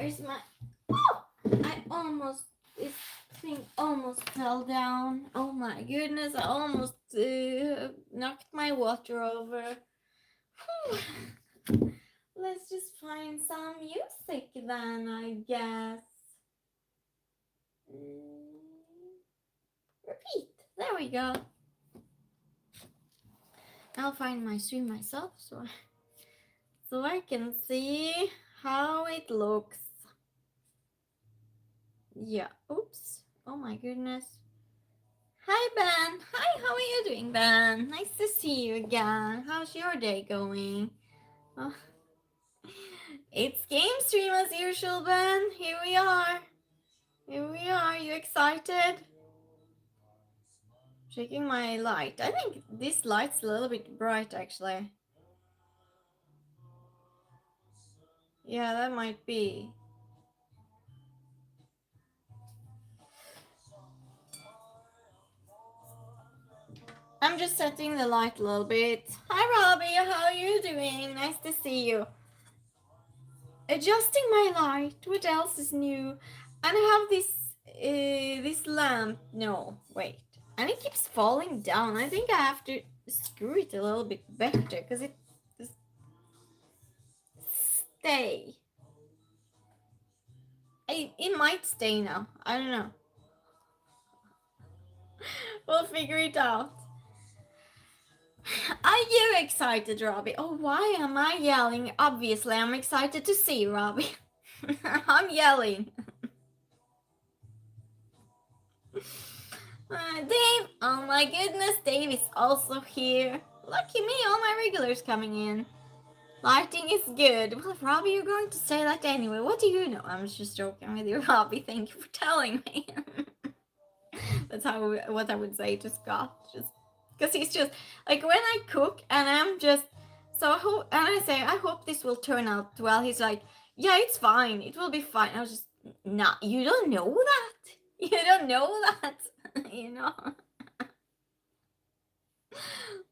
Where's my... This thing almost fell down. Oh my goodness, I almost knocked my water over. Whew. Let's just find some music then, I guess. Repeat. There we go. I'll find my stream myself so I can see how it looks. Yeah. Oops. Oh my goodness. Hi Ben. Hi, how are you doing, Ben? Nice to see you again. How's your day going? Oh. It's game stream as usual, Ben. Here we are. You excited? Checking my light. I think this light's a little bit bright actually. Yeah, that might be. I'm just setting the light a little bit. Hi Robbie, how are you doing? Nice to see you. Adjusting my light. What else is new? And I have this lamp. No, wait. And it keeps falling down. I think I have to screw it a little bit better because it just stay. It might stay now. I don't know. We'll figure it out. Are you excited, Robbie? Oh, why am I yelling? Obviously, I'm excited to see you, Robbie. I'm yelling. Dave, oh my goodness, Dave is also here. Lucky me, all my regulars coming in. Lighting is good. Well, Robbie, you're going to say that anyway. What do you know? I'm just joking with you, Robbie. Thank you for telling me. That's what I would say to Scott. Just because he's just like when I cook and I'm just so I hope this will turn out well. He's like, yeah, it's fine. It will be fine. I was just, nah, you don't know that. You don't know that. You know.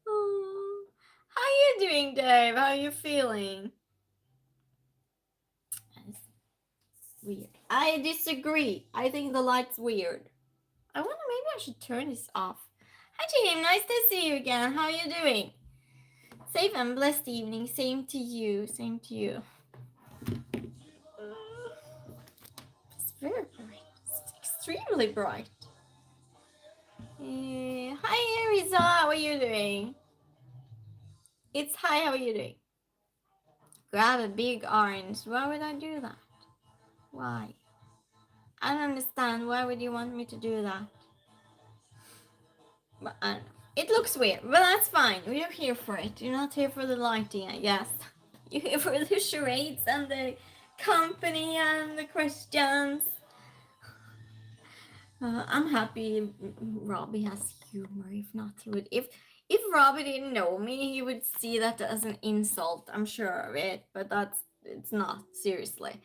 Oh. How you doing, Dave? How are you feeling? It's weird. I disagree. I think the light's weird. I wonder, maybe I should turn this off. Hi, Jim. Nice to see you again. How are you doing? Safe and blessed evening. Same to you. Same to you. It's very bright. It's extremely bright. Hi, Ariza. How are you doing? It's hi. How are you doing? Grab a big orange. Why would I do that? Why? I don't understand. Why would you want me to do that? But I don't know. It looks weird, but that's fine. We're here for it. You're not here for the lighting, I guess. You're here for the charades and the company and the questions. I'm happy Robbie has humor. If not, he would. If Robbie didn't know me, he would see that as an insult. I'm sure of it, but it's not. Seriously.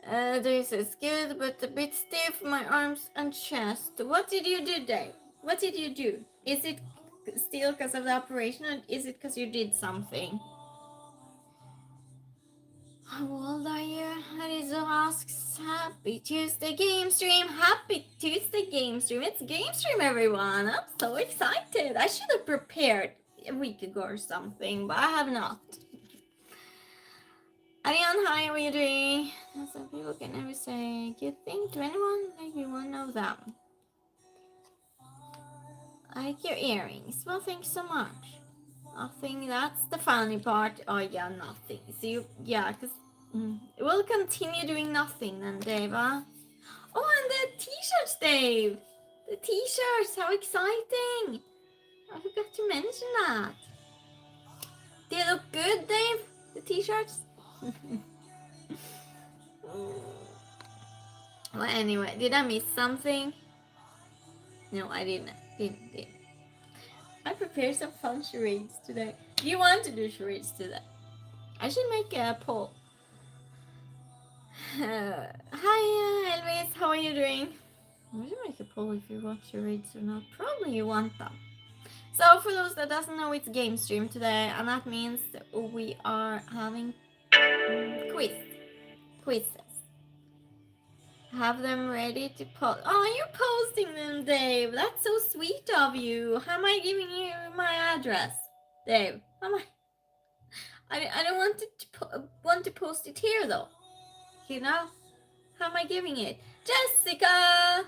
This is good, but a bit stiff. My arms and chest. What did you do, Dave? What did you do? Is it still because of the operation, or is it because you did something? How old are you? Arizo asks. Happy Tuesday game stream. Happy Tuesday game stream. It's game stream, everyone. I'm so excited. I should have prepared a week ago or something, but I have not. Ariane, hi, how are you doing? Some people can never say good thing to anyone, like you won't know them. I like your earrings. Well, thanks so much. Nothing, that's the funny part. Oh yeah, nothing. So yeah, because we'll continue doing nothing then, Dave, huh? Oh, and the t-shirts, Dave! The t-shirts, how exciting! I forgot to mention that. They look good, Dave, the t-shirts. Well, anyway, did I miss something? No, I didn't. I prepared some fun charades today. Do you want to do charades today? I should make a poll. Hi, Elvis. How are you doing? I should make a poll if you want charades or not. Probably you want them. So, for those that doesn't know, it's game stream today, and that means we are having quizzes. have them ready to post. Oh, you're posting them, Dave. That's so sweet of you. How am I giving you my address, Dave? How am I don't want to post it here though. You know? How am I giving it? Jessica!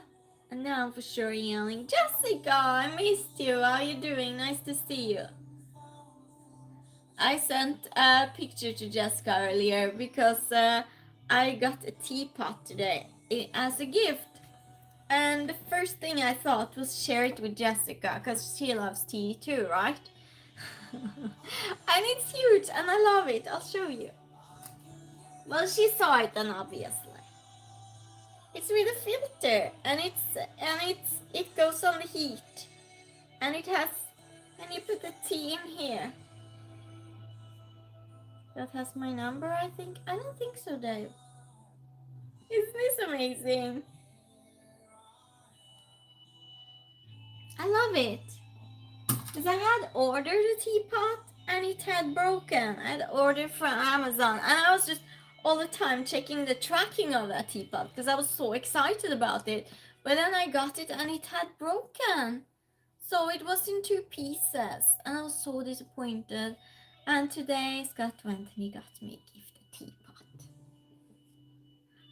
And now I'm for sure yelling, Jessica, I missed you. How are you doing? Nice to see you. I sent a picture to Jessica earlier because I got a teapot today as a gift. And the first thing I thought was share it with Jessica because she loves tea too, right? And it's huge and I love it. I'll show you. Well, she saw it then, obviously. It's with a filter and it goes on the heat. And it has, and you put the tea in here. That has my number, I think. I don't think so, Dave. Isn't this amazing? I love it. Because I had ordered a teapot and it had broken. I had ordered from Amazon and I was just all the time checking the tracking of that teapot because I was so excited about it. But then I got it and it had broken. So it was in 2 pieces and I was so disappointed. And today Scott went and he got me a gift, a teapot.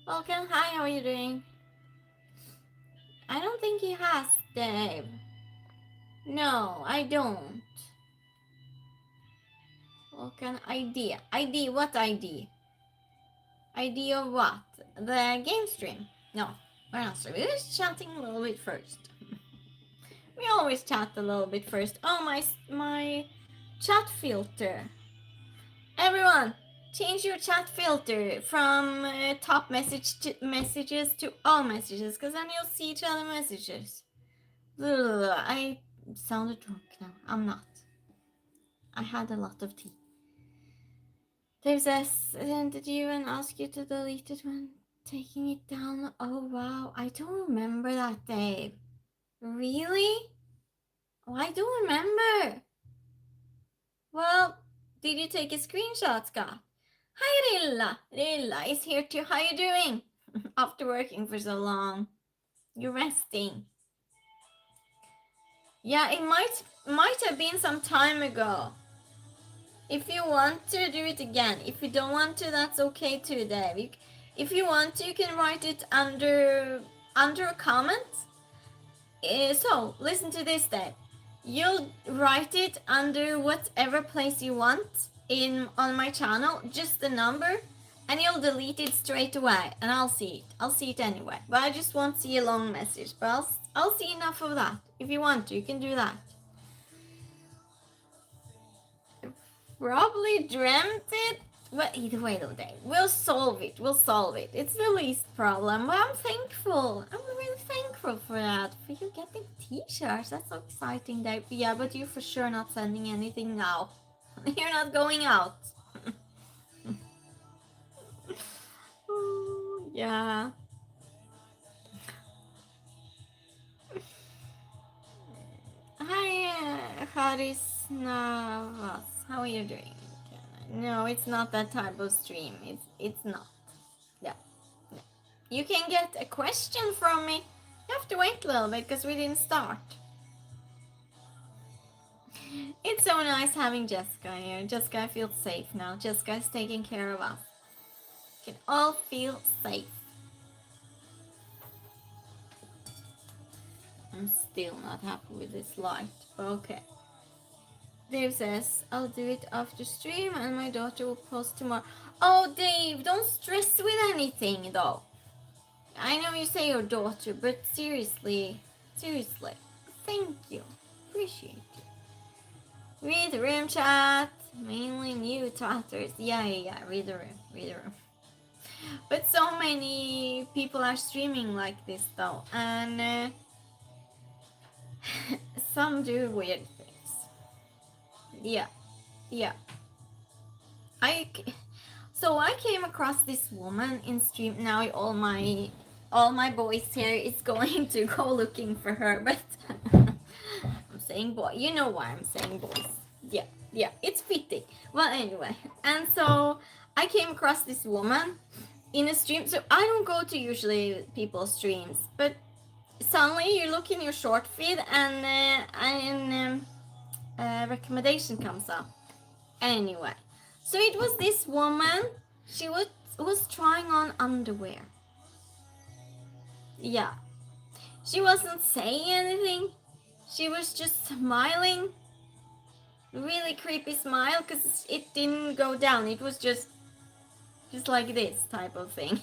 Welcome, hi, how are you doing? I don't think he has, Dave. No, I don't. Welcome, ID. ID, what ID? ID of what? The game stream? No, we're not streaming. We're just chatting a little bit first. We always chat a little bit first. Oh, my chat filter. Everyone, change your chat filter from top messages to all messages, because then you'll see each other messages. I sounded drunk now. I'm not. I had a lot of tea. Dave says, did you and ask you to delete it when taking it down? Oh, wow. I don't remember that, Dave. Really? Oh, I don't remember. Well, did you take a screenshot, Scott? Hi, Rilla. Rilla is here too. How you doing? After working for so long. You're resting. Yeah, it might have been some time ago. If you want to, do it again. If you don't want to, that's okay too, Dave. If you want to, you can write it under a comment. So, listen to this, Dave. You'll write it under whatever place you want on my channel, just the number, and you'll delete it straight away, and I'll see it. I'll see it anyway, but I just won't see a long message. But I'll see enough of that. If you want to, you can do that. Probably dreamt it, but either way though, Dave, we'll solve it. It's the least problem, but I'm thankful. I'm really thankful for that. For you getting t-shirts, that's so exciting, Dave. Yeah, but you're for sure not sending anything now. You're not going out. Yeah. Hi, Haris Navas. How are you doing? No, it's not that type of stream. It's not. Yeah. No. You can get a question from me. You have to wait a little bit because we didn't start. It's so nice having Jessica here. Jessica feels safe now. Jessica is taking care of us. We can all feel safe. I'm still not happy with this light, but okay. Dave says, I'll do it after stream and my daughter will post tomorrow. Oh, Dave, don't stress with anything though. I know you say your daughter, but seriously, thank you. Appreciate it. Read the room, chat. Mainly new chatters. Yeah, read the room. But so many people are streaming like this though, and some do weird things. Yeah. So I came across this woman in stream. Now all my boys here is going to go looking for her, but I'm saying boy. You know why I'm saying boys. Yeah, it's fitting. Well, anyway, and so I came across this woman, in a stream. So I don't go to usually people's streams, but suddenly you look in your short feed and a recommendation comes up. Anyway, so it was this woman. She was trying on underwear. Yeah, she wasn't saying anything. She was just smiling. Really creepy smile because it didn't go down. It was just like this type of thing.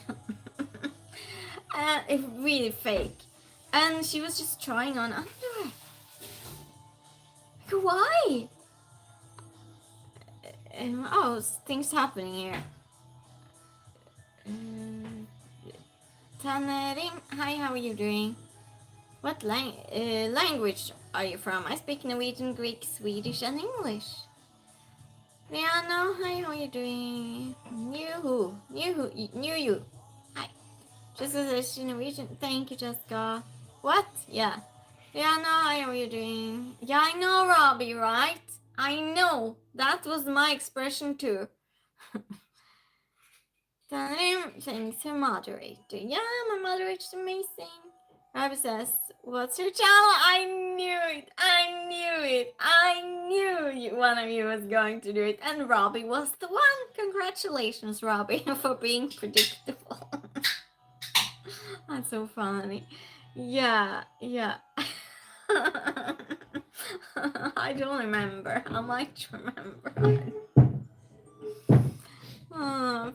It's really fake. And she was just trying on underwear. Like, why? Oh, things happening here. Tanerim, hi, how are you doing? What language are you from? I speak Norwegian, Greek, Swedish, and English. Rihanna, hi, how are you doing? New you. Hi. Jessica says she's Norwegian. Thank you, Jessica. What? Yeah. Rihanna, hi, how are you doing? Yeah, I know, Robbie, right? I know. That was my expression too. Thanks for moderator. Yeah, my moderator's amazing. Robbie says, what's your channel? I knew it. I knew one of you was going to do it. And Robbie was the one. Congratulations, Robbie, for being predictable. That's so funny. Yeah. I don't remember. I might remember. Oh,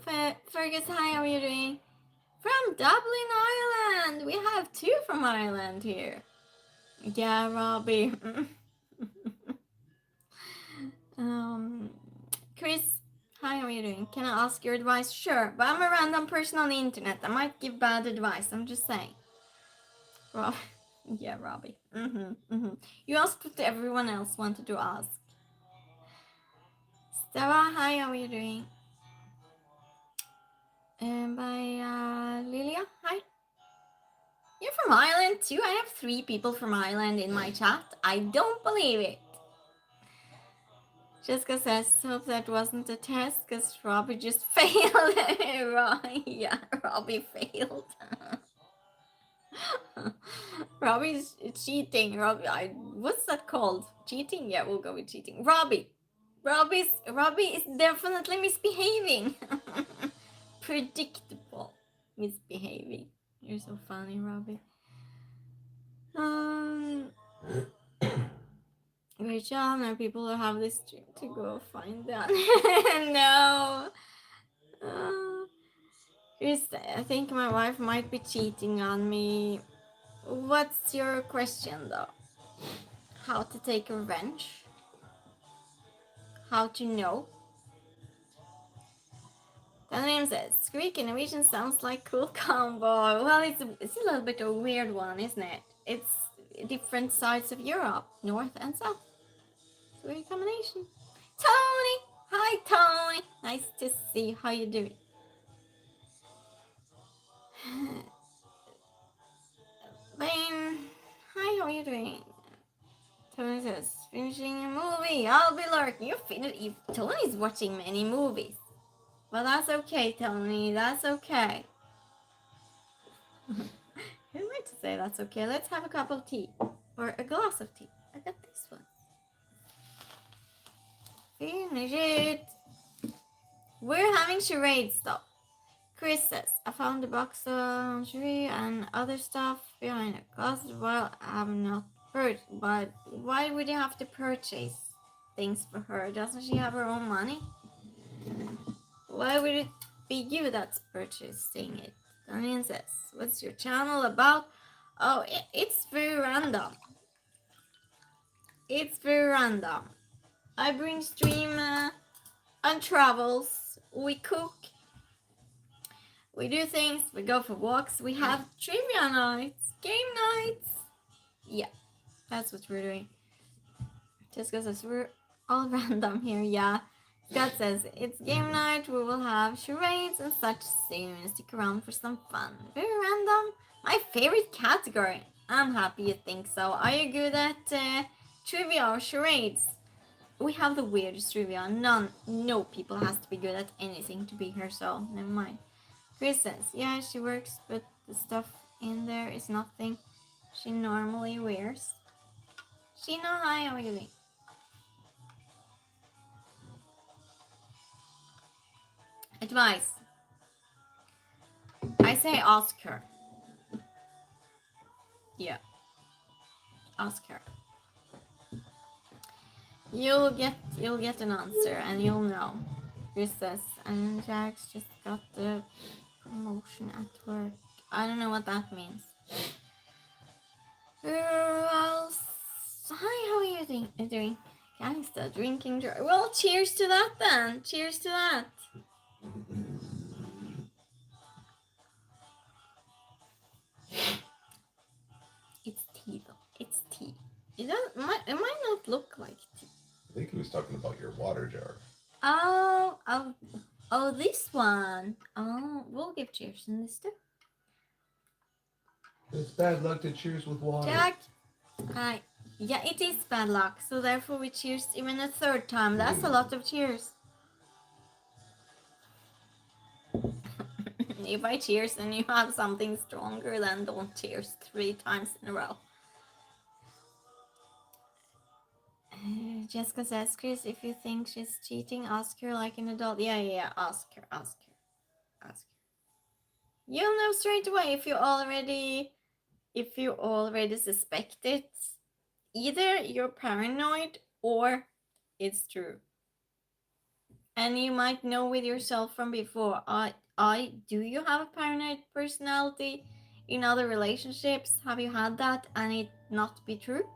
Fergus, hi, how are you doing? From Dublin, Ireland. We have two from Ireland here. Yeah, Robbie. Chris, hi, how are you doing? Can I ask your advice? Sure, but I'm a random person on the internet. I might give bad advice. I'm just saying. Yeah, Robbie. You asked what everyone else wanted to ask. Stella, hi, how are you doing? Lilia, hi. You're from Ireland too? I have 3 people from Ireland in my chat. I don't believe it. Jessica says, hope that wasn't a test because Robbie just failed. Yeah, Robbie failed. Robbie's cheating. What's that called? Cheating? Yeah, we'll go with cheating. Robbie is definitely misbehaving. Predictable misbehaving. You're so funny, Robbie. Great job. Now people will have this stream to go find that. No. I think my wife might be cheating on me. What's your question though? How to take revenge? How to know? The name says, Greek and Norwegian sounds like cool combo. Well, it's a little bit of a weird one, isn't it? It's different sides of Europe, north and south. It's a weird combination. Tony! Hi, Tony! Nice to see how you doing. Bane, hi, how are you doing? Tony says, finishing a movie. I'll be lurking. Tony's watching many movies. Well, that's okay, Tony. That's okay. Who am I to say that's okay? Let's have a cup of tea. Or a glass of tea. I got this one. Finish it. We're having charades though. Chris says, I found a box of lingerie and other stuff behind a closet. Well, I'm not hurt, but why would you have to purchase things for her? Doesn't she have her own money? Why would it be you that's purchasing it? Daniel says, what's your channel about? Oh, it's very random. It's very random. I bring stream on travels. We cook. We do things. We go for walks. We have trivia nights. Game nights. Yeah, that's what we're doing. Jessica says, we're all random here. Yeah. Scott says, it's game night. We will have charades and such soon. Stick around for some fun. Very random. My favorite category. I'm happy you think so. Are you good at trivia or charades? We have the weirdest trivia. No people has to be good at anything to be here, so never mind. Chris says, yeah, she works, but the stuff in there is nothing she normally wears. Sheena, hi, how are you doing? Advice. I say ask her. Yeah. Ask her. You'll get an answer and you'll know. Chris says, and Jax just got the promotion at work. I don't know what that means. Who else? Hi, how are you doing? Gangsta, drinking. Well, cheers to that then. Cheers to that. It's tea though. It's tea. It might not look like tea. I think he was talking about your water jar. Oh, this one. Oh, we'll give cheers in this too. It's bad luck to cheers with water. Jack, yeah, it is bad luck, so therefore we cheers even a third time. That's a lot of cheers. If I cheers and you have something stronger, then don't cheers 3 times in a row. Jessica says, Chris, if you think she's cheating, ask her like an adult. Yeah, ask her. You'll know straight away if you already suspect it. Either you're paranoid or it's true. And you might know with yourself from before, do you have a paranoid personality in other relationships? Have you had that and it not be true?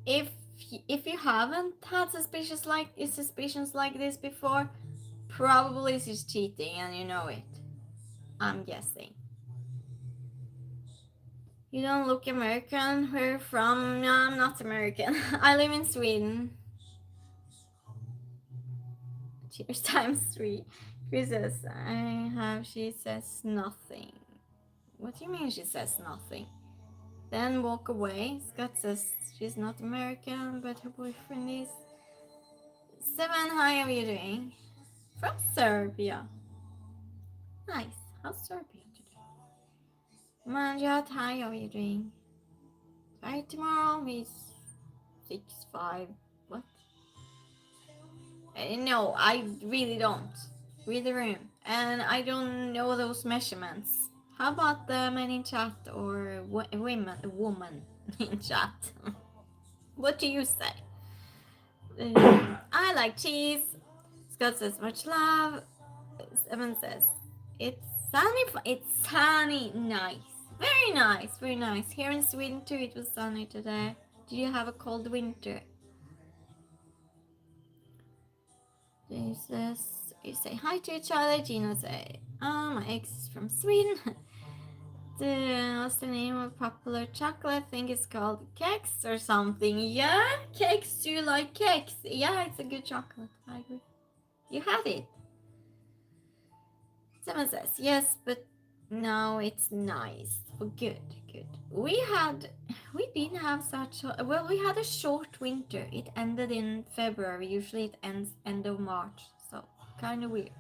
If you haven't had suspicions like this before, probably she's cheating and you know it. I'm guessing. You don't look American. Where you from? No, I'm not American. I live in Sweden. Cheers times 3. Chris says, she says nothing. What do you mean she says nothing? Then walk away. Scott says she's not American, but her boyfriend is. 7, hi, how are you doing? From Serbia. Nice. How's Serbia today? Manjat, hi, how are you doing? Right, tomorrow is 6-5. What? No, I really don't. Read the room. And I don't know those measurements. How about the men in chat or woman in chat? What do you say? I like cheese. Scott says much love. Evan says it's sunny. It's sunny. Nice. Very nice. Very nice. Here in Sweden too, it was sunny today. Did you have a cold winter? You say hi to each other. Gina say, my ex is from Sweden. What's the name of popular chocolate? I think it's called Kex or something. Yeah, Kex. Do you like Kex? Yeah, it's a good chocolate. I agree. You had it. Someone says yes, but no, it's nice. Oh, good. We didn't have such a we had a short winter. It ended in February. Usually it ends end of March, so kind of weird.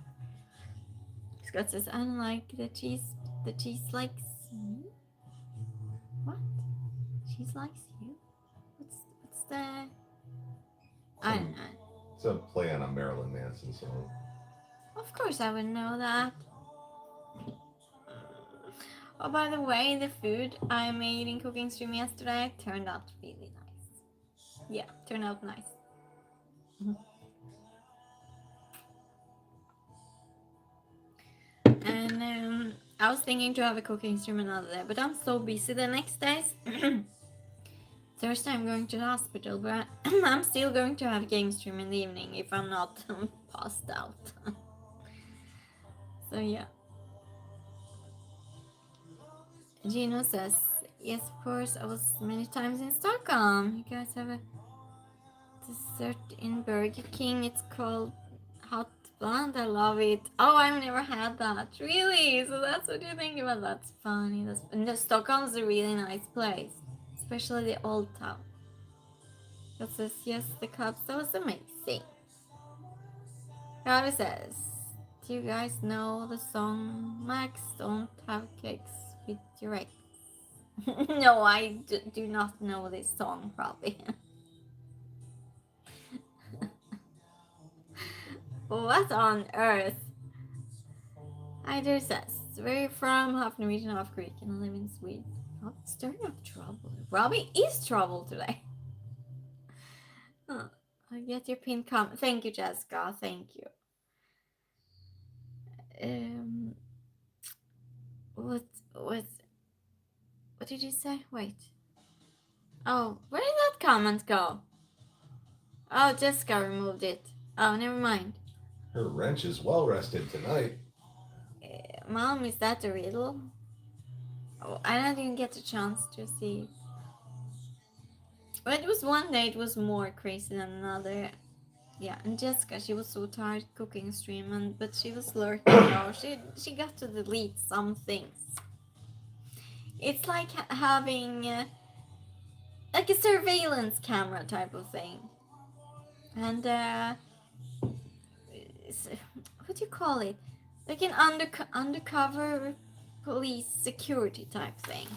Scott says, unlike the cheese likes me. What? Cheese likes you? What's the? I don't know. It's a play on a Marilyn Manson song. Of course, I would know that. Oh, by the way, the food I made in cooking stream yesterday turned out really nice. Yeah, turned out nice. And I was thinking to have a cooking stream another day, but I'm so busy the next days. Thursday I'm going to the hospital, but I'm still going to have a game stream in the evening if I'm not passed out. So yeah. Gino says, yes, of course, I was many times in Stockholm. You guys have a dessert in Burger King. It's called Hot Blonde. I love it. Oh, I've never had that. Really? So that's what you think about. That's funny. No, Stockholm's a really nice place, especially the old town. That says, yes, the cups. That was amazing. Ravi says, Do you guys know the song Max Don't Have Cakes with Your Ex? No, I do not know this song, probably. What on earth? Either says, where are you from? Half Norwegian, half Greek, and I live in Sweden. Oh, stirring up trouble. Robbie is trouble today. I get your pinned comment. Thank you, Jessica. Thank you. What did you say? Wait. Oh, where did that comment go? Oh, Jessica removed it. Oh, never mind. Her wrench is well rested tonight. Mom, is that a riddle? Oh, I didn't get a chance to see. But it was one day it was more crazy than another. Yeah, and Jessica, she was so tired cooking stream, but she was lurking. She got to delete some things. It's like having like a surveillance camera type of thing, and what do you call it? Like an undercover police security type thing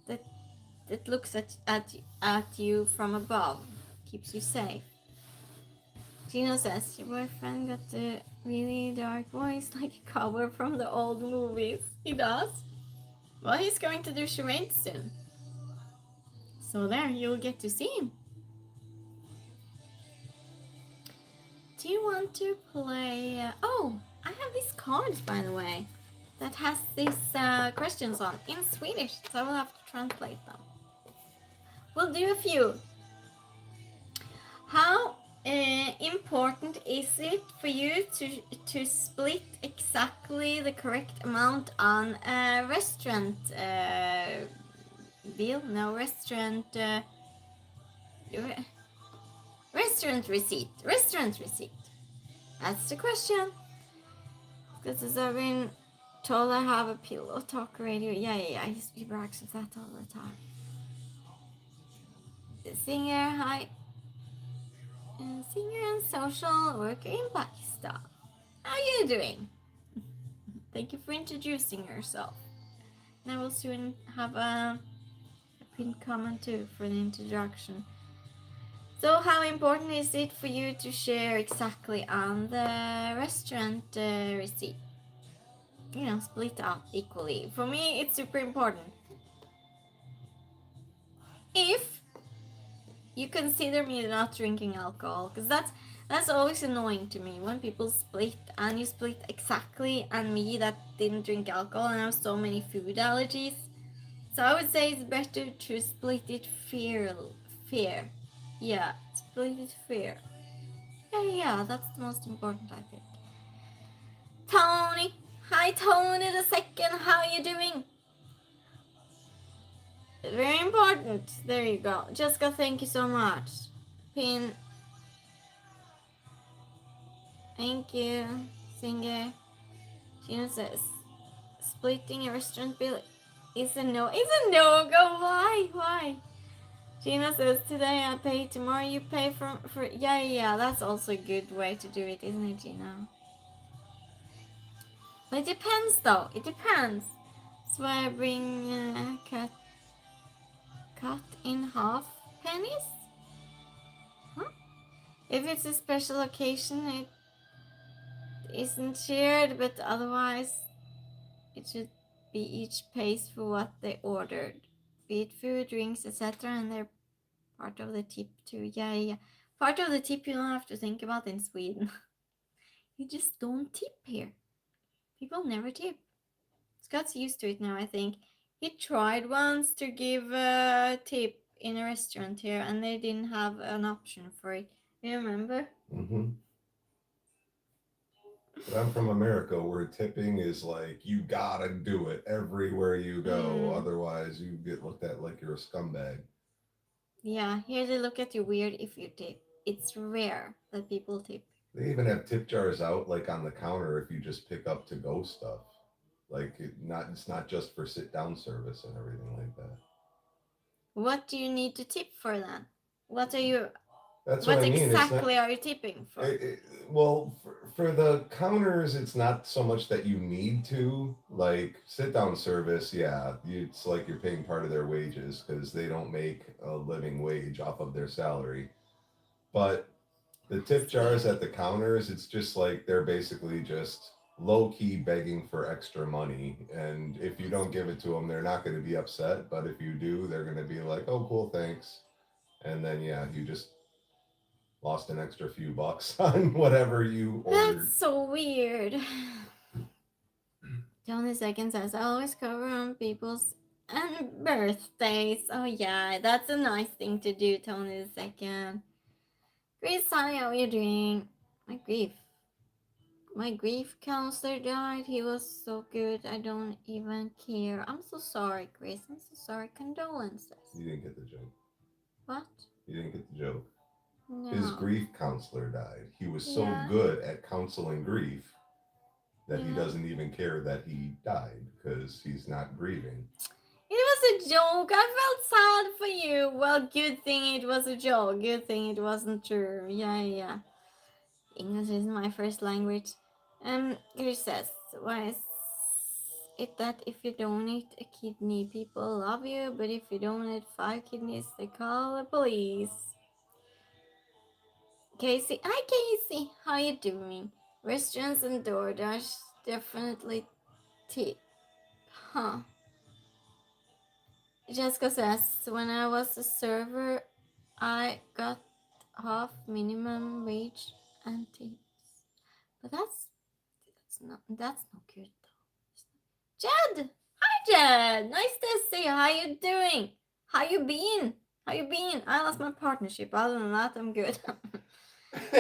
that looks at you from above, keeps you safe. Gino says, your boyfriend got the really dark voice like a cowboy from the old movies. He does. Well, he's going to do charades soon. So there, you'll get to see him. Do you want to play... oh, I have these cards, by the way, that has these questions on in Swedish, so I will have to translate them. We'll do a few. How important is it for you to split exactly the correct amount on a restaurant bill? No, restaurant receipt. Restaurant receipt. That's the question. Because I've been told I have a pillow talk radio. Yeah. He brags of that all the time. The singer, hi. Singer and social worker in Pakistan. How are you doing? Thank you for introducing yourself. And I will soon have a pinned comment too for the introduction. So how important is it for you to share exactly on the restaurant receipt? You know, split up equally. For me, it's super important. If you consider me not drinking alcohol, because that's always annoying to me when people split and you split exactly, and me that didn't drink alcohol and have so many food allergies. So I would say it's better to split it fair. Yeah, split it fair. Yeah, that's the most important, I think. Tony, hi Tony the second, how are you doing? Very important. There you go. Jessica, thank you so much. Pin. Thank you. Singer. Gina says, splitting a restaurant bill is a no. Is a no-go. Why? Gina says, today I pay, tomorrow you pay for yeah, that's also a good way to do it, isn't it, Gina? But it depends though, it depends. That's why I bring cut in half pennies? Huh? If it's a special occasion, it isn't shared, but otherwise it should be each pays for what they ordered. Be it food, drinks, etc. and they're part of the tip too. Yeah. Part of the tip you don't have to think about in Sweden. You just don't tip here. People never tip. Scott's used to it now, I think. He tried once to give a tip in a restaurant here and they didn't have an option for it. You remember? Mm-hmm. But I'm from America where tipping is like, you gotta do it everywhere you go. Otherwise, you get looked at like you're a scumbag. Yeah, here they look at you weird if you tip. It's rare that people tip. They even have tip jars out like on the counter if you just pick up to-go stuff. Like it's not just for sit-down service and everything like that. What do you need to tip for then? What are you That's what What I mean. It's not. exactly are you tipping for? Well, for the counters, it's not so much that you need to. Like sit down service, yeah, it's like you're paying part of their wages because they don't make a living wage off of their salary. But the tip jars Weird. at the counters, it's just like they're basically just low key begging for extra money. And if you don't give it to them, they're not going to be upset. But if you do, they're going to be like, oh, cool, thanks. And then, yeah, you just lost an extra few bucks on whatever you ordered. That's so weird. Tony Second says, I always cover on people's and birthdays. Oh yeah, that's a nice thing to do, Tony the Second. Chris, hi, how are you doing? My grief. My grief counselor died. He was so good. I don't even care. I'm so sorry, Chris. I'm so sorry. Condolences. You didn't get the joke. What? You didn't get the joke. No. His grief counselor died. He was so Yeah. good at counseling grief that he Yeah. doesn't even care that he died because he's not grieving. It was a joke. I felt sad for you. Well, good thing it was a joke. Good thing it wasn't true. Yeah. English is my first language. Here says, why is it that if you donate a kidney, people love you, but if you donate 5 kidneys, they call the police? Casey, hi Casey, how you doing? Restaurants and DoorDash definitely tip, huh? Jessica says, when I was a server, I got half minimum wage and tips. But that's not good though. Jed! Hi Jed! Nice to see you. How you doing? How you been? I lost my partnership. Other than that, I'm good.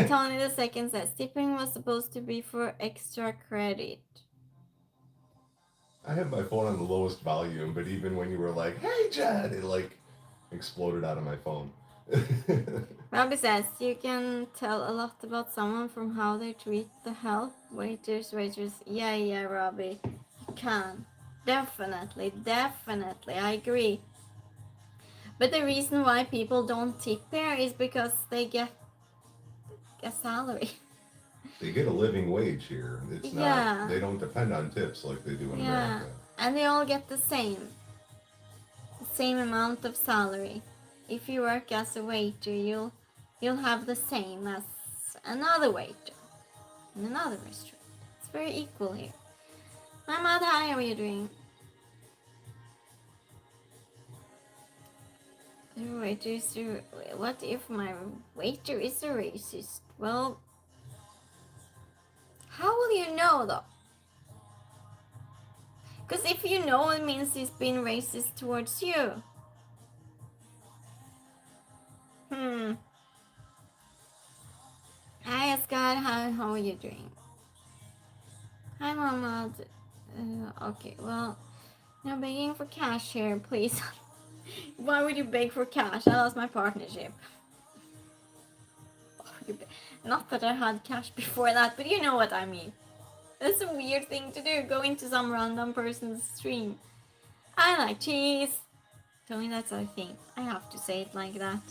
Tony the Second says, tipping was supposed to be for extra credit. I had my phone on the lowest volume, but even when you were like, hey, Jed, it like exploded out of my phone. Robbie says, you can tell a lot about someone from how they treat the help. Waiters. Yeah, Robbie. You can. Definitely. I agree. But the reason why people don't tip there is because they get a salary. They get a living wage here. It's not, they don't depend on tips like they do in America. And they all get the same amount of salary. If you work as a waiter, you'll have the same as another waiter in another restaurant. It's very equal here. Mama, hi, how are you doing? What if my waiter is a racist? Well, how will you know though? Because if you know, it means he's been racist towards you. Hi Scott, how are you doing? Hi Mama. Okay, well, no begging for cash here, please. Why would you beg for cash? I lost my partnership. Not that I had cash before that, but you know what I mean. That's a weird thing to do, go into some random person's stream. I like cheese. Tell me that's a thing. I have to say it like that.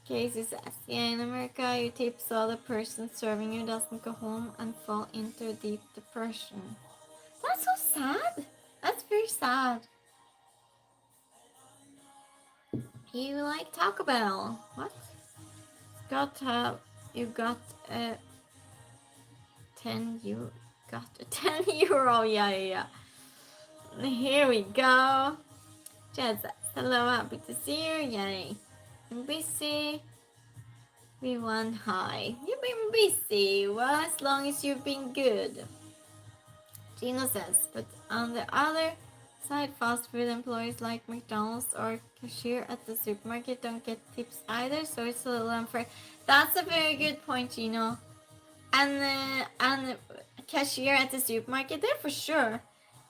Casey says, yeah, in America you tip so the person serving you doesn't go home and fall into a deep depression. That's so sad. That's very sad. You like Taco Bell. What? You got a 10 you got a 10 euro. Yeah. Here we go. Jed says, hello, happy to see you. Yay. Been busy. We won high. You've been busy. Well, as long as you've been good. Gino says, but on the other side, fast food employees like McDonald's or cashier at the supermarket don't get tips either, so it's a little unfair. That's a very good point, Gino. And cashier at the supermarket, they're for sure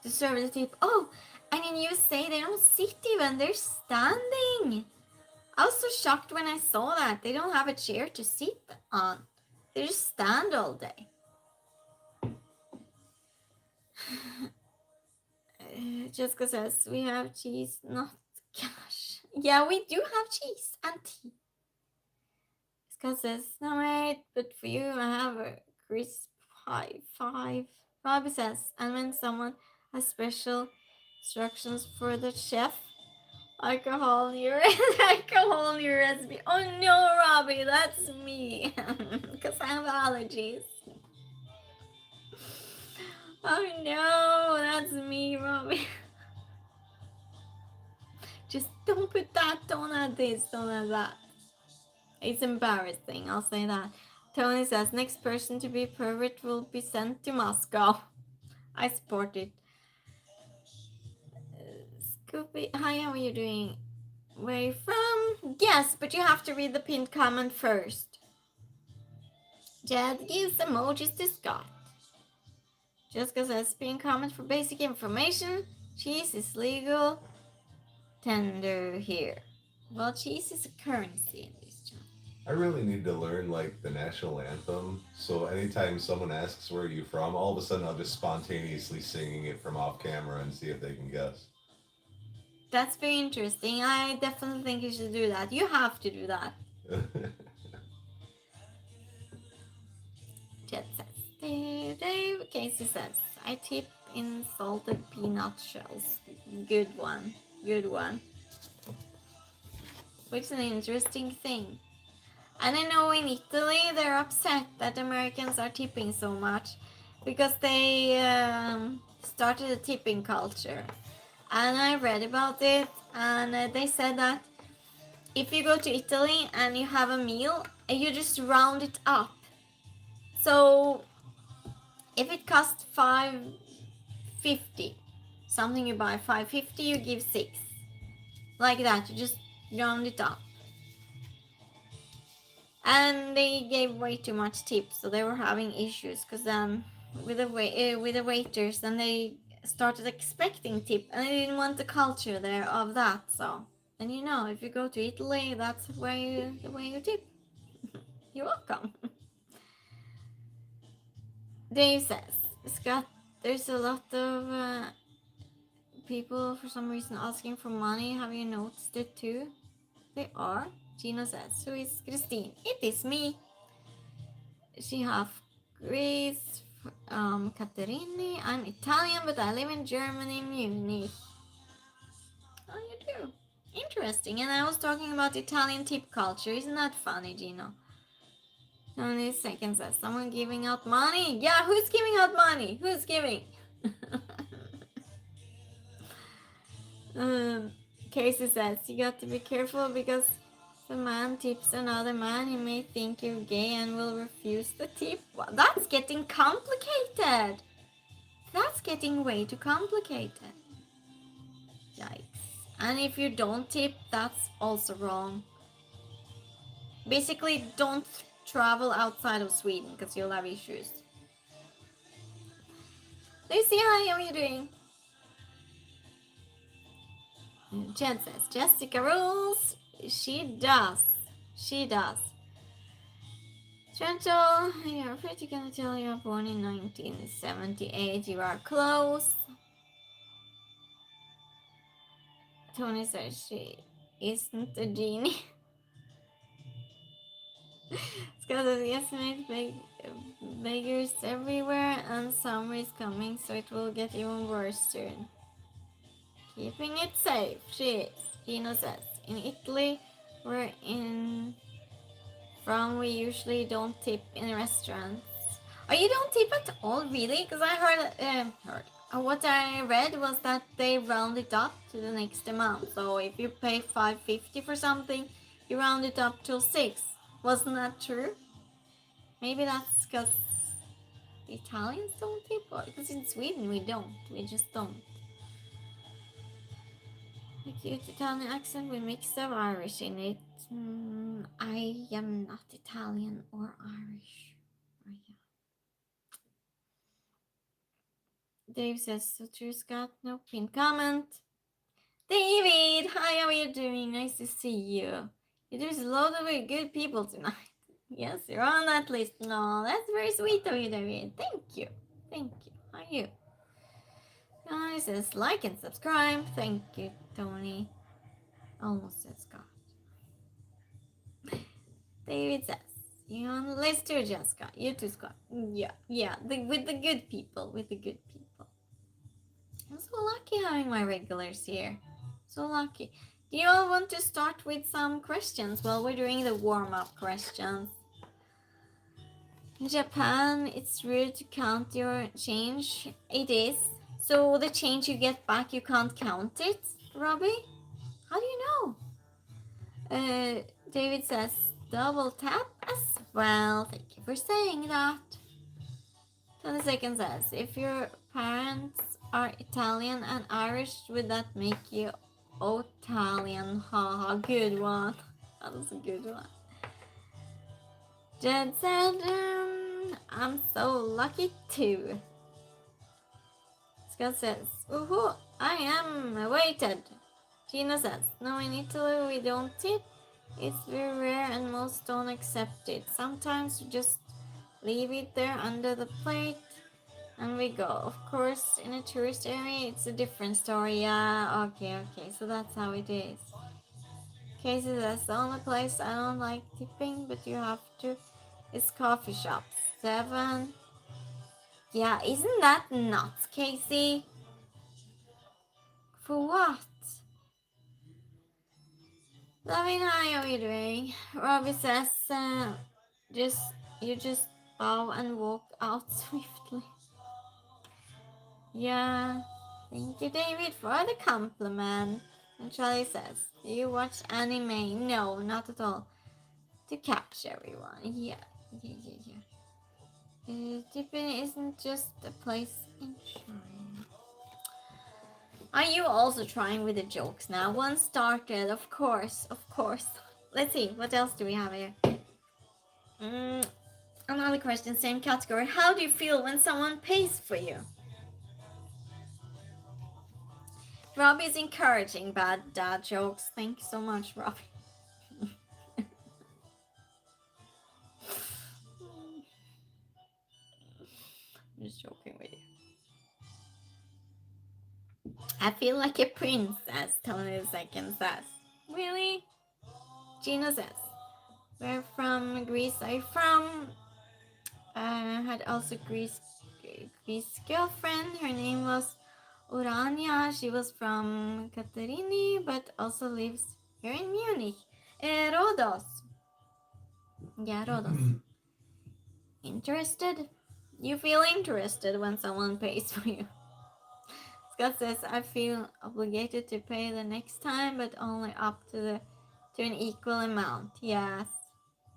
to serve the tip. Oh, and in USA, they don't sit even, they're standing. I was so shocked when I saw that. They don't have a chair to sit on. They just stand all day. Jessica says, we have cheese, not cash. Yeah, we do have cheese and tea. Scott says, no wait, but for you I have a crisp high five. Robbie says, and when someone has special instructions for the chef, like a whole new recipe. Oh no, Robbie, that's me. Because I have allergies. Oh no, that's me, Robbie. Just don't put that, don't add this, don't add that. It's embarrassing, I'll say that. Tony says, next person to be perfect will be sent to Moscow. I support it. Scoopy, hi, how are you doing? Where you from? Yes, but you have to read the pinned comment first. Jed gives emojis to Scott. Jessica says, pinned comment for basic information. Cheese is legal. Tender here. Well, cheese is a currency in this channel. I really need to learn like the national anthem. So anytime someone asks where are you from, all of a sudden I'll just spontaneously singing it from off camera and see if they can guess. That's very interesting. I definitely think you should do that. You have to do that. Jet says, Dave. Casey says, I tip in salted peanut shells. Good one. Good one. Which is an interesting thing. And I know in Italy they're upset that Americans are tipping so much because they started a tipping culture. And I read about it, and they said that if you go to Italy and you have a meal, you just round it up. So if it costs $5.50, something you buy $5.50, you give $6. Like that, you just round it up. And they gave way too much tips, so they were having issues because with the waiters, and they started expecting tip, and they didn't want the culture there of that. So, and you know, if you go to Italy, that's the way you tip. You're welcome. Dave says, Scott, there's a lot of people for some reason asking for money. Have you noticed it too? They are. Gina says, who is Christine? It is me. She half Greece, Caterini. I'm Italian, but I live in Germany, Munich. Oh, you do? Interesting. And I was talking about Italian tip culture. Isn't that funny, Gino? Only second says, someone giving out money? Yeah, who's giving out money? Who's giving? Casey says, you got to be careful because if a man tips another man, he may think you're gay and will refuse the tip. Well, that's getting complicated. That's getting way too complicated. Yikes. And if you don't tip, that's also wrong. Basically, don't travel outside of Sweden because you'll have issues. Lucy, hi, how are you doing? Jen says, Jessica rules. She does. She does. Gentle, you're pretty gonna tell you are born in 1978. You are close. Tony says she isn't a genie. Scott says, yes, mate, beggars everywhere, and summer is coming, so it will get even worse soon. Keeping it safe, she is. Gino says, in Italy, we usually don't tip in restaurants. Oh, you don't tip at all, really? Because I what I read was that they round it up to the next amount. So if you pay $5.50 for something, you round it up to $6. Wasn't that true? Maybe that's because the Italians don't tip, or because in Sweden we don't. We just don't. A cute Italian accent with mix of Irish in it. I am not Italian or Irish. Dave says, so true, Scott. No pinned comment. David, hi, how are you doing? Nice to see you. There's a lot of good people tonight. Yes, you're on that list. No, that's very sweet of you, David. Thank you. Thank you. How are you? Tony says, like and subscribe. Thank you, Tony. Almost said Scott. David says, you on the list too, Jessica. You too, Scott. Yeah. With the good people. I'm so lucky having my regulars here. So lucky. Do you all want to start with some questions while we're doing the warm-up questions? In Japan, it's rude to count your change. It is. So the change you get back, you can't count it, Robbie? How do you know? David says double tap as well. Thank you for saying that. 20 seconds says, if your parents are Italian and Irish, would that make you Italian? Haha, good one. That was a good one. Jed said, I'm so lucky too. Scott says, woohoo, I am waited. Gina says, no, in Italy we don't tip. It's very rare and most don't accept it. Sometimes we just leave it there under the plate and we go. Of course, in a tourist area, it's a different story. Yeah, okay, so that's how it is. Casey says, the only place I don't like tipping, but you have to, is coffee shops. 7. Yeah, isn't that nuts, Casey? For what? Lavina, how are you doing? Robbie says, you just bow and walk out swiftly. Yeah, thank you, David, for the compliment. And Charlie says, do you watch anime? No, not at all. To catch everyone. Yeah. Tipping isn't just a place in China. Are you also trying with the jokes now? One started, of course. Let's see, what else do we have here? Another question, same category. How do you feel when someone pays for you? Robbie's encouraging bad dad jokes. Thank you so much, Robbie. I'm just joking with you. I feel like a princess, Tony II says. Really? Gina says, where from Greece are you from? Had also Greece girlfriend. Her name was Urania. She was from Katerini, but also lives here in Munich. Rhodos. Yeah, Rhodos. Interested? You feel interested when someone pays for you. Scott says, I feel obligated to pay the next time, but only up to an equal amount. Yes.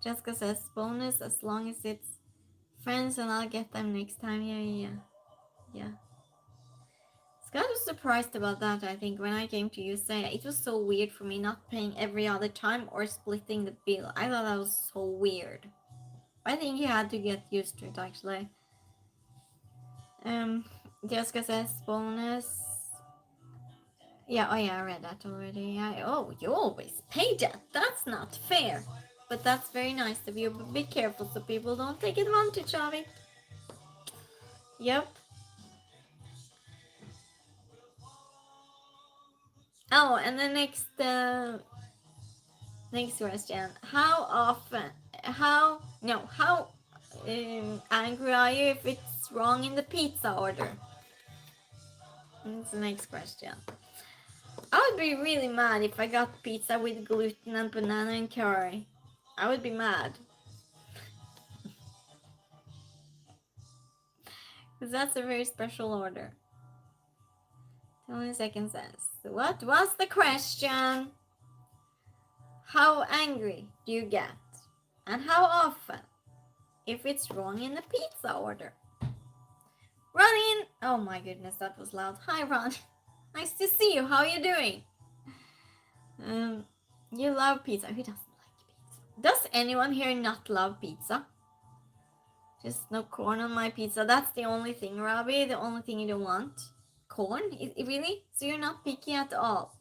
Jessica says, bonus as long as it's friends and I'll get them next time. Yeah. Scott was surprised about that, I think, when I came to USA. It was so weird for me not paying every other time or splitting the bill. I thought that was so weird. I think you had to get used to it, actually. Jessica says, bonus. Yeah, I read that already. You always pay that. That's not fair. But that's very nice of you, but be careful so people don't take advantage of it. Yep. Oh, and the next question. How angry are you if it's wrong in the pizza order? That's the next question. I would be really mad if I got pizza with gluten and banana and curry. I would be mad. Because that's a very special order. 20 seconds says, what was the question? How angry do you get? And how often? If it's wrong in the pizza order. Ronnie! Oh my goodness, that was loud. Hi, Ron. Nice to see you. How are you doing? You love pizza. Who doesn't like pizza? Does anyone here not love pizza? Just no corn on my pizza. That's the only thing, Robbie. The only thing you don't want. Corn? Really? So you're not picky at all?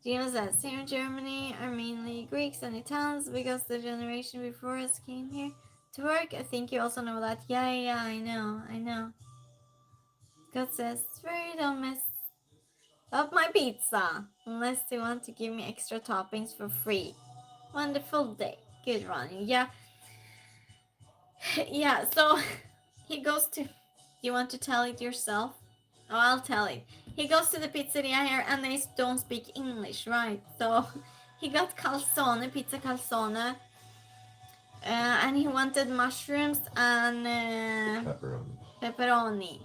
Gina says, here in Germany are mainly Greeks and Italians because the generation before us came here to work. I think you also know that. Yeah, I know. Scott says, very dumb Love my pizza. Unless they want to give me extra toppings for free. Wonderful day. Good running. Yeah. Yeah, so he goes to. You want to tell it yourself? Oh, I'll tell it. He goes to the pizzeria here and they don't speak English, right? So he got calzone, pizza calzone. And he wanted mushrooms and Pepperoni. pepperoni.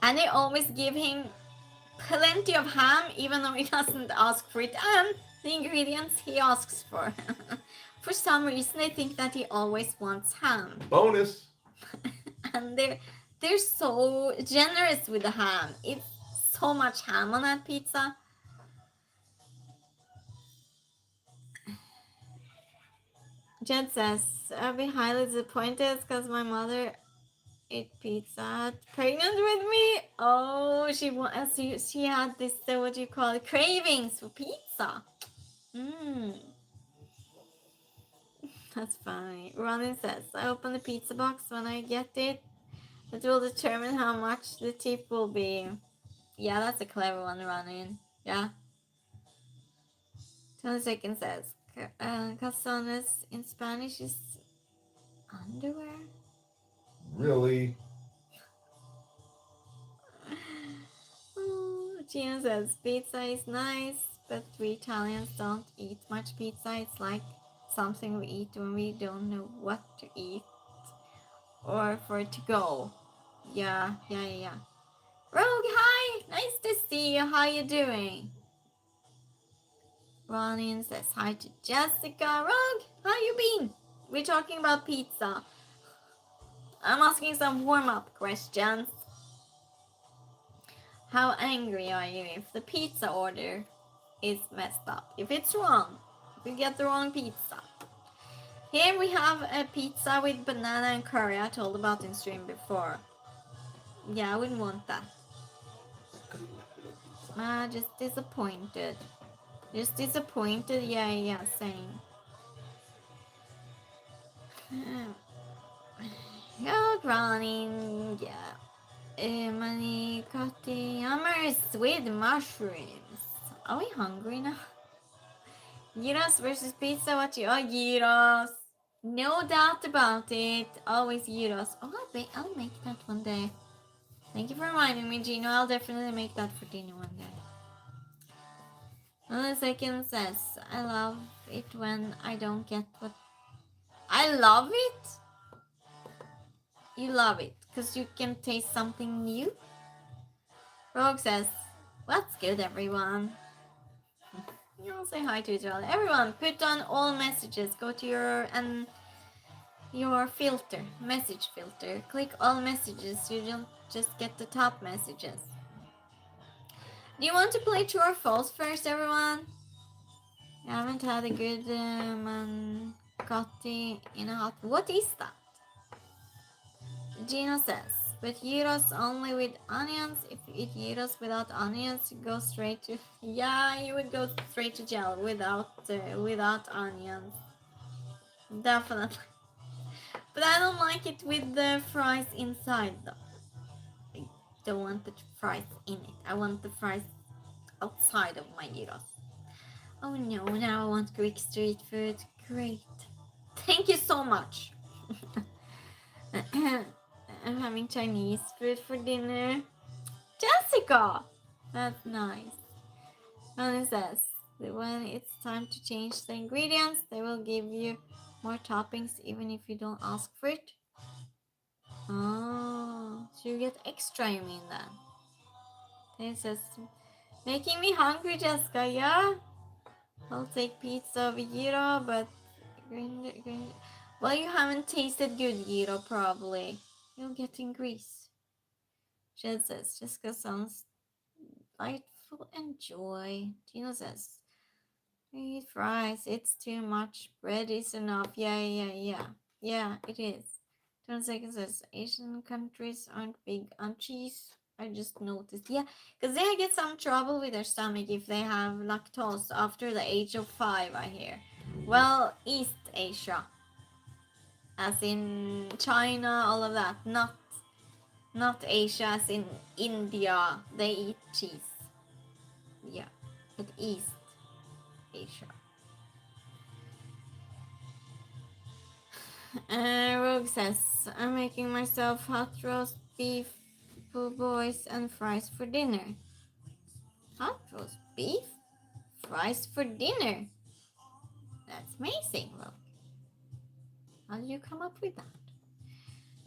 And they always give him plenty of ham, even though he doesn't ask for it, and the ingredients he asks for. For some reason, I think that he always wants ham. Bonus. And they're so generous with the ham. It's so much ham on that pizza. Jed says, I'll be highly disappointed because my mother ate Pizza Hut pregnant with me. Oh, she had this, what do you call it, cravings for pizza. That's funny. Ronin says, I open the pizza box when I get it. It will determine how much the tip will be. Yeah, that's a clever one, Ronin. Yeah. 20 seconds says, calzones in Spanish is underwear? Really? Gina says, pizza is nice, but we Italians don't eat much pizza. It's like something we eat when we don't know what to eat or for it to go. Yeah. Rogue, hi! Nice to see you. How you doing? Ronin says hi to Jessica. Rogue, how you been? We're talking about pizza. I'm asking some warm-up questions. How angry are you if the pizza order is messed up? If it's wrong, if you get the wrong pizza. Here we have a pizza with banana and curry I told about in stream before. Yeah, I wouldn't want that. Just disappointed. Just disappointed, yeah, same. Oh, running, yeah. Manicotti hammers with mushrooms. Are we hungry now? Gyros versus pizza, what you are, gyros. No doubt about it. Always gyros. Oh, I'll make that one day. Thank you for reminding me, Gino. I'll definitely make that for dinner one day. Another second says, I love it when I don't get what... I love it? You love it, because you can taste something new? Rogue says, what's good, everyone? You all say hi to each other. Everyone, put on all messages. Go to your filter, message filter. Click all messages so you don't just get the top messages. Do you want to play true or false first, everyone? I haven't had a good manicotti in a hot... What is that? Gina says, but gyros only with onions. If you eat gyros without onions, you go straight to... Yeah, you would go straight to jail without onions. Definitely. But I don't like it with the fries inside though. I don't want the fries in it. I want the fries outside of my gyros. Oh no, now I want Greek street food. Great. Thank you so much. I'm having Chinese food for dinner. Jessica! That's nice. Melanie says, when it's time to change the ingredients, they will give you more toppings even if you don't ask for it. Oh, so you get extra, you mean then? It says, making me hungry, Jessica, yeah? I'll take pizza with gyro, but... Well, you haven't tasted good gyro, probably. You'll get in grease. Jed says, Jessica sounds delightful. Enjoy. Gino says, eat fries. It's too much. Bread is enough. Yeah, it is. 20 seconds says, Asian countries aren't big on cheese. I just noticed. Yeah, because they get some trouble with their stomach if they have lactose after the age of 5, I hear. Well, East Asia. As in China, all of that. Not Asia, as in India. They eat cheese. Yeah, at East Asia. Rogue says, I'm making myself hot roast beef, po' boys, and fries for dinner. Hot roast beef? Fries for dinner? That's amazing, Rogue. How did you come up with that?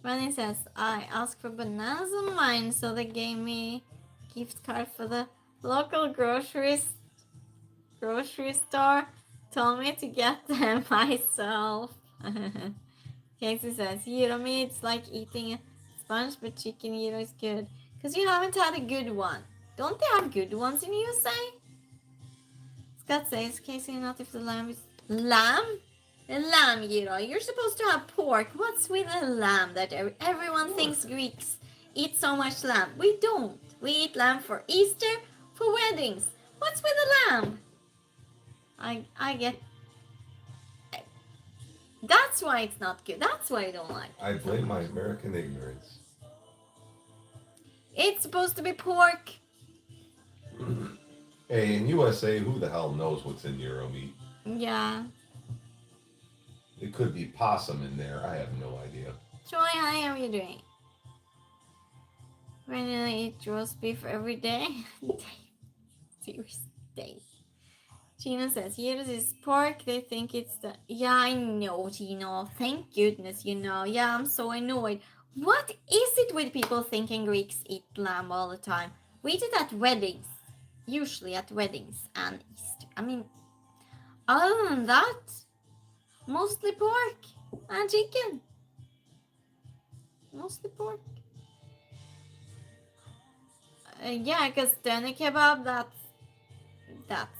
Ronnie says, I asked for bananas on mine, so they gave me a gift card for the local grocery store. Told me to get them myself. Casey says, gyro meat's like eating a sponge, but chicken gyro is good. Because you haven't had a good one. Don't they have good ones in USA? Scott says, Casey, not if the lamb is... Lamb? A lamb, gyro. You're supposed to have pork. What's with a lamb that everyone thinks Greeks eat so much lamb? We don't. We eat lamb for Easter, for weddings. What's with a lamb? I get... That's why it's not good. That's why I don't like it. I blame my American ignorance. It's supposed to be pork. Hey, in USA, who the hell knows what's in gyro meat? Yeah. It could be possum in there. I have no idea. Joy, hi, how are you doing? When I eat roast beef every day? Seriously, day. Gina says, here's is pork. They think it's the... Yeah, I know, Gina. Thank goodness you know. Yeah, I'm so annoyed. What is it with people thinking Greeks eat lamb all the time? We eat it at weddings. Usually at weddings and Easter. I mean, other than that, mostly pork and chicken. Mostly pork. Yeah, because doner kebab, that's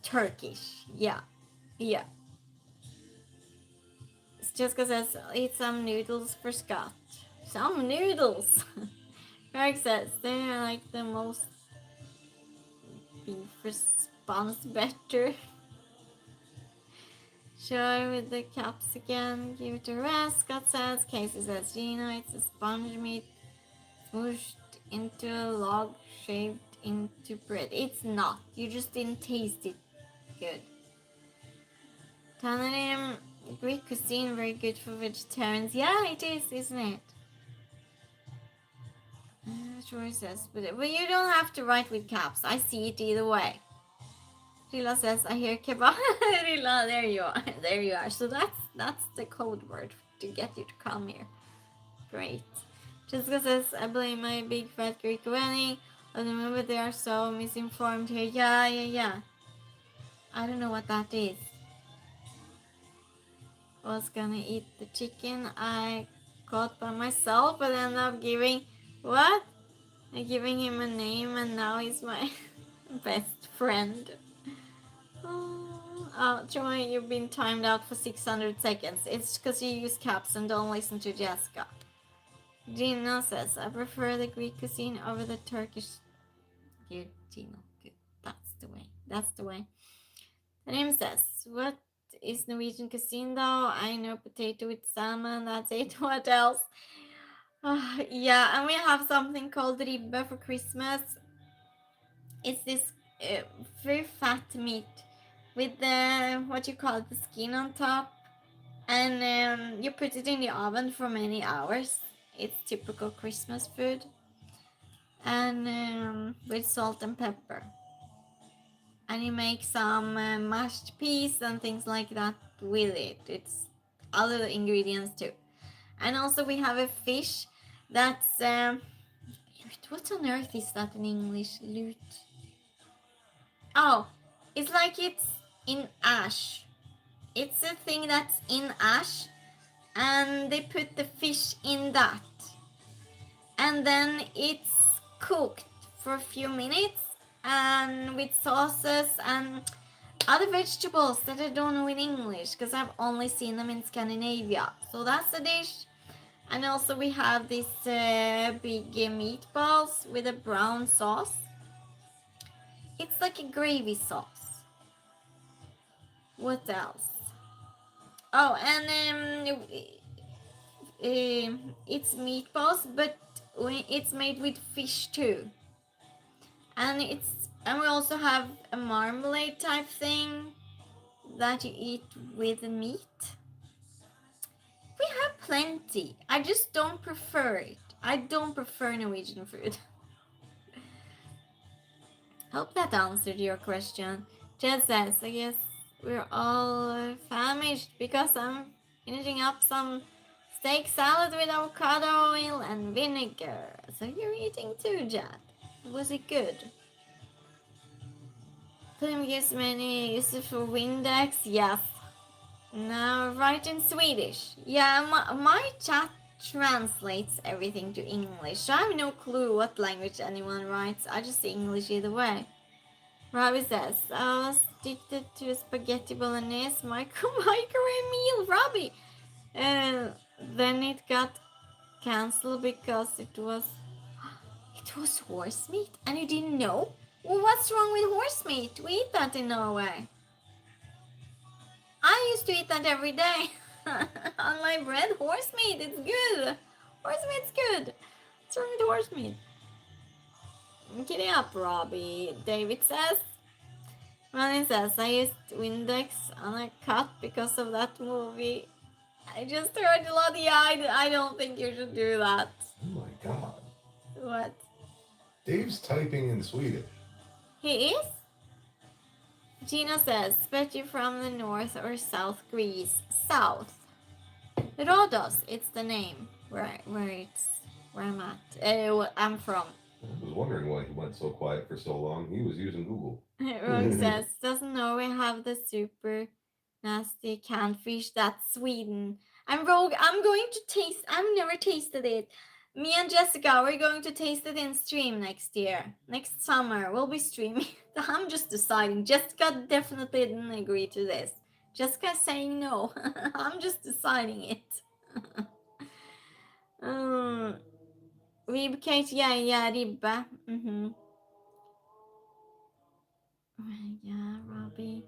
Turkish. Yeah. Jessica says, eat some noodles for Scott. Some noodles. Greg says, they're like the most beef response better. Sure, with the caps again. Give it a rest. Scott says, Casey says, Gina, it's a sponge meat smooshed into a log shaved into bread. It's not. You just didn't taste it good. Tananim, Greek cuisine, very good for vegetarians. Yeah, it is, isn't it? Sure says, but you don't have to write with caps. I see it either way. Rila says, I hear kebab. Rila, there you are. There you are. So that's the code word to get you to come here. Great. Jessica says, I blame my big fat Greek wedding. I remember they are so misinformed here. Yeah. I don't know what that is. I was gonna eat the chicken I caught by myself, but ended up giving... What? I'm giving him a name and now he's my best friend. Oh, Joy, you've been timed out for 600 seconds. It's because you use caps and don't listen to Jessica. Gina says, I prefer the Greek cuisine over the Turkish. Good, Gina. Good. That's the way. Tanim says, what is Norwegian cuisine though? I know potato with salmon. That's it. What else? Yeah, and we have something called ribbe for Christmas. It's this very fat meat with the, what you call it, the skin on top. And you put it in the oven for many hours. It's typical Christmas food. And with salt and pepper. And you make some mashed peas and things like that with it. It's other ingredients too. And also we have a fish that's... what on earth is that in English? Lute. Oh, it's like it's in ash. It's a thing that's in ash. And they put the fish in that. And then it's cooked for a few minutes. And with sauces and other vegetables that I don't know in English. Because I've only seen them in Scandinavia. So that's a dish. And also we have these big meatballs with a brown sauce. It's like a gravy sauce. What else? Oh, and it's meatballs, but it's made with fish too. And it's And we also have a marmalade type thing that you eat with the meat. We have plenty. I just don't prefer it. I don't prefer Norwegian food. Hope that answered your question. Jed says, I guess we're all famished because I'm finishing up some steak salad with avocado oil and vinegar. So you're eating too, Jed. Was it good? Film gives many uses for Windex. Yes. Now write in Swedish. Yeah, my chat translates everything to English. So I have no clue what language anyone writes. I just say English either way. Robbie says, I was addicted to a spaghetti bolognese microwave meal, Robbie. Then it got cancelled because it was horse meat and you didn't know? Well, what's wrong with horse meat? We eat that in Norway. I used to eat that every day on my bread. Horse meat, it's good. Horse meat's good. What's wrong with horse meat? Giddy up, Robbie. David says. Ronnie says, I used Windex on a cut because of that movie. I just heard a lot. Yeah, I don't think you should do that. Oh my god. What? Dave's typing in Swedish. He is? Gina says, bet you from the north or south Greece. South. Rhodos, it's the name where I'm at. I'm from. I was wondering why he went so quiet for so long. He was using Google. Rogue says, doesn't Norway have the super nasty canned fish? That's Sweden. I'm Rogue. I'm going to taste. I've never tasted it. Me and Jessica, we're going to taste it in stream next year. Next summer, we'll be streaming. I'm just deciding. Jessica definitely didn't agree to this. Jessica's saying no. I'm just deciding it. Rib cage, yeah, ribba. Yeah, Robbie.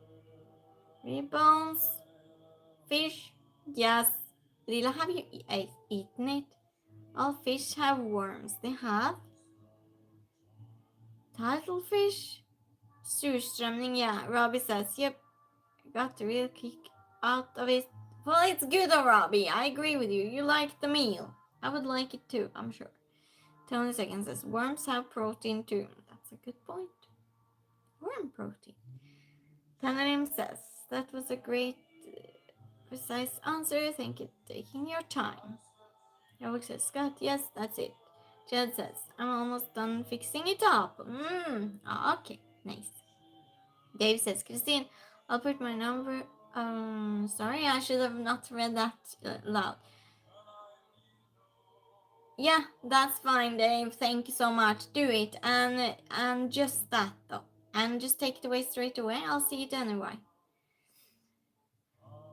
Rib bones. Fish. Yes. Lila, have you eaten it? All fish have worms. They have Tittlefish. Surströmming, yeah. Robbie says, yep. Got the real kick out of it. Well, it's good, Robbie. I agree with you. You like the meal. I would like it too, I'm sure. Tony Second says, worms have protein too. That's a good point. Worm protein. Tanarim says, that was a great, precise answer. Thank you for taking your time. Robert says, Scott, yes, that's it. Jed says, I'm almost done fixing it up. Okay, nice. Dave says, Christine, I'll put my number. Sorry, I should have not read that loud. Yeah, that's fine, Dave. Thank you so much. Do it. And just that, though. And just take it away straight away. I'll see it anyway.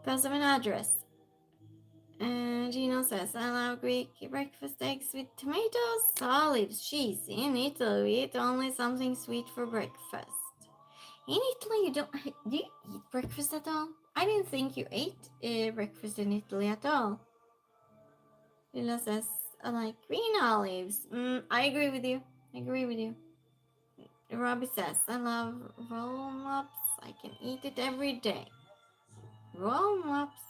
Because of an address. Gino says, I love Greek breakfast eggs with tomatoes, solid cheese. In Italy, we eat only something sweet for breakfast. In Italy, do you eat breakfast at all? I didn't think you ate breakfast in Italy at all. Lila says, I like green olives. I agree with you. Robbie says, I love roll-ups. I can eat it every day. Roll-ups.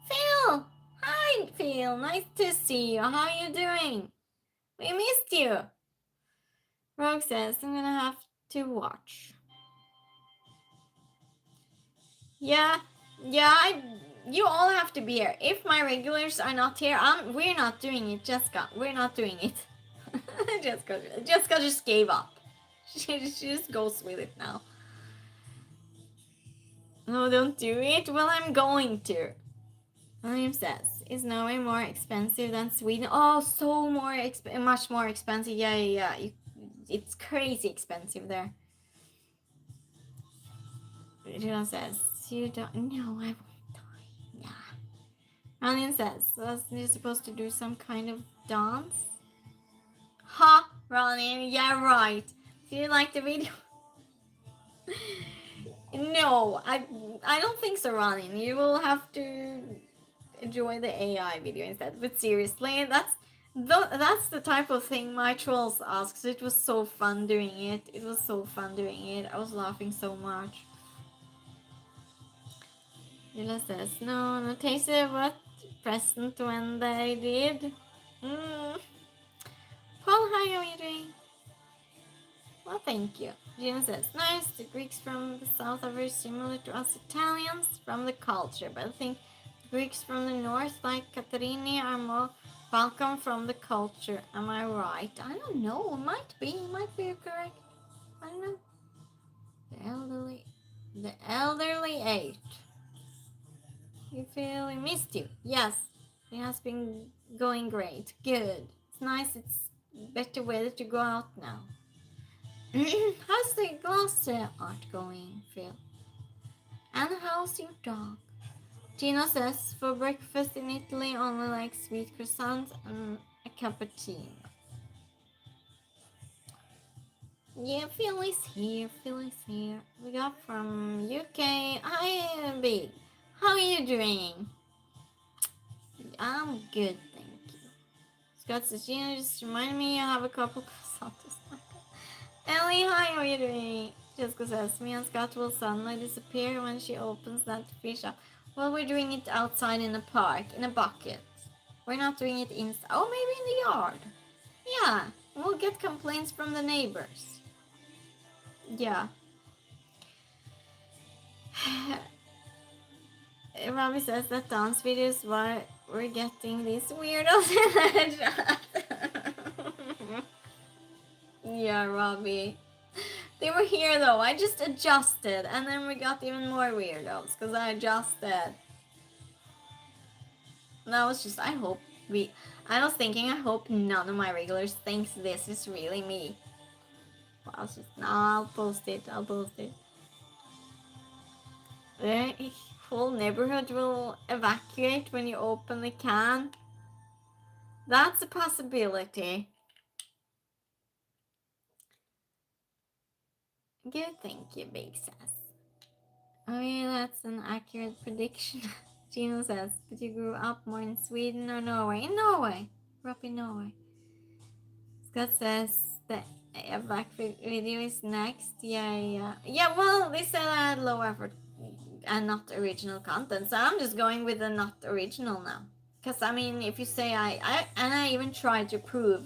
Phil! Hi, Phil. Nice to see you. How are you doing? We missed you. Rogue says, I'm gonna have to watch. Yeah, you all have to be here. If my regulars are not here, we're not doing it, Jessica. We're not doing it. Jessica just gave up. She just goes with it now. No, don't do it. Well, I'm going to. William says, is Norway more expensive than Sweden? Oh, so much more expensive. Yeah. It's crazy expensive there. Julian says, you don't. No, I won't die. Yeah. Ranian says, wasn't you supposed to do some kind of dance? Ha, Ranian. Yeah, right. Do you like the video? No, I don't think so, Ranian. You will have to enjoy the AI video instead. But seriously, That's the type of thing my trolls ask. So it was so fun doing it. It was so fun doing it. I was laughing so much. Yula says, no, no tasted what present when they did. Mm. Paul, how are you doing? Well, thank you. Gina says, nice. The Greeks from the south are very similar to us Italians from the culture, but I think the Greeks from the north, like Caterini, are more Balkan from the culture. Am I right? I don't know. Might be. Might be correct. I don't know. The elderly age. You feel we missed you? Yes. It has been going great. Good. It's nice. It's better weather to go out now. How's the glass art going, Phil? And how's your dog? Gino says, for breakfast in Italy, only like sweet croissants and a cappuccino. Yeah, Phil is here. Phil is here. We got from UK. Hi, Big. How are you doing? I'm good, thank you. Scott says, Gino, just remind me I have a couple croissants. Ellie, hi, how are you doing? Jessica says, me and Scott will suddenly disappear when she opens that fish up. Well, we're doing it outside in the park, in a bucket. We're not doing it inside. Oh, maybe in the yard. Yeah, we'll get complaints from the neighbors. Yeah. Robbie says that dance videos why we're getting these weirdos in the chat. Yeah, Robbie. They were here though. I just adjusted and then we got even more weirdos because I adjusted. And I was just, I was thinking, I hope none of my regulars thinks this is really me. I was just, no, I'll post it. The whole neighborhood will evacuate when you open the can. That's a possibility. Good, thank you, Big says. Oh yeah, that's an accurate prediction. Gino says, but you grew up more in Sweden or Norway? In Norway. Grew up in Norway. Scott says the back video is next. Yeah, well, they said I had low effort and not original content. So I'm just going with the not original now. Because, I mean, if you say I even tried to prove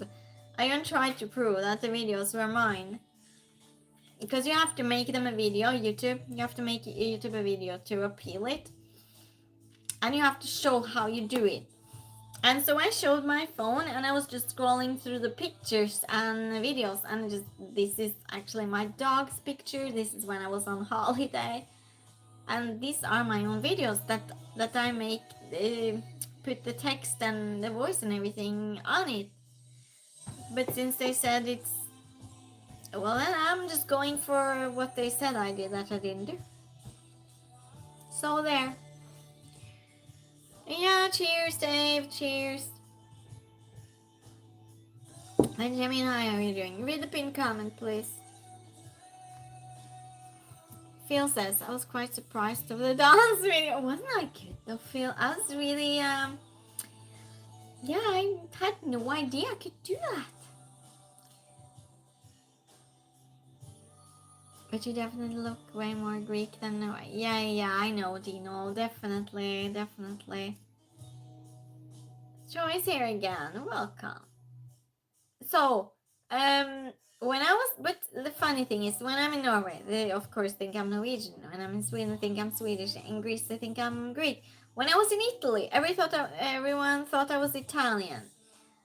that the videos were mine. Because you have to make them a video, YouTube. You have to make YouTube a video to appeal it. And you have to show how you do it. And so I showed my phone and I was just scrolling through the pictures and the videos. And this is actually my dog's picture. This is when I was on holiday. And these are my own videos that I make, put the text and the voice and everything on it. But since they said it's, well, then I'm just going for what they said I did that I didn't do. So there. Yeah, cheers, Dave. Cheers. Benjamin, how are you doing? Read the pinned comment, please. Phil says, I was quite surprised of the dance video. Wasn't I good though, Phil? I was really, yeah, I had no idea I could do that. But you definitely look way more Greek than no. Yeah, I know, Dino. Definitely. Joy's here again. Welcome. So, but the funny thing is, when I'm in Norway, they of course think I'm Norwegian. When I'm in Sweden, they think I'm Swedish. In Greece, they think I'm Greek. When I was in Italy, everyone thought I was Italian.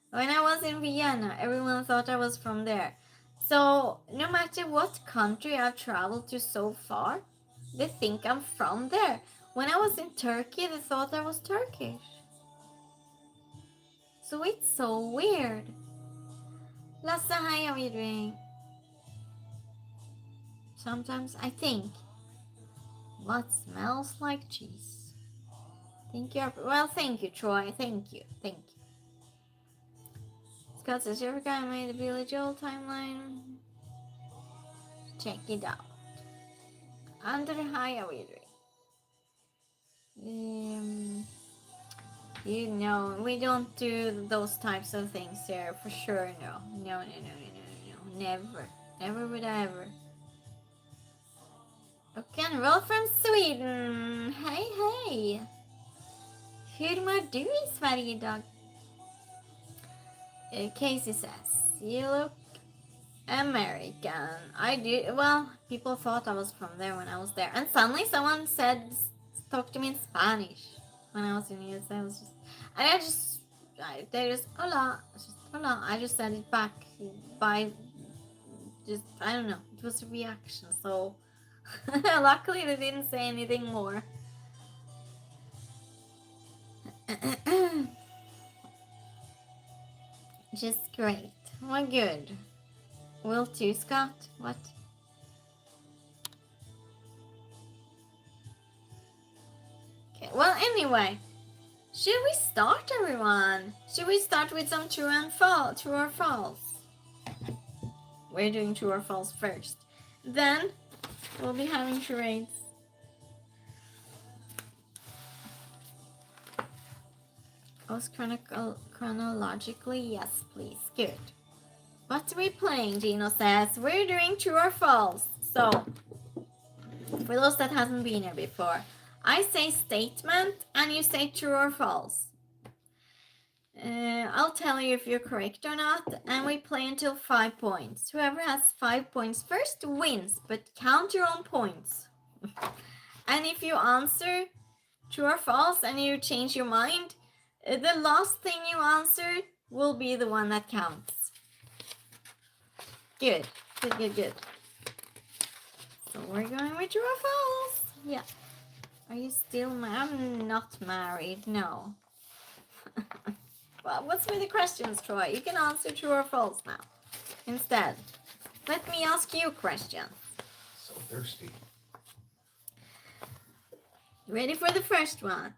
When I was in Vienna, everyone thought I was from there. So, no matter what country I've traveled to so far, they think I'm from there. When I was in Turkey, they thought I was Turkish. So it's so weird. Lasse, hi, how are you doing? Sometimes I think, what smells like cheese? Thank you. Well, thank you, Troy. Thank you. Scott says, you ever got made the Billy Joel timeline? Check it out. Under hi, how are you doing? You know, we don't do those types of things here, for sure, no. No, no, no, no, no, no, never. Never would I ever. Rock and roll from Sweden! Hej, hej! Hur mår du i Sverige idag? Casey says, you look American. I do. Well, people thought I was from there when I was there. And suddenly someone talked to me in Spanish when I was in the US. They just, hola. Hola. I just said it back by I don't know. It was a reaction. So, luckily they didn't say anything more. Just great. Well, good. Will too, Scott? What? Okay, well, anyway. Should we start, everyone? Should we start with some true or false? We're doing true or false first. Then, we'll be having charades. Goes chronologically? Yes, please. Good. What are we playing? Gino says. We're doing true or false. So, for those that hasn't been here before, I say statement and you say true or false. I'll tell you if you're correct or not, and we play until 5 points. Whoever has 5 points first wins, but count your own points. And if you answer true or false and you change your mind, the last thing you answered will be the one that counts. Good. Good. So we're going with true or false. Yeah. Are you still married? I'm not married, no. Well, what's with the questions, Troy? You can answer true or false now. Instead, let me ask you a question. So thirsty. Ready for the first one?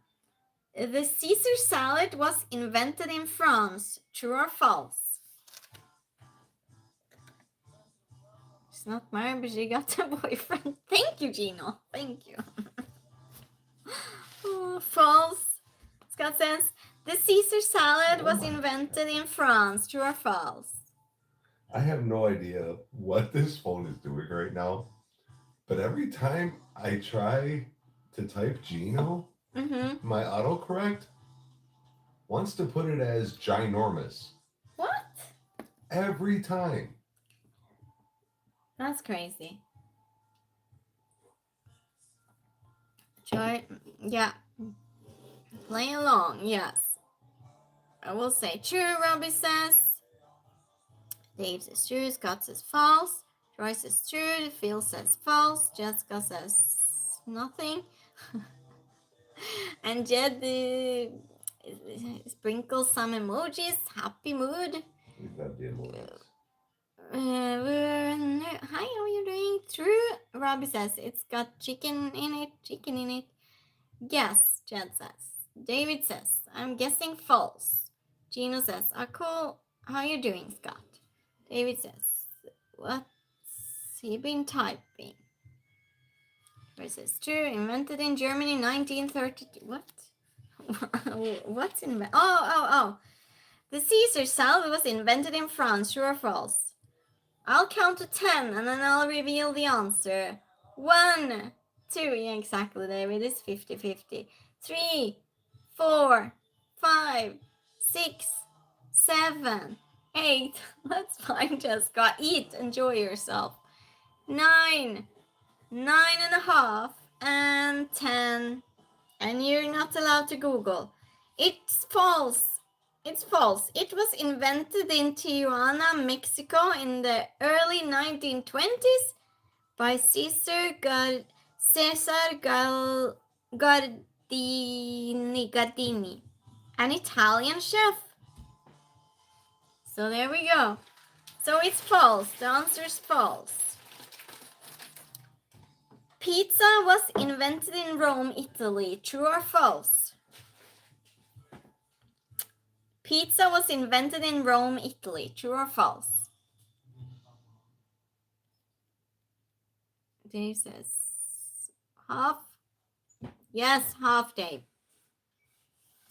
The Caesar salad was invented in France. True or false? She's not married, but she got a boyfriend. Thank you, Gino. Thank you. Oh, false. Scott says, the Caesar salad was invented in France. True or false? I have no idea what this phone is doing right now, but every time I try to type Gino, my autocorrect wants to put it as ginormous. What? Every time. That's crazy. Try, yeah. Play along, yes. I will say true, Robbie says. Dave says true, Scott says false. Troy says true, Phil says false. Jessica says nothing. And Jed sprinkles some emojis. Happy mood. We've got the emojis. Hi, how are you doing? True, Robbie says it's got chicken in it. Yes, Jed says. David says, I'm guessing false. Gino says, cool. How you doing, Scott? David says, what's he been typing? Troy says, true, invented in Germany 1932. What? What's invented? Oh. The Caesar salad was invented in France. True or false? I'll count to 10 and then I'll reveal the answer. 1, 2, yeah, exactly, David. It's 50-50. 3, 4, 5, 6, 7, 8. That's fine, Jessica. Eat, enjoy yourself. 9, 9.5, and 10. And you're not allowed to Google. It's false. It's false. It was invented in Tijuana, Mexico in the early 1920s by Cesar Gardini, an Italian chef. So there we go. So it's false. The answer is false. Pizza was invented in Rome, Italy. True or false? Pizza was invented in Rome, Italy. True or false? Dave says half. Yes, half, Dave.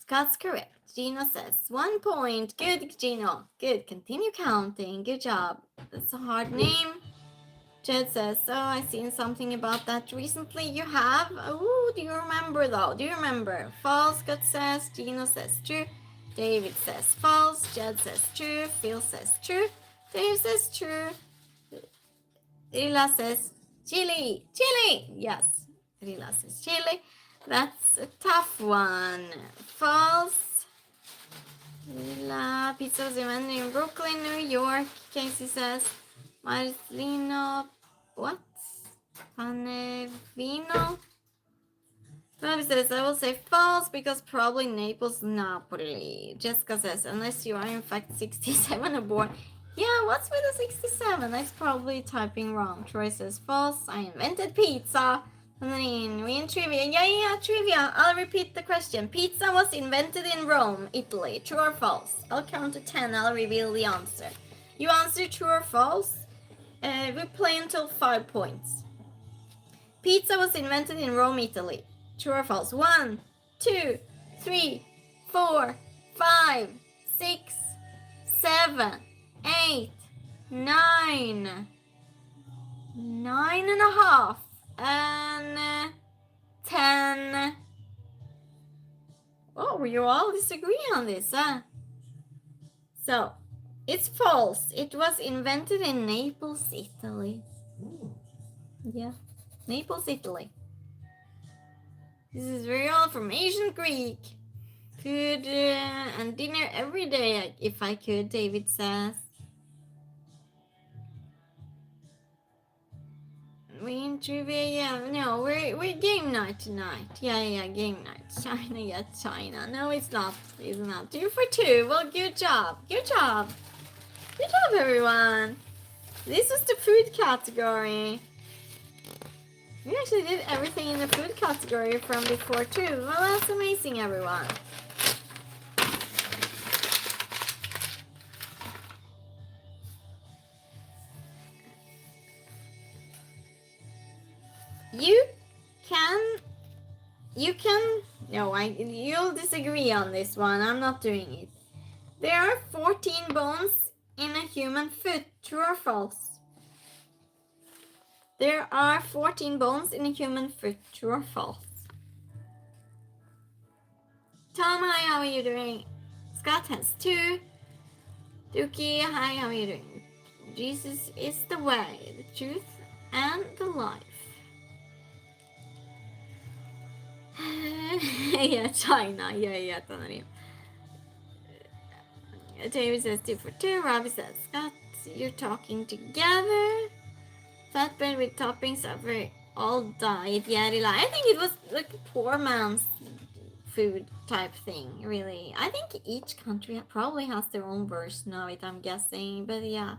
Scott's correct. Gino says 1 point. Good, Gino. Good. Continue counting. Good job. That's a hard name. Jed says, oh, I've seen something about that recently. You have? Oh, do you remember though? Do you remember? False, Scott says. Gino says true. David says false. Jed says true. Phil says true. Dave says true. Rilla says chili. Chili! Yes. Rilla says chili. That's a tough one. False. Rilla. Pizza was invented in Brooklyn, New York. Casey says. Marcelino. What? Panevino? Bobby says, I will say false because probably Naples, Napoli. Jessica says, unless you are in fact 67 aboard. Yeah, what's with the 67? That's probably typing wrong. Troy says false. I invented pizza. And then we in trivia. Yeah, trivia. I'll repeat the question. Pizza was invented in Rome, Italy. True or false? I'll count to 10. I'll reveal the answer. You answer true or false? We play until 5 points. Pizza was invented in Rome, Italy. True or false? 1, 2, 3, 4, 5, 6, 7, 8, 9. 9.5. And 10. Oh, you all disagree on this, huh? So, it's false. It was invented in Naples, Italy. Yeah, Naples, Italy. This is very old from ancient Greek. Food and dinner every day if I could, David says. We in trivia, yeah, no, we're game night tonight. Yeah, game night. China, yeah, China. No, it's not. 2 for 2. Well, good job. Good job, everyone. This was the food category. We actually did everything in the food category from before too. Well, that's amazing, everyone. You'll disagree on this one. I'm not doing it. There are 14 bones in a human foot. True or false? There are 14 bones in a human foot. True or false? Tom, hi, how are you doing? Scott has 2. Dookie, hi, how are you doing? Jesus is the way, the truth, and the life. Yeah, China. Yeah, Tanarium. David says 2 for 2. Robbie says, Scott, you're talking together. Flatbread with toppings over all died. Yeah, I think it was like a poor man's food type thing, really. I think each country probably has their own version of it, I'm guessing. But yeah.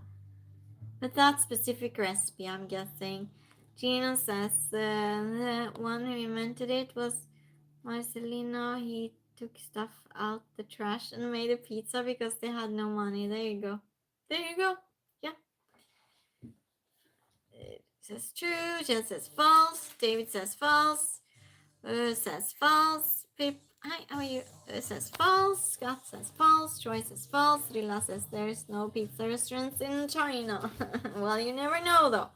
But that specific recipe, I'm guessing. Gino says the one who invented it was Marcelino. He took stuff out the trash and made a pizza because they had no money. There you go. Yeah. It says true. Jen says false. David says false. Says false. Pip, hi, how are you? Says false. Scott says false. Troy says false. Rilla says there's no pizza restaurants in China. Well, you never know though.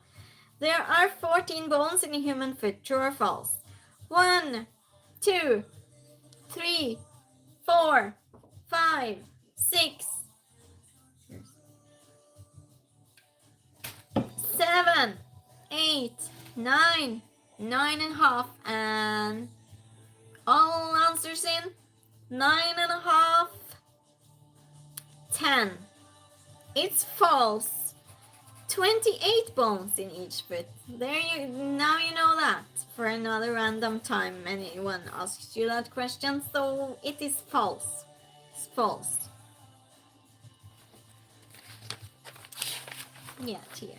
There are 14 bones in a human foot. True or false? 1, 2, 3, 4, 5, 6, 7, 8, 9, 9.5, and all answers in 9.5, 10. It's false. 28 bones in each foot. Now you know that. For another random time anyone asks you that question, so it is false. It's false. Yeah, cheers.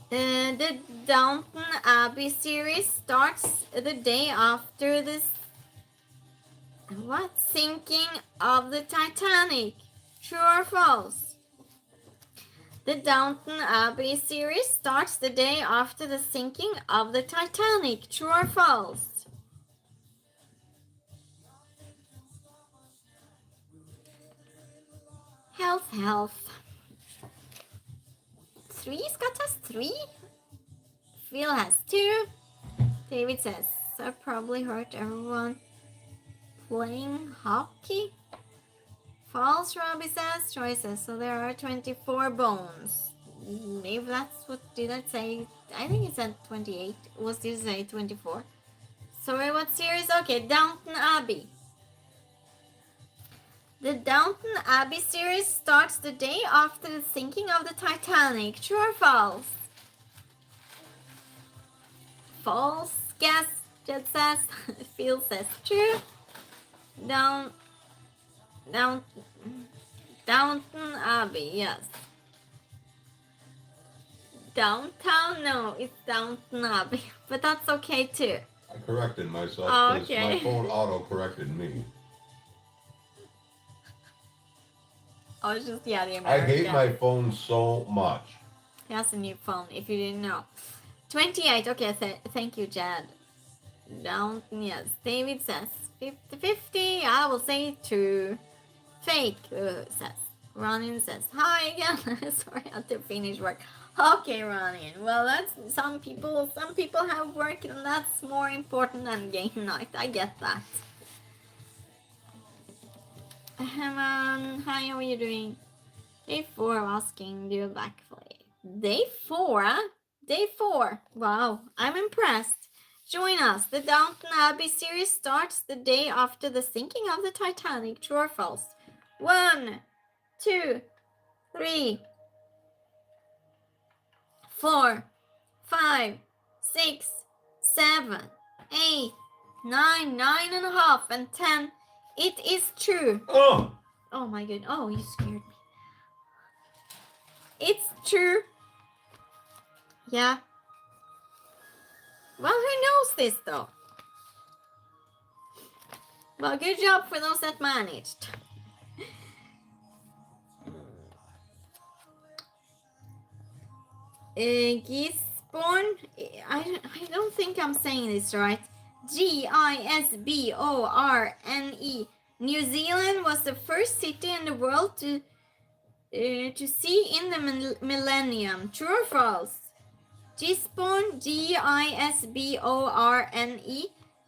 The Downton Abbey series starts the day after this sinking of the Titanic. True or false? The Downton Abbey series starts the day after the sinking of the Titanic. True or false? Health. 3. Scott has 3. Phil has 2. David says, I probably hurt everyone playing hockey. False, Robbie says. Troy says, so there are 24 bones. If that's what, did I say? I think it said 28. Was did it say 24? Sorry, what series? Okay, Downton Abbey. The Downton Abbey series starts the day after the sinking of the Titanic. True or false? False. Guess. Jed says. Phil says true. Downton Abbey, yes. Downtown? No, it's Downton Abbey. But that's okay too. I corrected myself Oh, because okay. my phone auto-corrected me. Oh, it's just, yeah, the I American. hate my phone so much. He has a new phone, if you didn't know. 28, okay, thank you, Jed. Downton, yes. David says 50-50, I will say true. Fake, says. Ronin says, hi again. Sorry, I had to finish work. Okay, Ronin. Well, that's some people have work, and that's more important than game night. I get that. Hi, how are you doing? Day 4 asking, do you backflip? Day 4, huh? Day 4. Wow, I'm impressed. Join us. The Downton Abbey series starts the day after the sinking of the Titanic. True or false? 1, 2, 3, 4, 5, 6, 7, 8, 9, 9.5, and 10. It is true. Oh! Oh my god. Oh, you scared me. It's true. Yeah. Well, who knows this though? Well, good job for those that managed. Gisborne, I don't think I'm saying this right. Gisborne. New Zealand was the first city in the world to see in the millennium. True or false? Gisborne, Gisborne.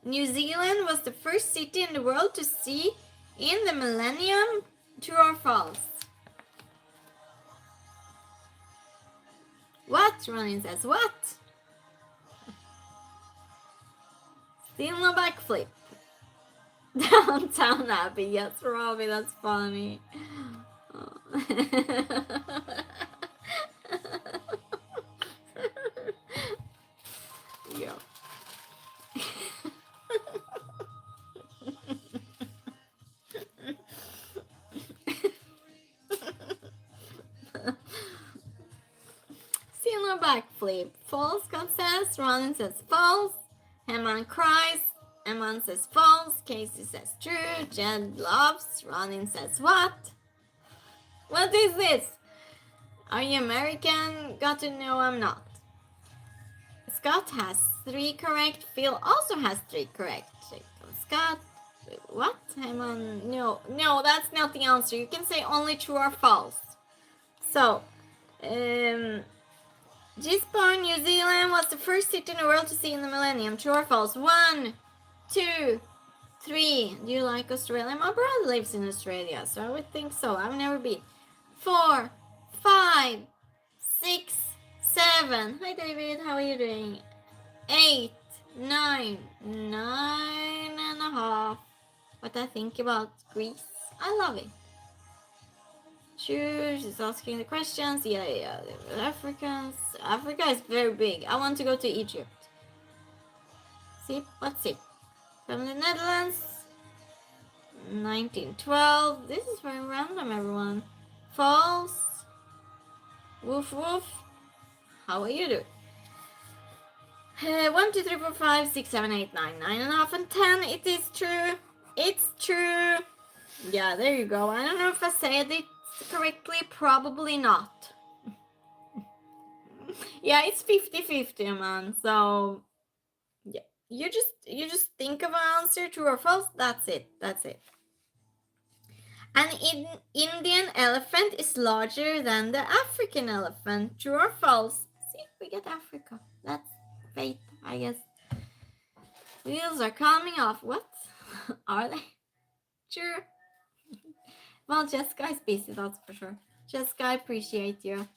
New Zealand was the first city in the world to see in the millennium. True or false? What? Ronin says, what? Still no backflip. Downtown Abbey. Yes, Robbie, that's funny. Oh. Yeah. Still no backflip. False, God says. Ronin says false. Herman cries. Eman says false. Casey says true. Jed loves. Ronin says what? What is this? Are you American? Got to know I'm not. Scott has 3 correct. Phil also has 3 correct. Scott, what? Herman, no, that's not the answer. You can say only true or false. So, Gisborne, New Zealand was the first city in the world to see in the millennium. True or false? 1, 2, 3. Do you like Australia? My brother lives in Australia, so I would think so. I've never been. 4, 5, 6, 7. Hi David, how are you doing? 8, 9, 9.5. What I think about Greece? I love it. Sure, she's asking the questions. Yeah. Africa is very big. I want to go to Egypt. See, what's it? From the Netherlands, 1912. This is very random, everyone. False. Woof woof. How are you doing? 1, 2, 3, 4, 5, 6, 7, 8, 9, 9.5, and 10. It is true. It's true. Yeah, there you go. I don't know if I said it correctly. Probably not. Yeah, it's 50-50, man. So yeah, you just think of an answer, true or false. That's it. That's it. An Indian elephant is larger than the African elephant. True or false? See, we get Africa. That's fate, I guess. Wheels are coming off. What? Are they? True. Well, Jessica is busy, that's for sure. Jessica, I appreciate you.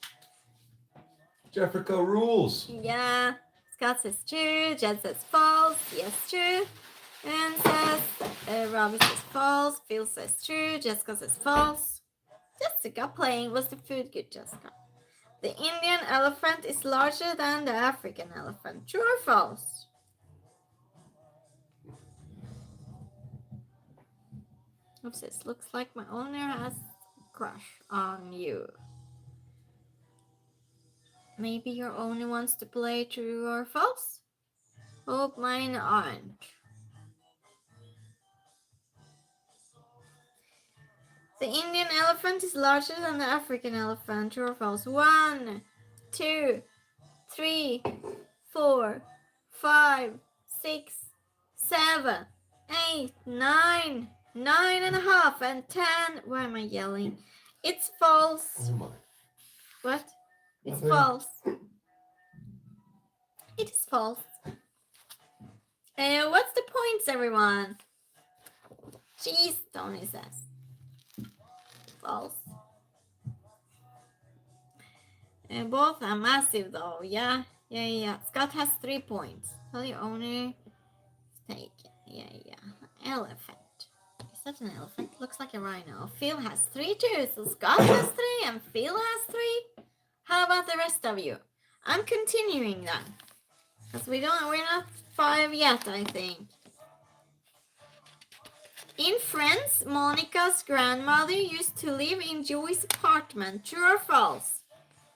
Jeffrica rules. Yeah. Scott says true. Jed says false. Yes, true. And says, Robbie says false. Phil says true. Jessica says false. Jessica playing. Was the food good, Jessica? The Indian elephant is larger than the African elephant. True or false? What's this? Looks like my owner has a crush on you. Maybe your owner wants to play true or false? Hope mine aren't. The Indian elephant is larger than the African elephant. True or false? 1, 2, 3, 4, 5, 6, 7, 8, 9, 9.5, and 10. Why am I yelling? It's false. Oh my. What? It's Nothing. false. It is false. What's the points, everyone? Jeez, Tony says. False. Both are massive though. Yeah. Scott has 3 points. Tell your owner. Take it. Yeah. Elephant. Is that an elephant? Looks like a rhino. Phil has 3 too. So Scott has 3 and Phil has 3. How about the rest of you? I'm continuing then. Because we're not 5 yet, I think. In Friends, Monica's grandmother used to live in Joey's apartment. True or false?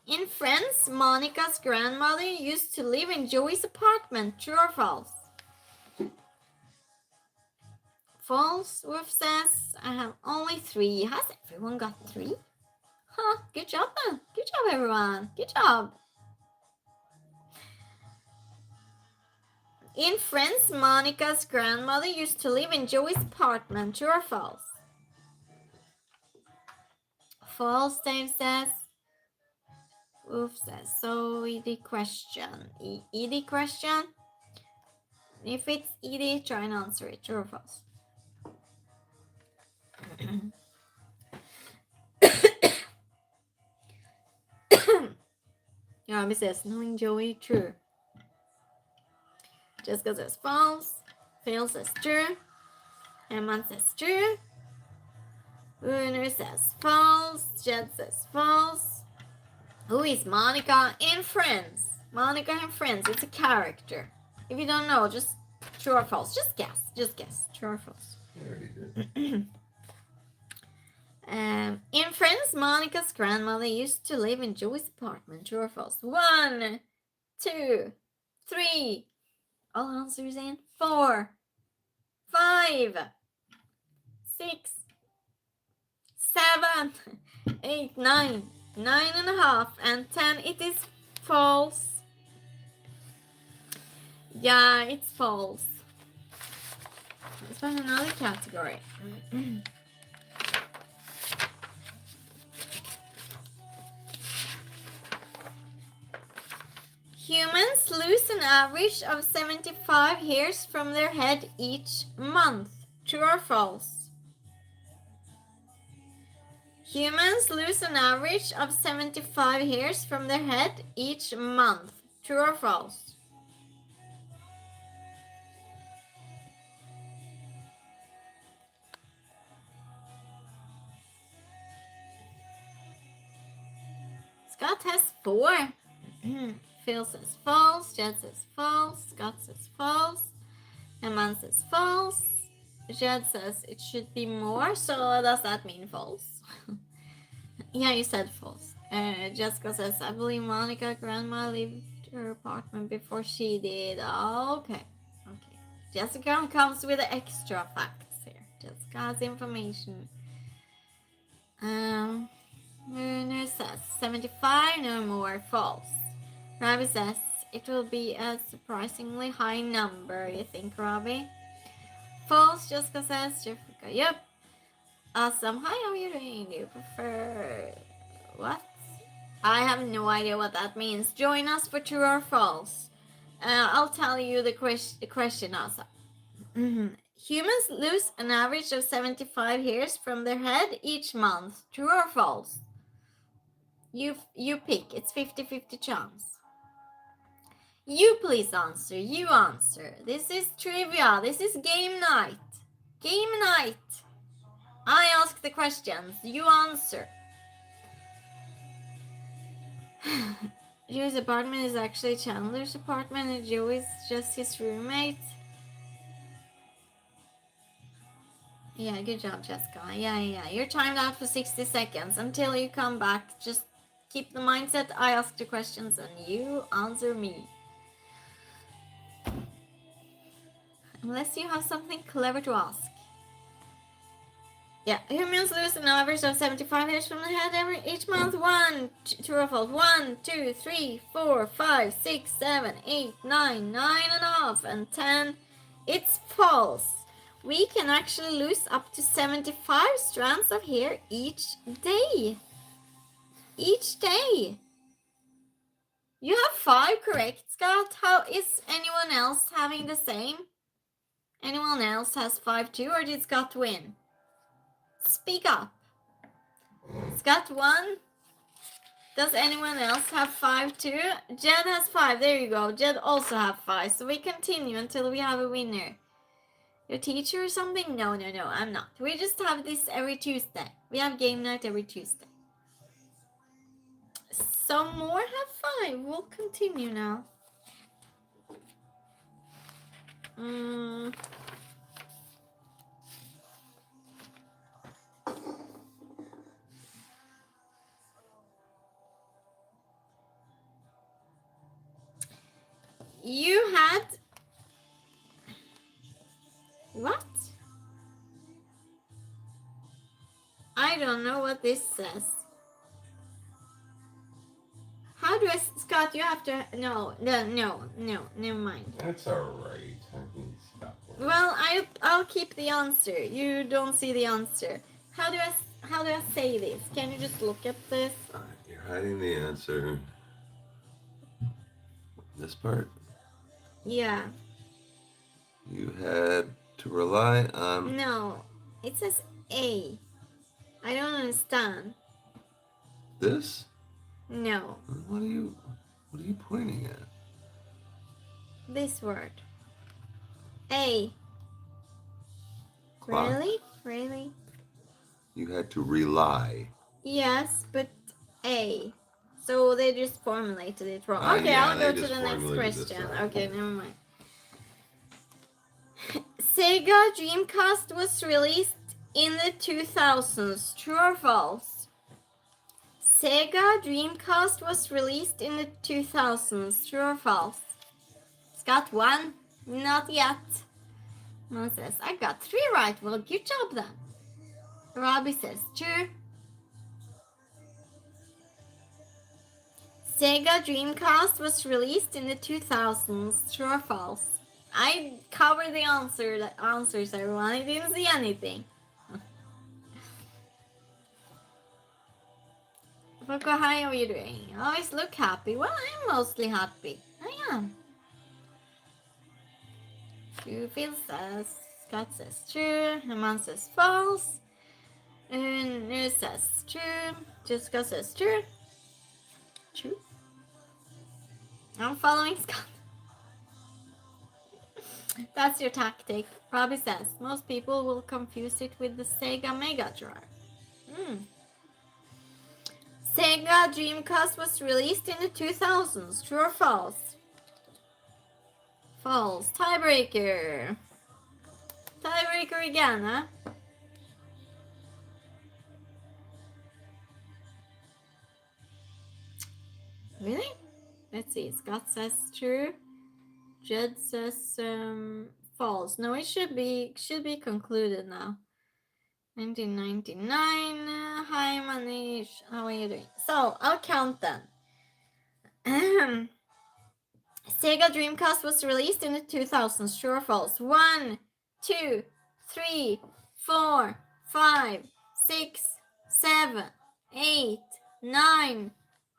In Friends, Monica's grandmother used to live in Joey's apartment. True or false? False, Wolf says. I have only 3. Has everyone got 3? Huh, good job then. Good job, everyone. Good job. In Friends, Monica's grandmother used to live in Joey's apartment. True or false? False, Dave says. Wolf says. So, easy question. Easy question? If it's easy, try and answer it. True or false? Robbie says, knowing Joey, true. Jessica says false. Phil says true. Emma says true. Winner says false. Jed says false. Who is Monica in Friends? Monica in Friends. It's a character. If you don't know, just true or false. Just guess. Just guess. True or false. I already did. In Friends, Monica's grandmother used to live in Joey's apartment. True or false? 1, 2, 3. All answers in. 4, 5, 6, 7, 8, 9, 9.5, and 10. It is false. Yeah, it's false. Let's find another category. Humans lose an average of 75 hairs from their head each month. True or false? Humans lose an average of 75 hairs from their head each month. True or false? Scott has 4. Phil says false. Jed says false. Scott says false. Eman says false. Jed says it should be more. So does that mean false? Yeah, you said false. Jessica says, I believe Monica grandma lived her apartment before she did. Okay. Jessica comes with the extra facts here. Jessica has information. Werner says 75, no more. False. Robbie says it will be a surprisingly high number. You think, Robbie? False. Jessica says Jessica. Yep. Awesome. Hi, how are you doing? Do you prefer what? I have no idea what that means. Join us for true or false. I'll tell you the question also. Humans lose an average of 75 hairs from their head each month. True or false? You pick. It's 50-50 chance. You please answer. You answer. This is trivia. This is game night. Game night. I ask the questions. You answer. Joey's apartment is actually Chandler's apartment and Joey's just his roommate. Yeah, good job, Jessica. Yeah. You're timed out for 60 seconds. Until you come back, just keep the mindset. I ask the questions and you answer me. Unless you have something clever to ask. Yeah, humans lose an average of 75 hairs from the head each month. 1, true or false? 1, 2, 3, 4, 5, 6, 7, 8, 9, 9.5, and 10. It's false. We can actually lose up to 75 strands of hair each day. Each day. You have 5 correct, Scott. How is anyone else having the same? Anyone else has 5 too, or did Scott win? Speak up. Scott won. Does anyone else have 5 too? Jed has 5. There you go. Jed also have 5. So we continue until we have a winner. Your teacher or something? No, I'm not. We just have this every Tuesday. We have game night every Tuesday. Some more have 5. We'll continue now. You had... What? I don't know what this says. How do I... Scott, you have to... No, never mind. That's alright. I can stop. Well, I'll keep the answer. You don't see the answer. How do I say this? Can you just look at this? You're hiding the answer. This part? Yeah. You had to rely on... No, it says A. I don't understand. This? No. What are you pointing at? This word. A. Clock. Really? You had to rely. Yes, but A. So they just formulated it wrong. Okay, yeah, I'll go to just the next formulated this question. wrong. Okay, never mind. Sega Dreamcast was released in the 2000s. True or false? Sega Dreamcast was released in the 2000s. True or false? Scott won? Not yet. Mom says, I got 3 right. Well, good job then. Robbie says, true. Sega Dreamcast was released in the 2000s. True or false? I covered the answers, everyone. I didn't see anything. Foko, how are you doing? You always look happy. Well, I'm mostly happy. I am. True feels says. Scott says true. Herman says false. Nurse says true. Jessica says true. True. I'm following Scott. That's your tactic. Robbie says most people will confuse it with the Sega Mega Drive. Sega Dreamcast was released in the 2000s. True or false? False. Tiebreaker. Tiebreaker again, huh? Really? Let's see. Scott says true. Jed says false. No, it should be concluded now. 1999. Hi, Manish. How are you doing? So I'll count then. Sega Dreamcast was released in the 2000s. True or false? 1, 2, 3, 4, 5, 6, 7, 8, 9,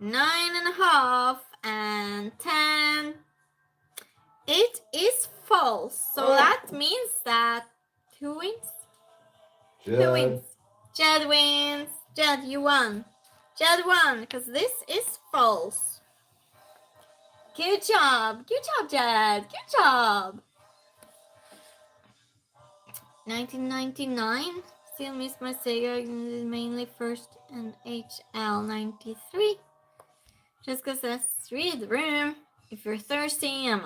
9.5, and 10. It is false. So Oh. that means that who wins? Who Jed, wins? Jed wins. Jed, you won. Jed won because this is false. Good job. Good job, Jed. Good job. 1999. Still miss my Sega, mainly first and HL 93. Jessica says, read the room. If you're thirsty, I'm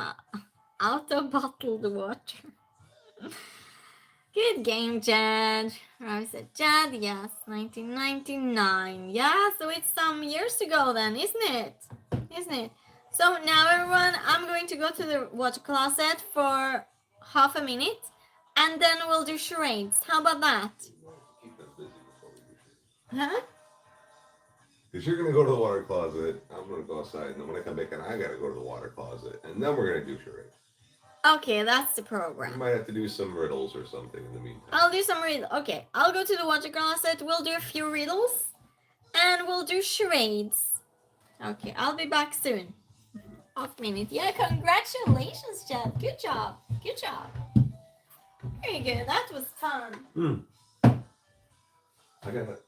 out of bottled water. Good game, Jed. Robbie said, Jed, yes, 1999. Yeah, so it's some years ago then, isn't it? Isn't it? So now, everyone, I'm going to go to the water closet for half a minute, and then we'll do charades. How about that? keep us busy before we do shit. Huh? Because you're gonna go to the water closet, I'm gonna go outside, and then when I come back in, I gotta go to the water closet, and then we're gonna do charades. Okay, that's the We program. might have to do some riddles or something in the meantime. I'll do some riddles. Okay, I'll go to the water closet. We'll do a few riddles, and we'll do charades. Okay, I'll be back soon. Half minute. Yeah, congratulations, Jed. Good job. Good job. Very good. That was fun. I got it.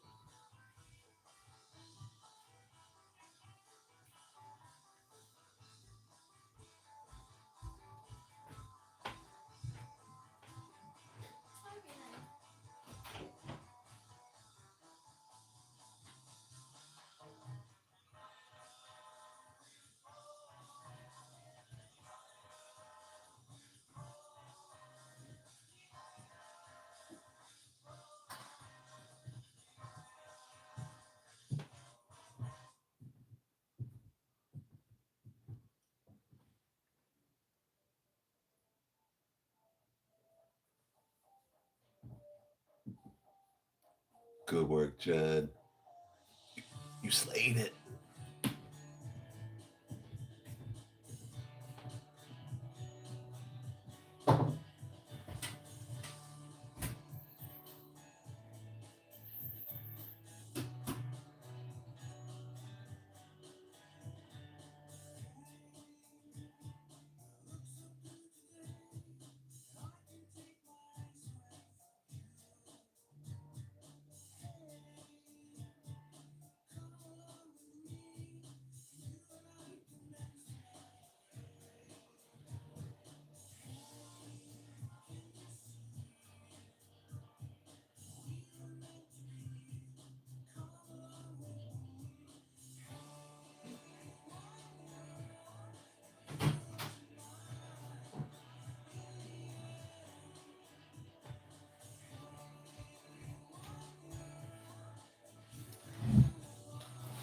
Good work, Jed. You slayed it.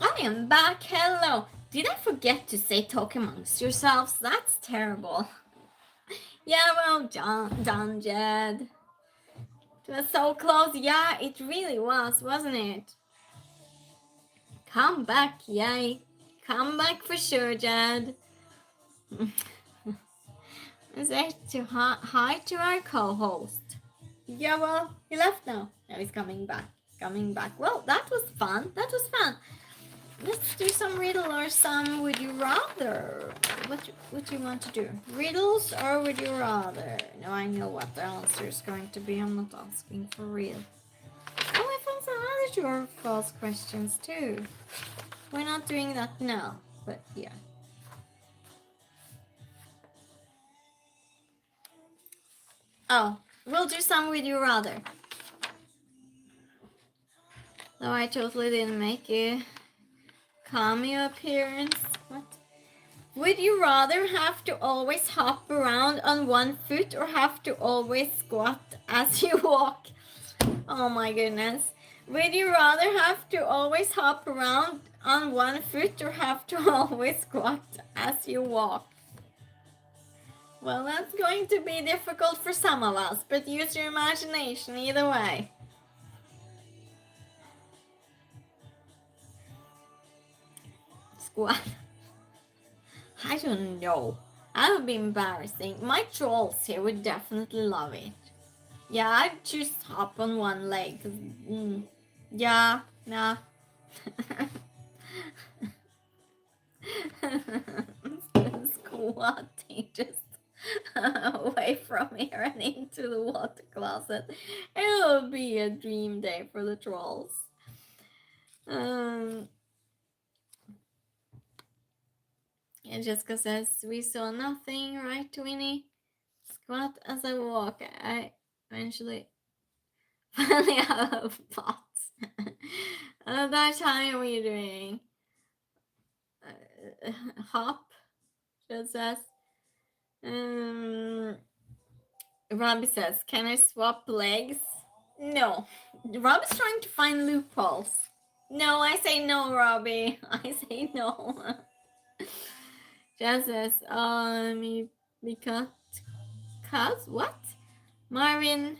I am back. Hello. Did I forget to say talk amongst yourselves? That's terrible. Yeah, well done, Jed. It was so close. Yeah, it really was, wasn't it? Come back, yay. Come back for sure, Jed. Say hi to our co-host. Yeah, well, he left now. Now he's coming back. Coming back. Well, that was fun. That was fun. Let's do some riddle or some would you rather. What do you want to do? Riddles or would you rather? No, I know what the answer is going to be. I'm not asking for real. Oh, I found some other true or false questions too. We're not doing that now, but yeah. Oh, we'll do some would you rather. Though I totally didn't make a cameo appearance. What? Would you rather have to always hop around on one foot or have to always squat as you walk? Oh my goodness. Would you rather have to always hop around on one foot or have to always squat as you walk? Well, that's going to be difficult for some of us, but use your imagination either way. Squat. I don't know. That would be embarrassing. My trolls here would definitely love it. Yeah, I'd just hop on one leg. Yeah, nah. Squatting just away from here and into the water closet. It'll be a dream day for the trolls. And Jessica says, we saw nothing, right, Winnie? Squat as I walk. I eventually finally out of pots. That time, what are you doing? Hop, she says. Robbie says, can I swap legs? No. Robbie's trying to find loopholes. No, I say no, Robbie. I say no. Jen says, because what? Marvin,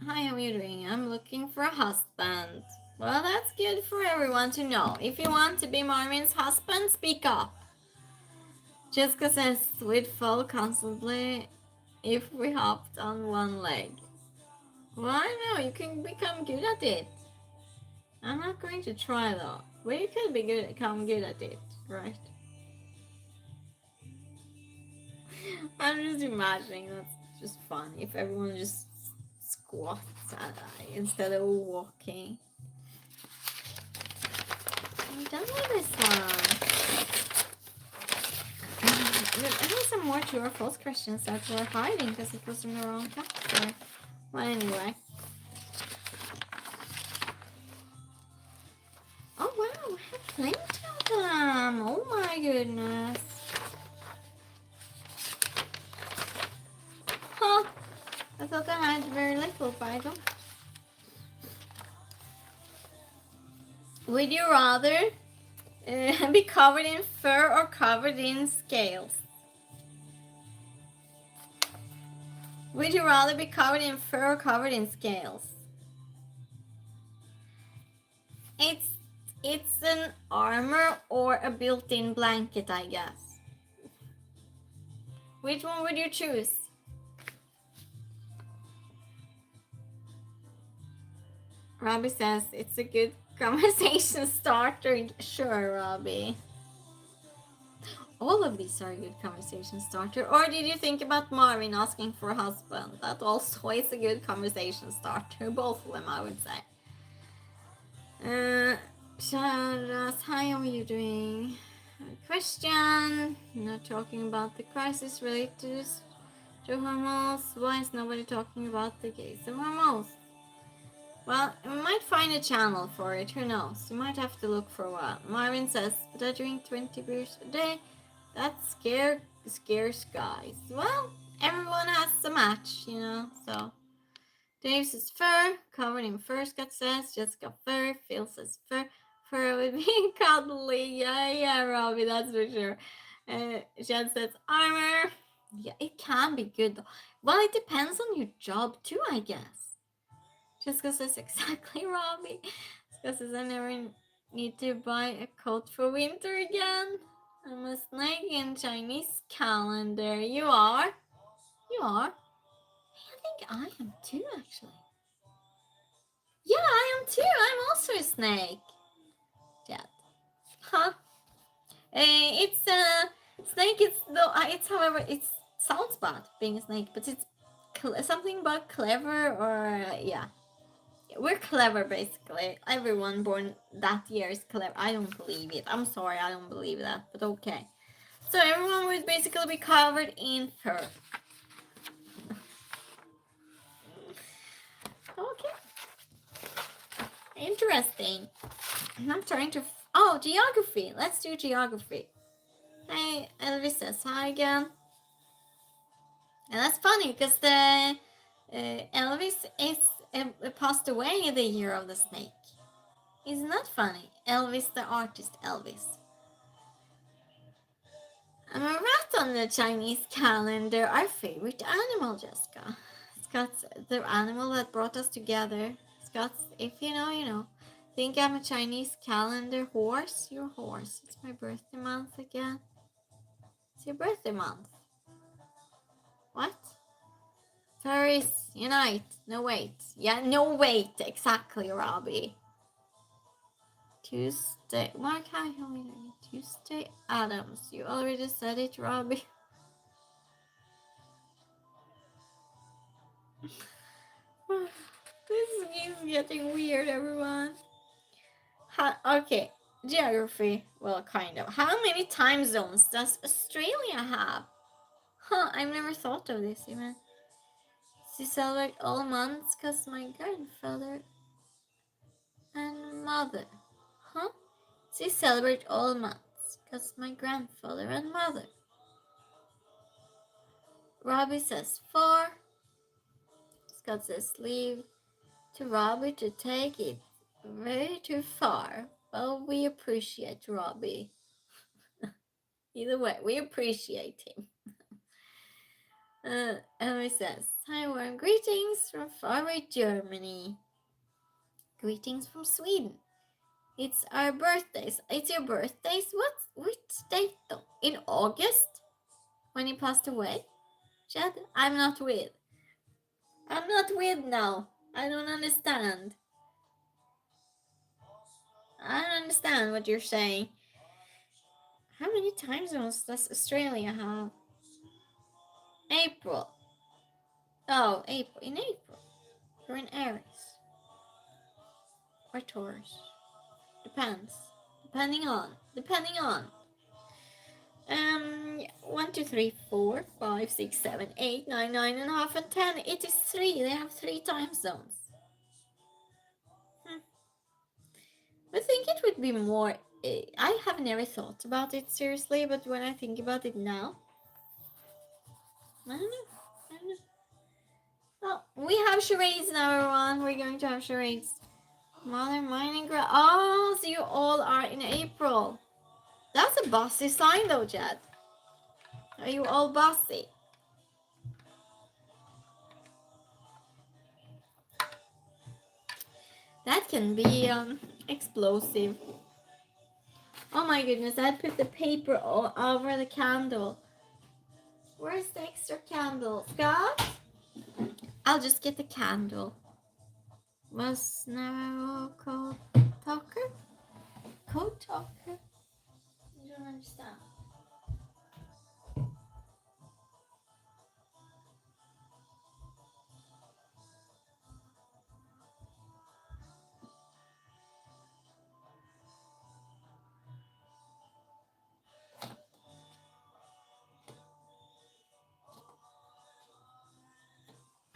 hi, how are you doing? I'm looking for a husband. Well, that's good for everyone to know. If you want to be Marvin's husband, speak up. Jessica says, we'd fall constantly if we hopped on one leg. Well, I know, you can become good at it. I'm not going to try though. But you could become good at it, right? I'm just imagining that's just fun if everyone just squats instead of walking. I'm done with this one. I have some more true or false questions that were hiding because it was in the wrong chapter. Well, anyway. Oh wow, we have plenty of them. Oh my goodness. Huh. I thought I had very little, but I don't. Would you rather be covered in fur or covered in scales? Would you rather be covered in fur or covered in scales? It's an armor or a built-in blanket, I guess. Which one would you choose? Robbie says it's a good conversation starter. Sure, Robbie. All of these are a good conversation starter. Or did you think about Marvin asking for a husband? That also is a good conversation starter. Both of them, I would say. Sharas, hi, how are you doing? Question. Not talking about the crisis related to hormones. Why is nobody talking about the case of hormones? Well, we might find a channel for it, who knows? You might have to look for a while. Marvin says, but I drink 20 beers a day. That scares guys. Well, everyone has a match, you know, so. Dave says fur, covered in fur, Scott says. Jessica fur, Phil says fur. Fur would be cuddly. Yeah, Robbie, that's for sure. Jen says armor. Yeah, it can be good though. Well, it depends on your job too, I guess. Jessica says exactly, Robbie. Jessica says I never need to buy a coat for winter again. I'm a snake in Chinese calendar. You are? You are? I think I am too, actually. Yeah, I am too. I'm also a snake. Dad. Huh? It's a snake. It's however it sounds bad being a snake, but it's something about clever or yeah. We're clever basically. Everyone born that year is clever. I don't believe it. I'm sorry, I don't believe that, but okay. So everyone would basically be covered in fur. Okay. Interesting. I'm trying to. Oh, geography. Let's do geography. Hey, Elvis says hi again. And that's funny because the Elvis is passed away the year of the snake. Isn't that funny? Elvis, the artist Elvis. I'm a rat on the Chinese calendar. Our favorite animal, Jessica. Scott's the animal that brought us together. Scott's, if you know, you know. Think I'm a Chinese calendar horse? You're a horse. It's my birthday month again. It's your birthday month. What? Furries, unite. No, wait. Yeah, no, wait. Exactly, Robbie. Tuesday. Why can't I hear Tuesday Adams. You already said it, Robbie. This is getting weird, everyone. Okay, geography. Well, kind of. How many time zones does Australia have? Huh, I've never thought of this even. She celebrate all months because my grandfather and mother. Huh? She celebrate all months because my grandfather and mother. Robbie says 4. Scott says leave to Robbie to take it very too far. Well, we appreciate Robbie. Either way, we appreciate him. Emily says, hi, warm greetings from faraway Germany. Greetings from Sweden. It's our birthdays. It's your birthdays? What? Which date though? In August? When he passed away? Chad, I'm not with. I'm not with now. I don't understand. I don't understand what you're saying. How many time zones does Australia have? April. Oh, April. In April. You're in Aries. Or Taurus. Depends. Depending on. 1, 2, 3, 4, 5, 6, 7, 8, 9, 9.5, and 10. It is 3. They have 3 time zones. I think it would be more. I have never thought about it seriously, but when I think about it now, I don't know. Oh, we have charades now, everyone. We're going to have charades. Mother, mine, and oh, so you all are in April. That's a bossy sign, though, Chad. Are you all bossy? That can be explosive. Oh my goodness, I put the paper all over the candle. Where's the extra candle? Scott? I'll just get the candle. Was never called talker? Code talker? I don't understand.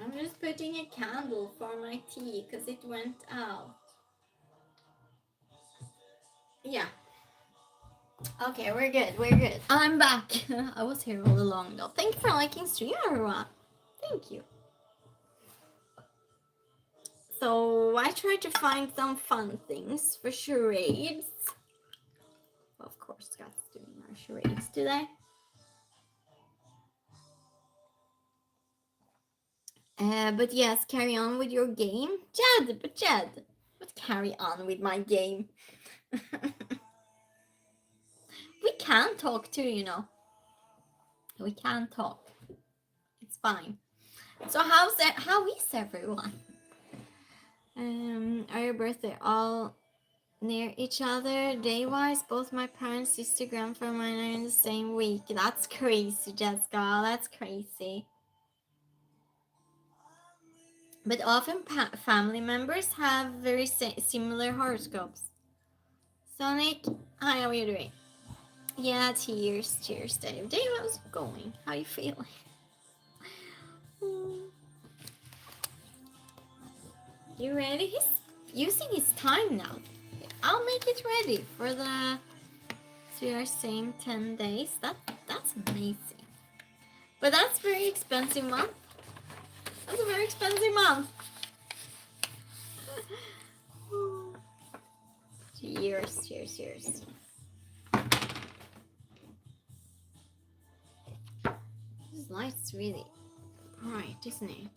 I'm just putting a candle for my tea because it went out. Yeah. Okay, we're good. I'm back. I was here all along though. Thank you for liking stream, everyone. Thank you. So I tried to find some fun things for charades. Well, of course, Scott's doing our charades today. But yes, carry on with your game. Jed, but carry on with my game. We can talk too, you know. We can talk. It's fine. So how is everyone? Are your birthday all near each other day-wise? Both my parents, sister, grandpa, and mine are in the same week. That's crazy, Jessica. That's crazy. But often family members have very similar horoscopes. Sonic, hi, how are you doing? Yeah, cheers, Dave. Dave, how's it going? How you feeling? You ready? He's using his time now. I'll make it ready for the. So we are same 10 days. That's amazing. But that's very expensive month. That's a very expensive month. Cheers. This light's really bright, isn't it?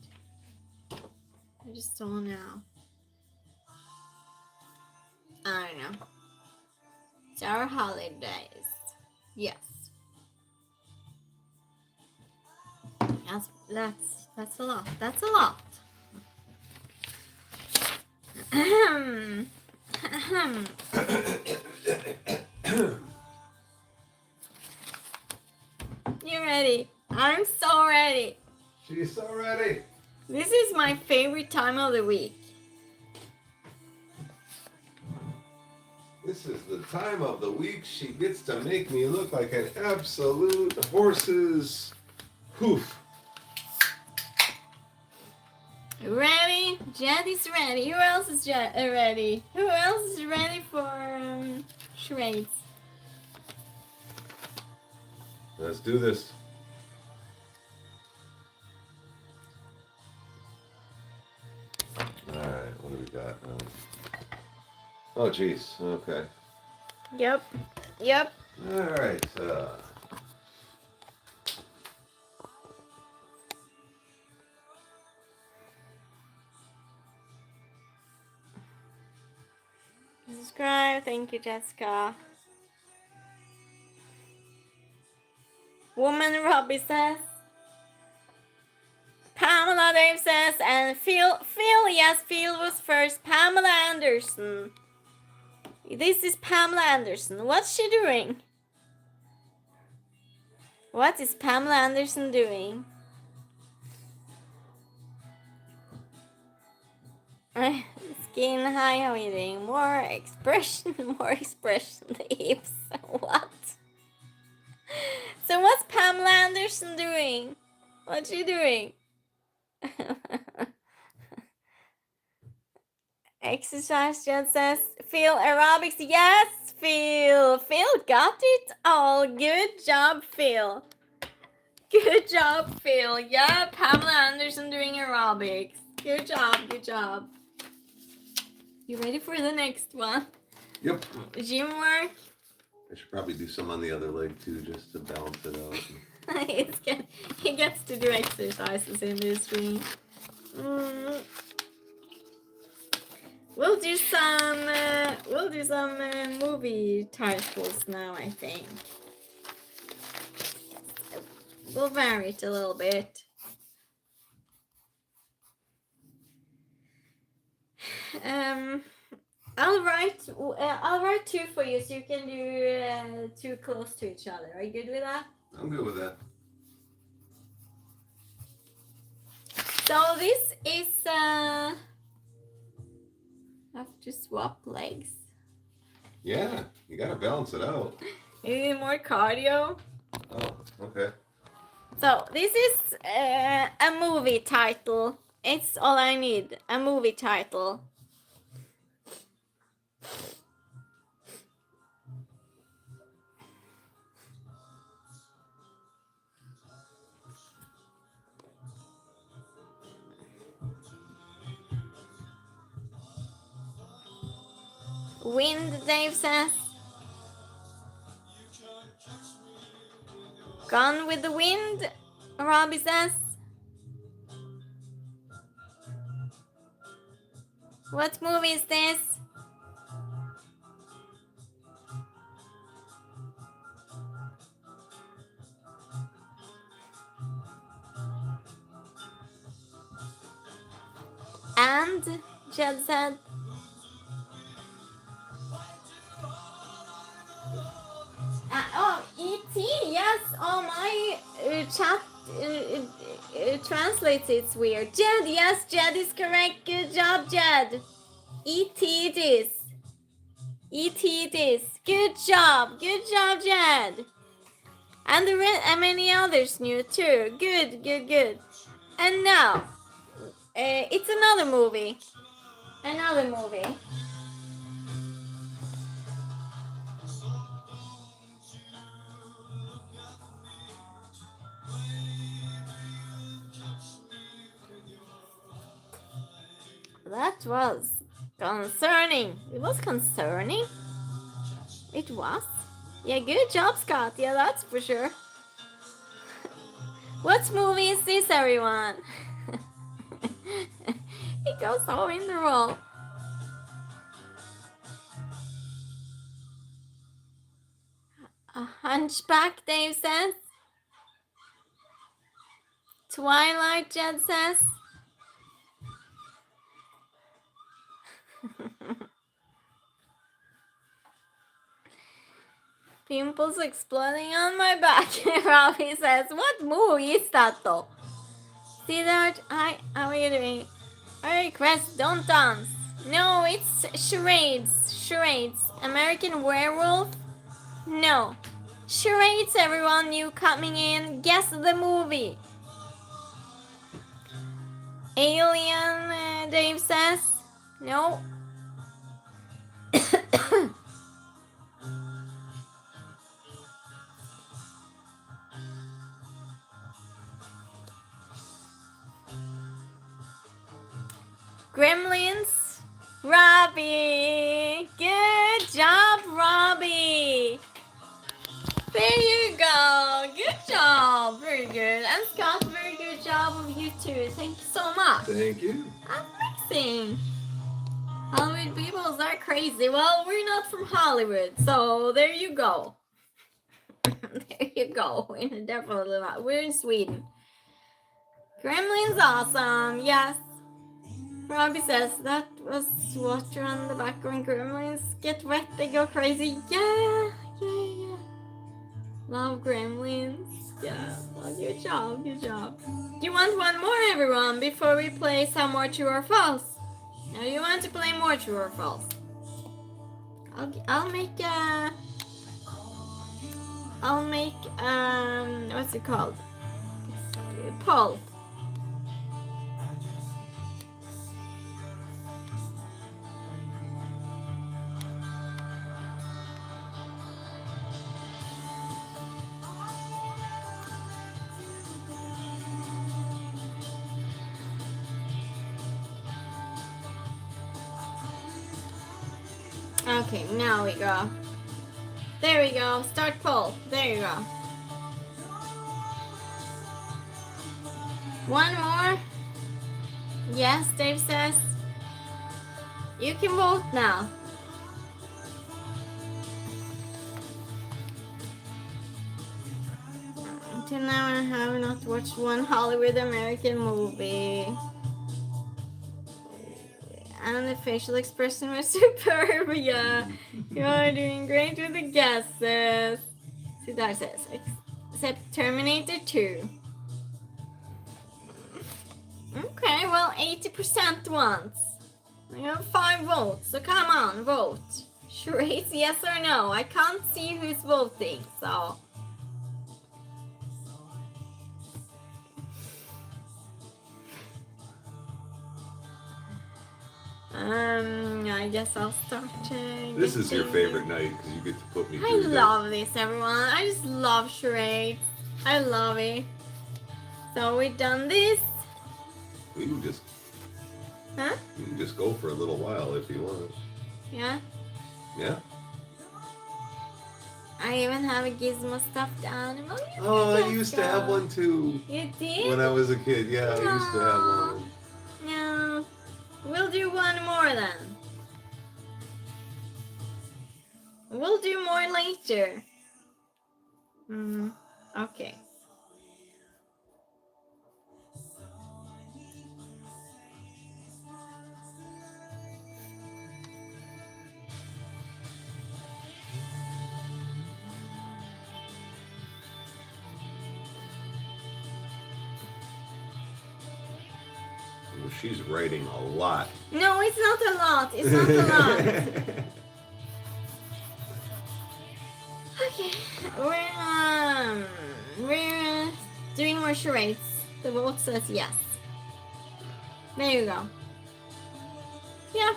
I just saw now. I don't know. It's our holidays. Yes. That's a lot. That's a lot. Ahem. Ahem. You ready? I'm so ready. She's so ready. This is my favorite time of the week. This is the time of the week she gets to make me look like an absolute horse's hoof. Ready? Jed is ready. Who else is ready? Who else is ready for charades? Let's do this. All right, what do we got? Oh, geez. Okay. Yep. Yep. All right. Subscribe. Thank you, Jessica. Woman Robbie says. Pamela Dave says, and Phil, yes, Phil was first. Pamela Anderson. This is Pamela Anderson. What's she doing? What is Pamela Anderson doing? Skin high, how are you doing? More expression, the hips. What? So what's Pamela Anderson doing? What's she doing? Exercise just says Phil aerobics. Yes, Phil. Phil got it all. Good job, Phil. Good job, Phil. Yeah, Pamela Anderson doing aerobics. Good job, good job. You ready for the next one? Yep. Gym work. I should probably do some on the other leg too, just to balance it out. He gets to do exercises in this stream. We'll do some movie titles now, I think. We'll vary it a little bit. I'll write two for you, so you can do two close to each other. Are you good with that? I'm good with that. So this is I have to swap legs. Yeah, you gotta balance it out. You need more cardio. Oh, okay. So this is a movie title. It's all I need. A movie title. Wind, Dave says. Gone with the Wind, Robbie says. What movie is this? And Jed said. E.T. Yes. Oh, my chat translates it's weird. Jed, yes, Jed is correct. Good job, Jed. E.T. it is. E.T. it is. Good job, Jed. And many others knew too. Good. And now, it's another movie. That was concerning. It was concerning. It was. Yeah, good job, Scott. Yeah, that's for sure. What movie is this, everyone? He goes all in the role. A Hunchback, Dave says. Twilight, Jed says. Pimples exploding on my back. Robbie says, what movie is that though? Siddharth, hi, how are you doing? I request don't dance. No, it's charades. Charades. American Werewolf? No. Charades, everyone new coming in. Guess the movie. Alien, Dave says. No. Gremlins. Robbie. Good job, Robbie. There you go. Good job. Very good. And Scott, very good job of you too. Thank you so much. Thank you. Amazing. Hollywood peoples are crazy. Well, we're not from Hollywood, so there you go. There you go. We're definitely not. We're in Sweden. Gremlins awesome. Yes. Robbie says that was water on the back when gremlins get wet, they go crazy. Yeah. Love gremlins. Yeah. Well, good job. Good job. You want one more, everyone, before we play some more true or false? Now you want to play more true or false? I'll make what's it called? Poll. Okay, now we go. There we go. Start poll. There you go. One more. Yes, Dave says. You can vote now. Until now, I have not watched one Hollywood American movie. And the facial expression was superb. Yeah, you are doing great with the guesses. Siddharth says, except Terminator 2. Okay, well, 80% wants. I have 5 votes, so come on, vote. Charades, yes or no? I can't see who's voting, so. I guess I'll start. This is your favorite night because you get to put me I through love this, everyone. I just love charades. I love it. So we've done this. We can just, Huh? you can just go for a little while if you want. Yeah. Yeah. I even have a gizmo stuffed animal. Oh, I used to have one too. You did? When I was a kid, yeah, I used to have one. No. We'll do one more then. We'll do more later. Okay. Well, she's writing a lot. No, it's not a lot. It's not a lot. Okay, we're doing more charades. The vote says yes. There you go. Yeah,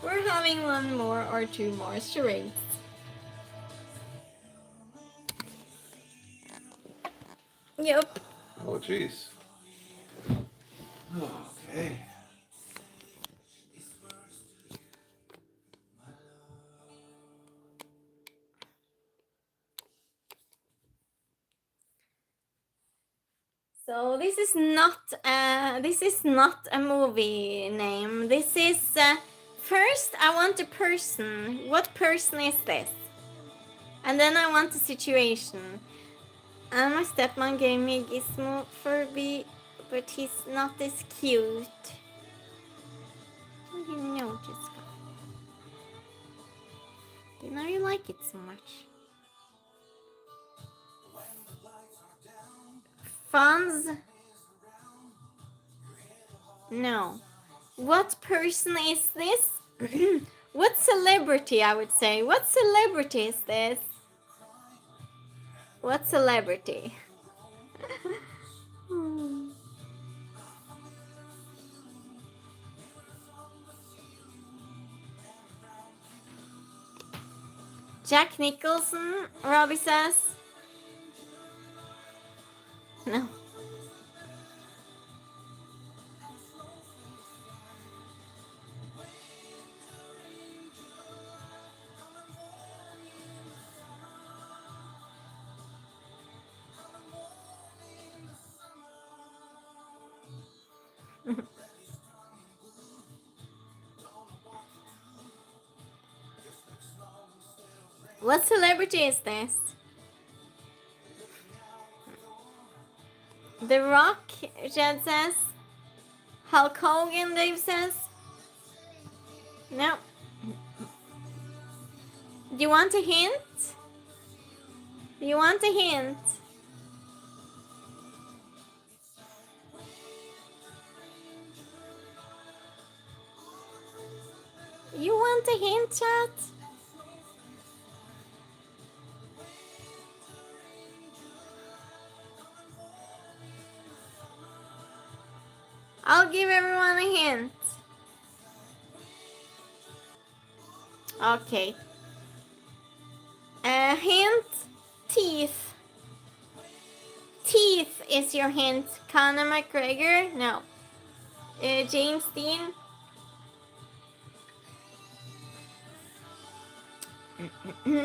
we're having one more or 2 more charades. Yep. Oh, jeez. Okay. So this is not a movie name. This is first I want a person. What person is this? And then I want a situation. And my stepmom gave me a Gizmo Furby, but he's not as cute. How do you know, Jessica? Didn't know you like it so much. Funds? No. What person is this? What celebrity, I would say? What celebrity is this? What celebrity? Jack Nicholson, Robbie says. No. What celebrity is this? The Rock, Jed says. Hulk Hogan, Dave says. No. Do you want a hint? Do you want a hint? You want a hint, chat? I'll give everyone a hint. Okay. Hint, teeth. Teeth is your hint. Conor McGregor? No. James Dean?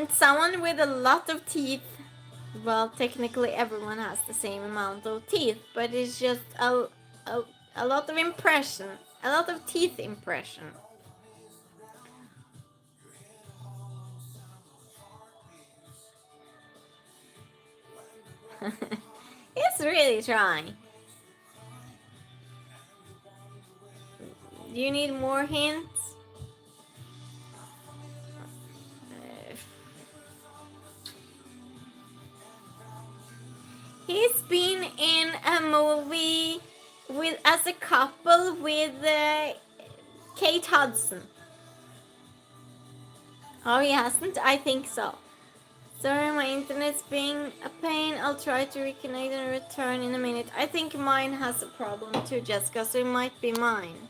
Someone with a lot of teeth. Well, technically everyone has the same amount of teeth, but it's just a lot of impression. A lot of teeth impression. It's really trying. Do you need more hints? He's been in a movie as a couple with Kate Hudson. Oh, he hasn't? I think so. Sorry, my internet's being a pain. I'll try to reconnect and return in a minute. I think mine has a problem too, Jessica, so it might be mine.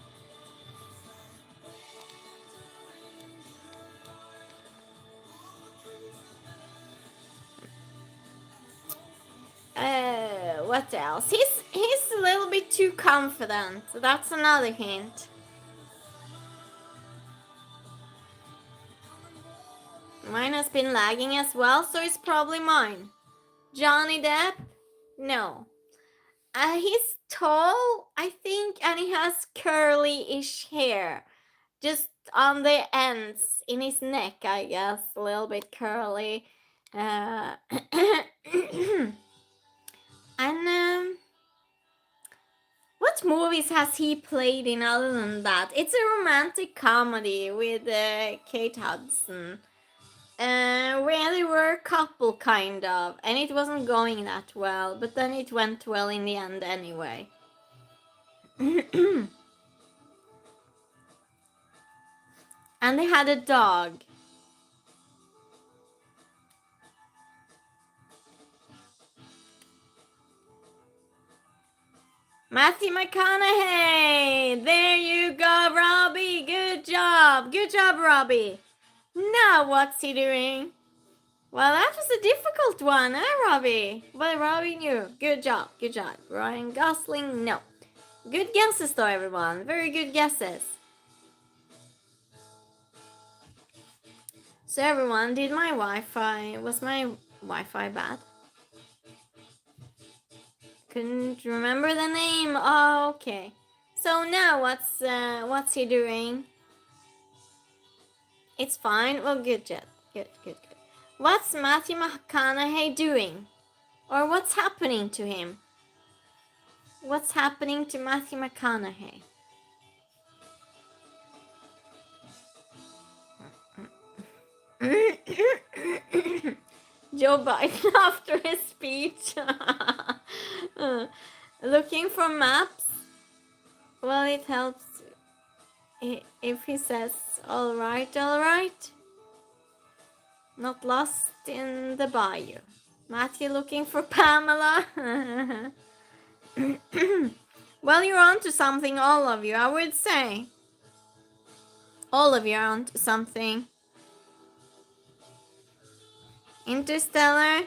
What else? He's a little bit too confident. That's another hint. Mine has been lagging as well, so it's probably mine. Johnny Depp? No. He's tall, I think, and he has curly-ish hair. Just on the ends, in his neck, I guess. A little bit curly. And what movies has he played in other than that? It's a romantic comedy with Kate Hudson. Where they were a couple, kind of. And it wasn't going that well, but then it went well in the end anyway. And they had a dog. Matthew McConaughey! There you go, Robbie! Good job! Good job, Robbie! Now what's he doing? Well, that was a difficult one, Robbie? But Robbie knew. Good job, good job. Ryan Gosling, no. Good guesses though, everyone. Very good guesses. So everyone, was my Wi-Fi bad? Couldn't remember the name. Oh, okay. So now what's he doing? It's fine. Well, good, Jet. Good. What's Matthew McConaughey doing? Or what's happening to him? What's happening to Matthew McConaughey? Joe Biden after his speech. Looking for maps? Well, it helps if he says, all right. Not lost in the bayou. Matthew looking for Pamela. Well, you're onto something, all of you, I would say. All of you are onto something. Interstellar.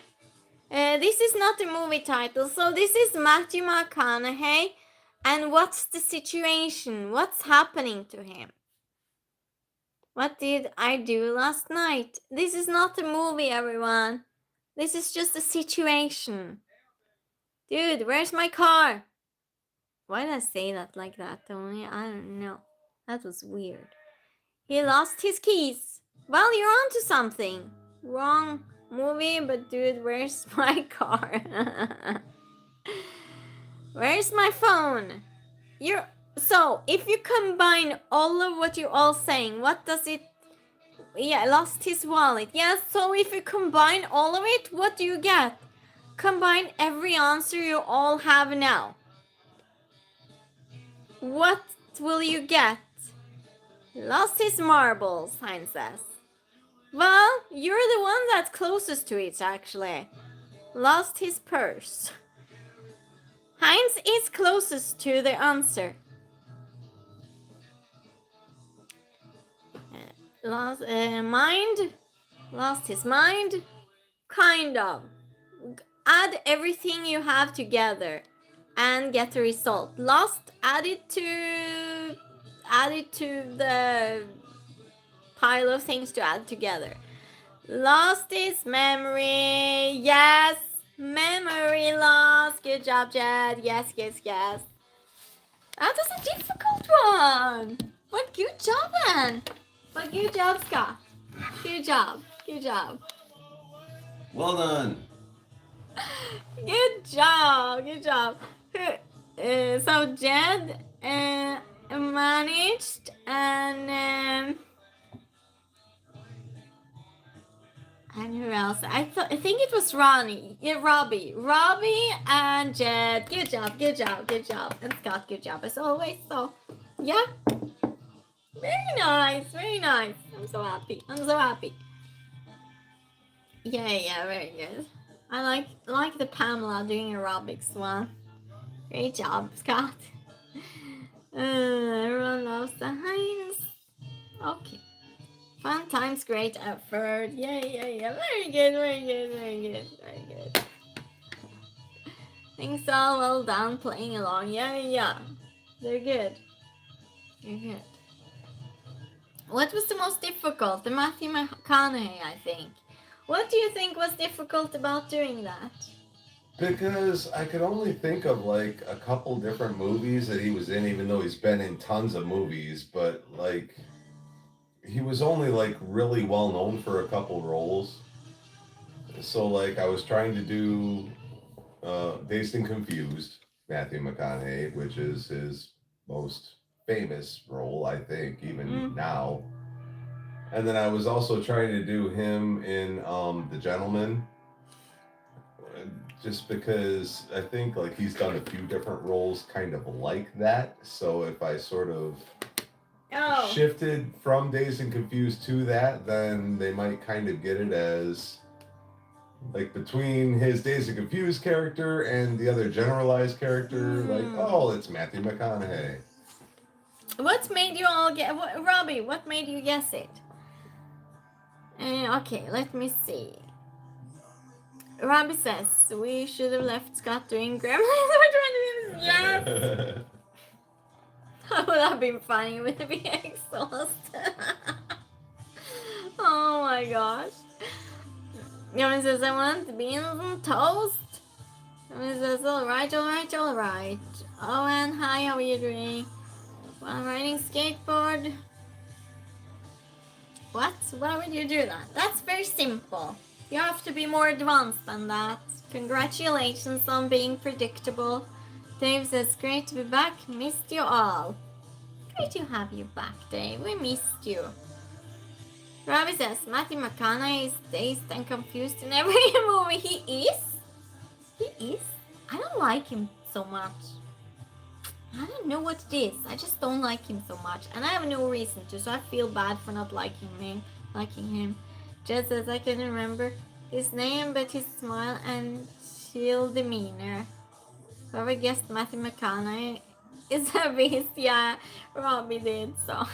This is not the movie title, so this is Matthew McConaughey. And what's the situation? What's happening to him? What did I do last night? This is not a movie, everyone. This is just a situation. Dude, where's my car? Why did I say that like that, Tony? I don't know. That was weird. He lost his keys. Well, you're onto something. Wrong movie, but dude, where's my car? Where's my phone? So, if you combine all of what you're all saying, what does it... Yeah, lost his wallet. Yeah, so if you combine all of it, what do you get? Combine every answer you all have now. What will you get? Lost his marbles, Heinz says. Well, you're the one that's closest to it, actually. Lost his purse. Heinz is closest to the answer. Lost his mind. Kind of. Add everything you have together and get the result. Lost, add it to the pile of things to add together. Lost his memory. Yes, memory loss. Good job, Jed. Yes. That was a difficult one. But good job, man. But good job, Scott. Good job. Well done. Good job. So Jed managed, and who else? I think it was Ronnie. Yeah, Robbie and Jed. Good job. And Scott, good job as always. So yeah. Very nice. I'm so happy. Yeah, very good. I like the Pamela doing aerobics one. Great job, Scott. Everyone loves the Heinz. Okay. Fun times, great effort. Yeah. Very good. Things all well done, playing along. Yeah. They're good. What was the most difficult? The Matthew McConaughey, I think. What do you think was difficult about doing that? Because I could only think of like a couple different movies that he was in, even though he's been in tons of movies, but like he was only like really well known for a couple roles. So like I was trying to do Dazed and Confused, Matthew McConaughey, which is his most famous role, I think, even now. And then I was also trying to do him in The Gentleman, just because I think like he's done a few different roles kind of like that. So if I sort of shifted from Dazed and Confused to that, then they might kind of get it as like between his Dazed and Confused character and the other generalized character, like, oh, it's Matthew McConaughey. What made you all get... Robbie, what made you guess it? Okay, let me see. Robbie says, we should have left Scott doing Gremlins. Yes! That would have been funny with me exhausted. Oh my gosh. Yoni says, I want beans and toast. Yoni says, alright. Owen, hi, how are you doing? While riding skateboard. What? Why would you do that? That's very simple. You have to be more advanced than that. Congratulations on being predictable. Dave says, great to be back. Missed you all. Great to have you back, Dave. We missed you. Robbie says, Matthew McConaughey is dazed and confused in every movie. He is? He is? I don't like him so much. I don't know what it is. I just don't like him so much. And I have no reason to, so I feel bad for not liking him. Just as I can remember his name, but his smile and chill demeanor. Whoever guessed Matthew McConaughey is a beast. Yeah, Robbie did, so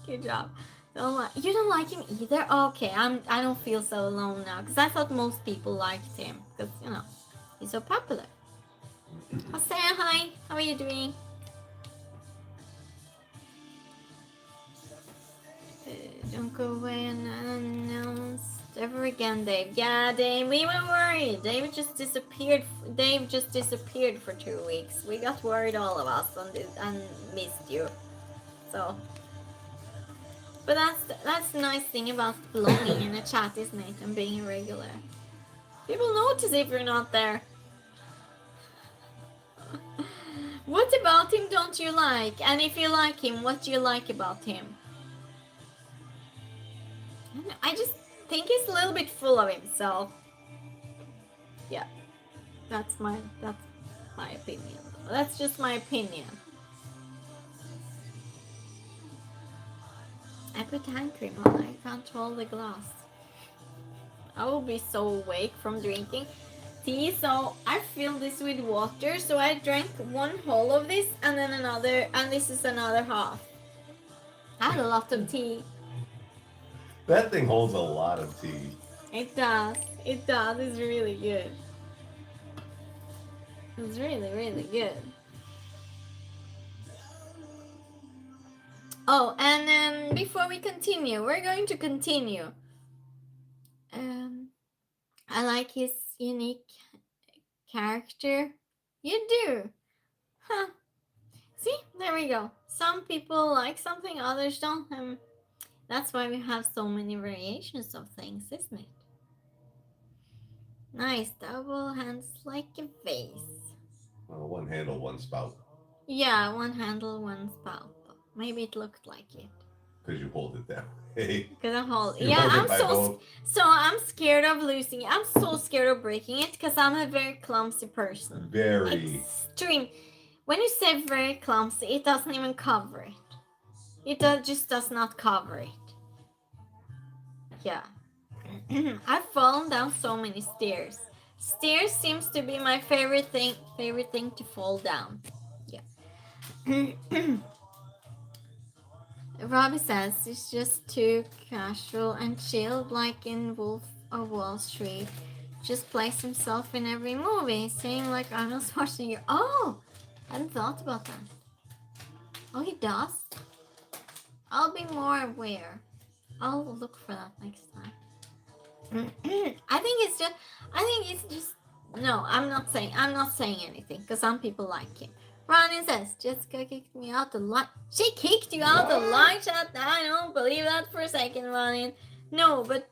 good job. You don't like him either? Okay, I don't feel so alone now, because I thought most people liked him, because, you know, he's so popular. I'll say hi. How are you doing? Don't go away unannounced ever again, Dave. Yeah, Dave, we were worried. Dave just disappeared for 2 weeks. We got worried, all of us, and missed you. So, but that's the nice thing about belonging in a chat, isn't it? And being a regular. People notice if you're not there. What about him don't you like? And if you like him, what do you like about him? I just think he's a little bit full of himself. Yeah, that's my opinion. That's just my opinion. I put hand cream on. I control the glass. I will be so awake from drinking tea, so I filled this with water. So I drank one whole of this, and then another, and this is another half. I had a lot of tea. That thing holds a lot of tea. It does. It does. It's really good. It's really, really good. Oh, and before we continue, we're going to continue. I like his unique character. You do? Huh. See? There we go. Some people like something, others don't. That's why we have so many variations of things, isn't it? Nice. Double hands like a vase. Well, one handle, one spout. Yeah, one handle, one spout. Maybe it looked like it. Because you hold it that way. Because I hold. You Yeah, hold it I'm by both. so I'm scared of losing it. I'm so scared of breaking it because I'm a very clumsy person. Very. Extreme. When you say very clumsy, it doesn't even cover it. It just does not cover it. Yeah. I've fallen down so many stairs. Stairs seems to be my favorite thing to fall down. Yeah. Robbie says it's just too casual and chilled, like in Wolf of Wall Street. Just plays himself in every movie, saying like Arnold Schwarzenegger. Oh, I hadn't thought about that. Oh, he does? I'll be more aware. I'll look for that next time. I think it's just no, I'm not saying anything because some people like him. Ronin says Jessica kicked me out the light. She kicked you out the light chat? I don't believe that for a second, Ronin. No, but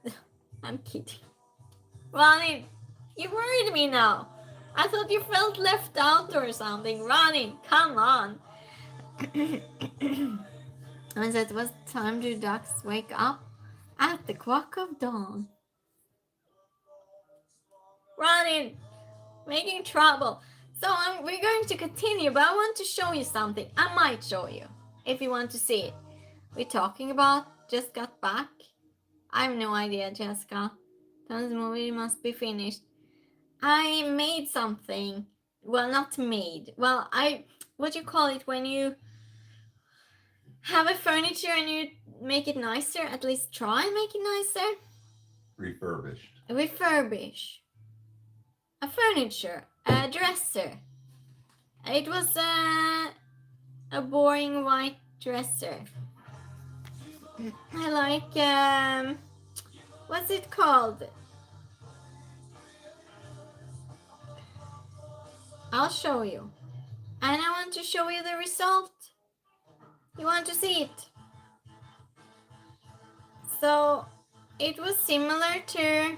I'm kidding. Ronin, you worried me now. I thought you felt left out or something. Ronin, come on. And it was time to ducks wake up at the quack of dawn. Running, making trouble. So we're going to continue, but I want to show you something. I might show you if you want to see it. We're talking about just got back. I have no idea, Jessica. This movie must be finished. I made something. Well, not made. Well, what do you call it when you have a furniture and you make it nicer? At least try and make it nicer. Refurbished. Refurbish. A furniture, a dresser. It was a boring white dresser. I like, what's it called? I'll show you. And I want to show you the result. You want to see it? So, it was similar to...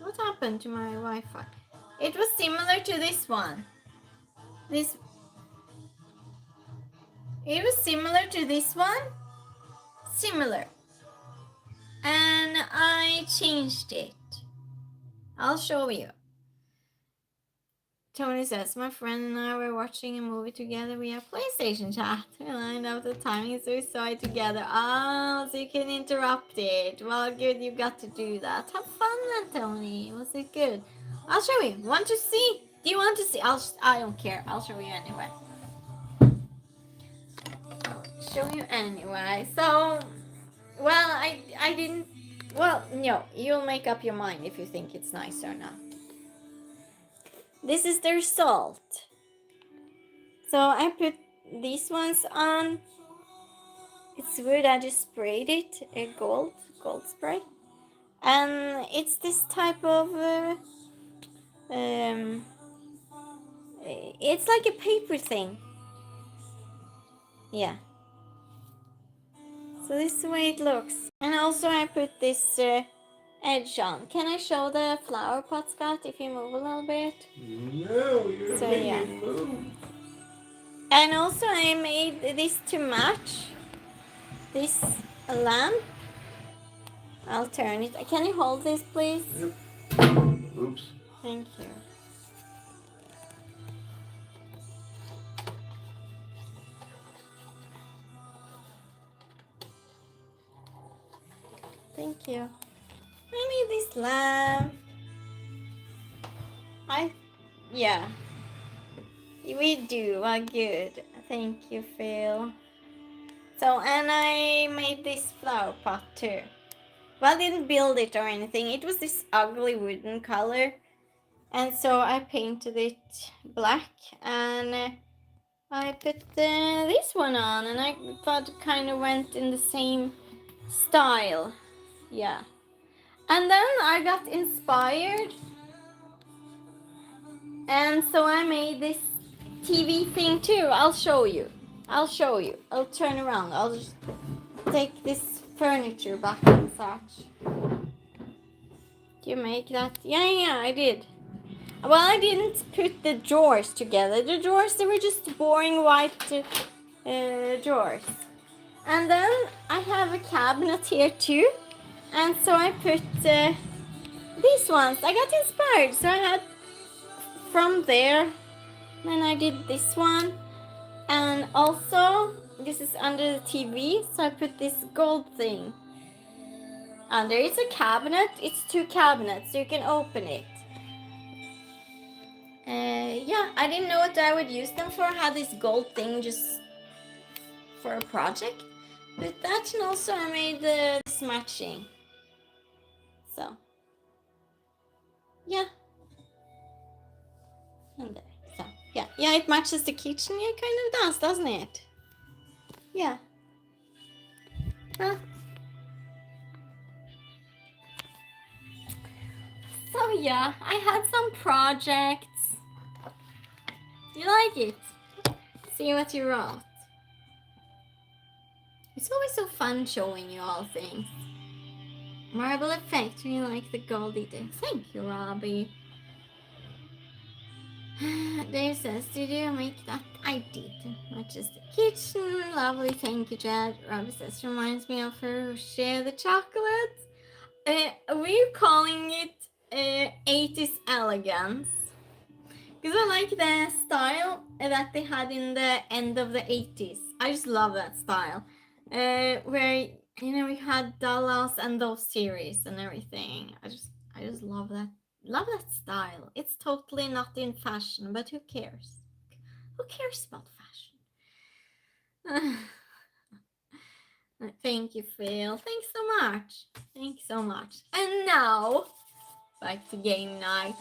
What happened to my Wi-Fi? It was similar to this one. It was similar to this one. Similar. And I changed it. I'll show you. Tony says, my friend and I were watching a movie together via PlayStation chat. We lined up the timing so we saw it together. Oh, so you can interrupt it. Well, good, you got to do that. Have fun then, Tony. Was it good? I'll show you. Want to see? Do you want to see? I don't care. I'll show you anyway. I'll show you anyway. So, well, I didn't. Well, no, you'll make up your mind if you think it's nice or not. This is the result. So I put these ones on. It's weird, I just sprayed it, a gold spray. And it's this type of, it's like a paper thing. Yeah. So this is the way it looks. And also I put this edge on. Can I show the flower pot, Scott, if you move a little bit? No, you're So, making yeah. me move. And also I made this to match this lamp. I'll turn it. Can you hold this, please? Yep. Oops. Thank you. Thank you. I made this lamp. Yeah. We do. Well, good. Thank you, Phil. So, and I made this flower pot too. Well, I didn't build it or anything. It was this ugly wooden color. And so I painted it black. And I put this one on. And I thought it kind of went in the same style. Yeah. And then I got inspired. And so I made this TV thing too. I'll show you. I'll turn around. I'll just take this furniture back and such. Do you make that? Yeah, I did. Well, I didn't put the drawers together. The drawers, they were just boring white drawers. And then I have a cabinet here too. And so I put these ones. I got inspired. So I had from there. Then I did this one. And also, this is under the TV. So I put this gold thing under. It's a cabinet. It's 2 cabinets. So you can open it. Yeah, I didn't know what I would use them for. I had this gold thing just for a project. But that, and also I made this matching. So, yeah. And there. So, yeah, it matches the kitchen. Yeah, it kind of does, doesn't it? Yeah. Huh. So yeah, I had some projects. Do you like it? See what you wrote. It's always so fun showing you all things. Marble effect, you like the goldy thing. Thank you, Robbie. Dave says, did you make that? I did. Not just the kitchen. Lovely, thank you, Jed. Robbie says, reminds me of her who shared the chocolate. We're calling it 80s elegance. Because I like the style that they had in the end of the 80s. I just love that style. Where, you know, we had Dallas and those series and everything. I just love that. Love that style. It's totally not in fashion, but who cares? Who cares about fashion? Thank you, Phil. Thanks so much. Thanks so much. And now, back to game night.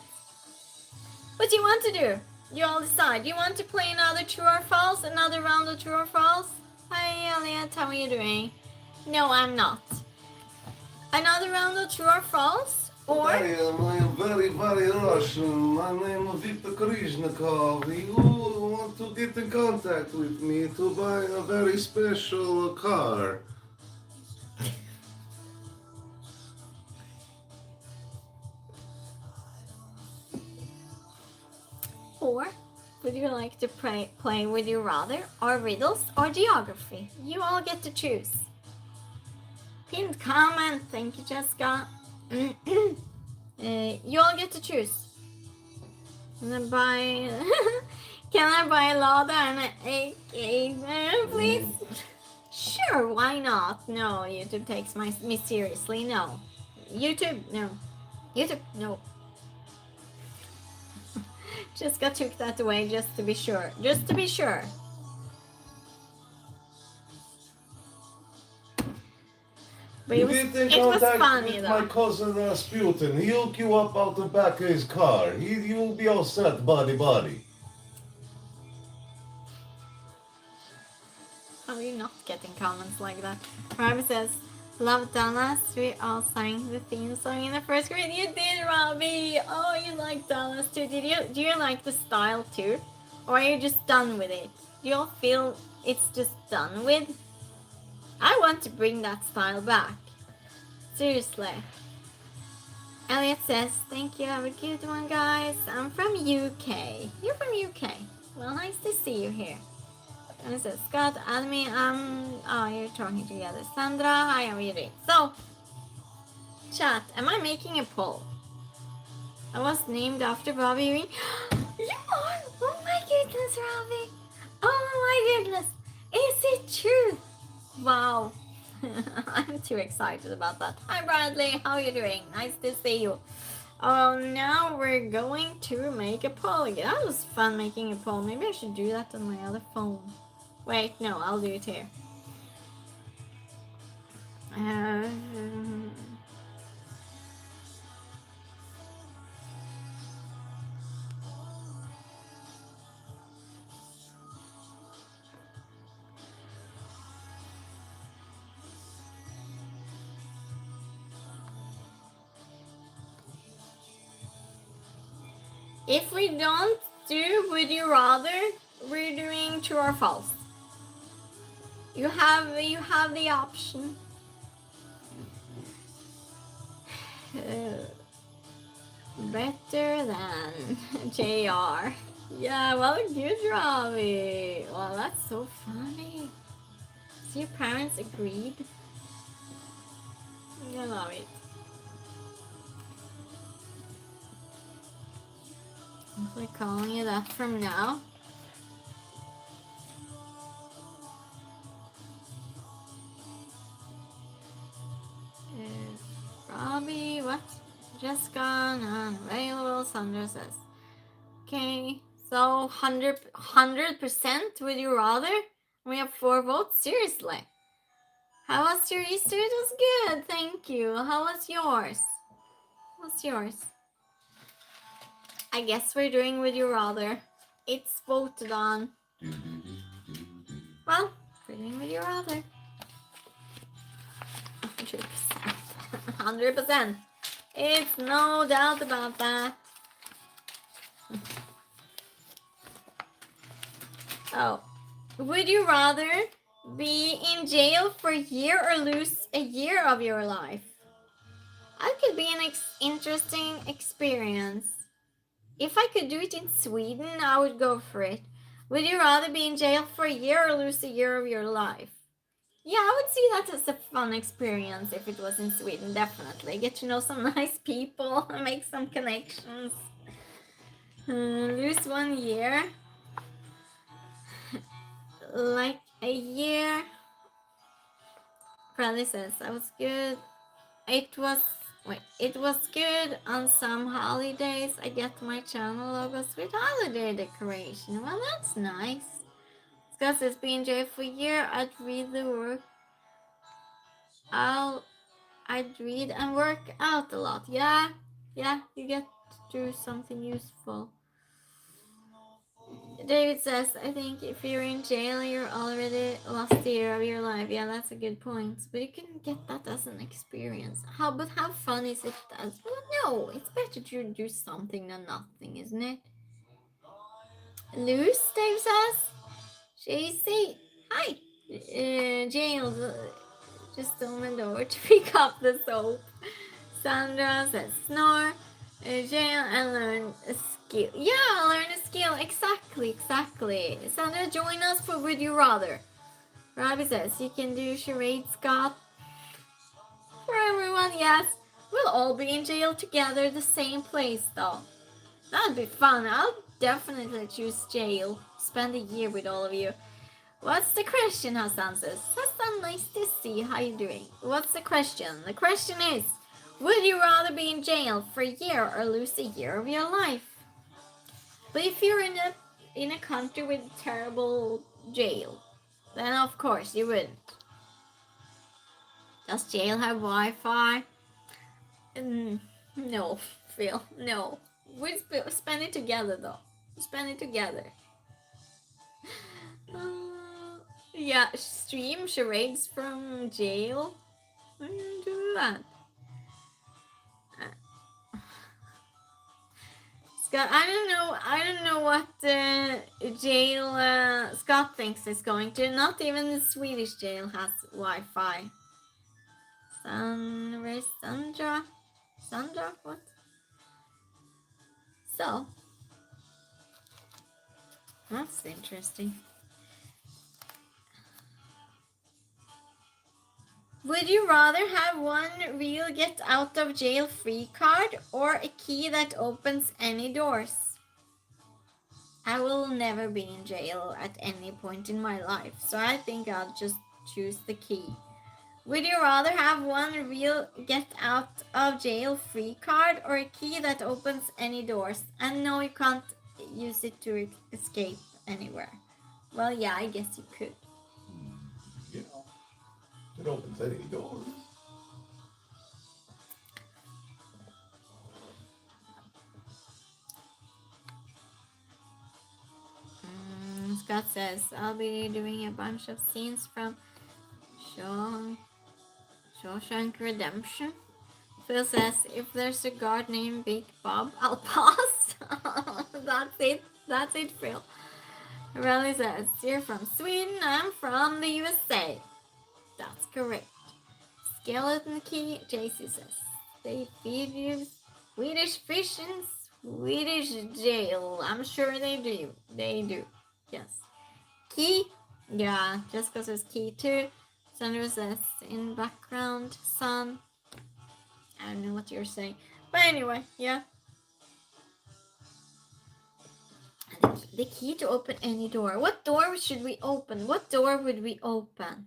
What do you want to do? You all decide. You want to play another true or false? Another round of true or false? Hi, Elliot. How are you doing? No, I'm not. Another round of true or false? Or... I am very, very Russian. My name is Viktor Korizhnikov. You want to get in contact with me to buy a very special car. 4. Would you like to play Would You Rather, or riddles, or geography? You all get to choose. Pinned comment, thank you, Jessica. You all get to choose. Can I buy, can I buy a Lada and an AK, please? Sure, why not? No, YouTube takes me seriously. No. YouTube, no. YouTube, no. Jessica took that away just to be sure. Just to be sure. But You it was, get in it was contact funny with though. my cousin Rasputin. He'll hook you up out the back of his car. You'll be all set, buddy. How are you not getting comments like that? Robbie says, love Dallas. We all sang the theme song in the first grade. You did, Robbie. Oh, you like Dallas too. Do you like the style too? Or are you just done with it? Do you all feel it's just done with? I want to bring that style back. Seriously. Elliot says, thank you. Have a good one, guys. I'm from UK. You're from UK. Well, nice to see you here. And it says, Scott, add me, oh, you're talking together. Sandra, hi, how are you doing? So, chat, am I making a poll? I was named after Bobby Green. You are? Oh my goodness, Robbie. Oh my goodness. Is it true? Wow. I'm too excited about that. Hi, Bradley, how are you doing? Nice to see you. Oh, now we're going to make a poll again. That was fun making a poll. Maybe I should do that on my other phone. Wait, no, I'll do it here. If we don't do Would You Rather, we're doing True or False. You have the option. Better than JR. Yeah, well, good, Robbie. Well, that's so funny. So your parents agreed? I love it. I'm calling you that from now. Robbie, what? Jessica, unavailable. Sandra says, okay, so 100% would you rather? We have 4 votes. Seriously. How was your Easter? It was good, thank you. How was yours? What's yours? I guess we're doing Would You Rather. It's voted on. Well, we're doing Would You Rather. 100%. 100%. It's no doubt about that. Oh. Would you rather be in jail for a year or lose a year of your life? That could be an interesting experience. If I could do it in Sweden, I would go for it. Would you rather be in jail for a year or lose a year of your life? Yeah, I would see that as a fun experience if it was in Sweden, definitely. Get to know some nice people, make some connections. Lose 1 year. Like a year. Bradley says, I was good. It was good on some holidays. I get my channel logos with holiday decoration. Well, that's nice. Scott says, be in jail for a year. I'd read the work. I'd read and work out a lot. Yeah, you get to do something useful. David says, I think if you're in jail, you're already lost a year of your life. Yeah, that's a good point. But you can get that as an experience. But how fun is it as? Well, no, it's better to do something than nothing, isn't it? Loose, Dave says. JC, hi. Jail, just open the door to pick up the soap. Sandra says, snore. Jail and learn a skill. Yeah, learn a skill. Exactly. Sandra, join us for Would You Rather. Robbie says you can do charade, Scott. For everyone, yes. We'll all be in jail together, the same place though. That'd be fun. I'll definitely choose jail. Spend a year with all of you. What's the question, Hassan says? Hassan, nice to see. How you doing? What's the question? The question is, would you rather be in jail for a year or lose a year of your life? But if you're in a country with terrible jail, then of course you wouldn't. Does jail have Wi-Fi? No, Phil, no. We'd spend it together though. Spend it together. Yeah, stream charades from jail. Why do you do that? Scott, I don't know what jail Scott thinks is going to. Not even the Swedish jail has Wi-Fi. Where's Sandra? Sandra, what? So, that's interesting. Would you rather have one real get out of jail free card or a key that opens any doors? I will never be in jail at any point in my life, so I think I'll just choose the key. Would you rather have one real get out of jail free card or a key that opens any doors? And no, you can't use it to escape anywhere. Well, yeah, I guess you could. Yeah. It opens any doors. Scott says, I'll be doing a bunch of scenes from Shawshank Redemption. Phil says, if there's a guard named Big Bob, I'll pass. That's it, Phil. Raleigh says, you're from Sweden, I'm from the USA. That's correct. Skeleton Key, JC says, they feed you Swedish fish in Swedish jail. I'm sure they do. They do. Yes. Key? Yeah, just because it's key too. Sandra says, in background, sun. I don't know what you're saying. But anyway, yeah. The key to open any door. What door should we open? What door would we open?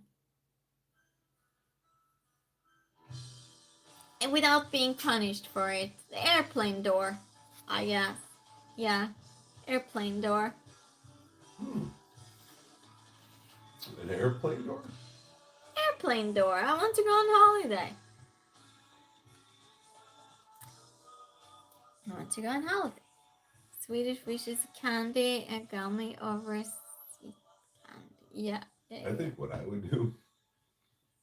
And without being punished for it. The airplane door. I guess. Yeah. Airplane door. An airplane door? Airplane door. I want to go on holiday. I want to go on holiday. Swedish fish is candy, a gummy over sea candy. Yeah. I think what I would do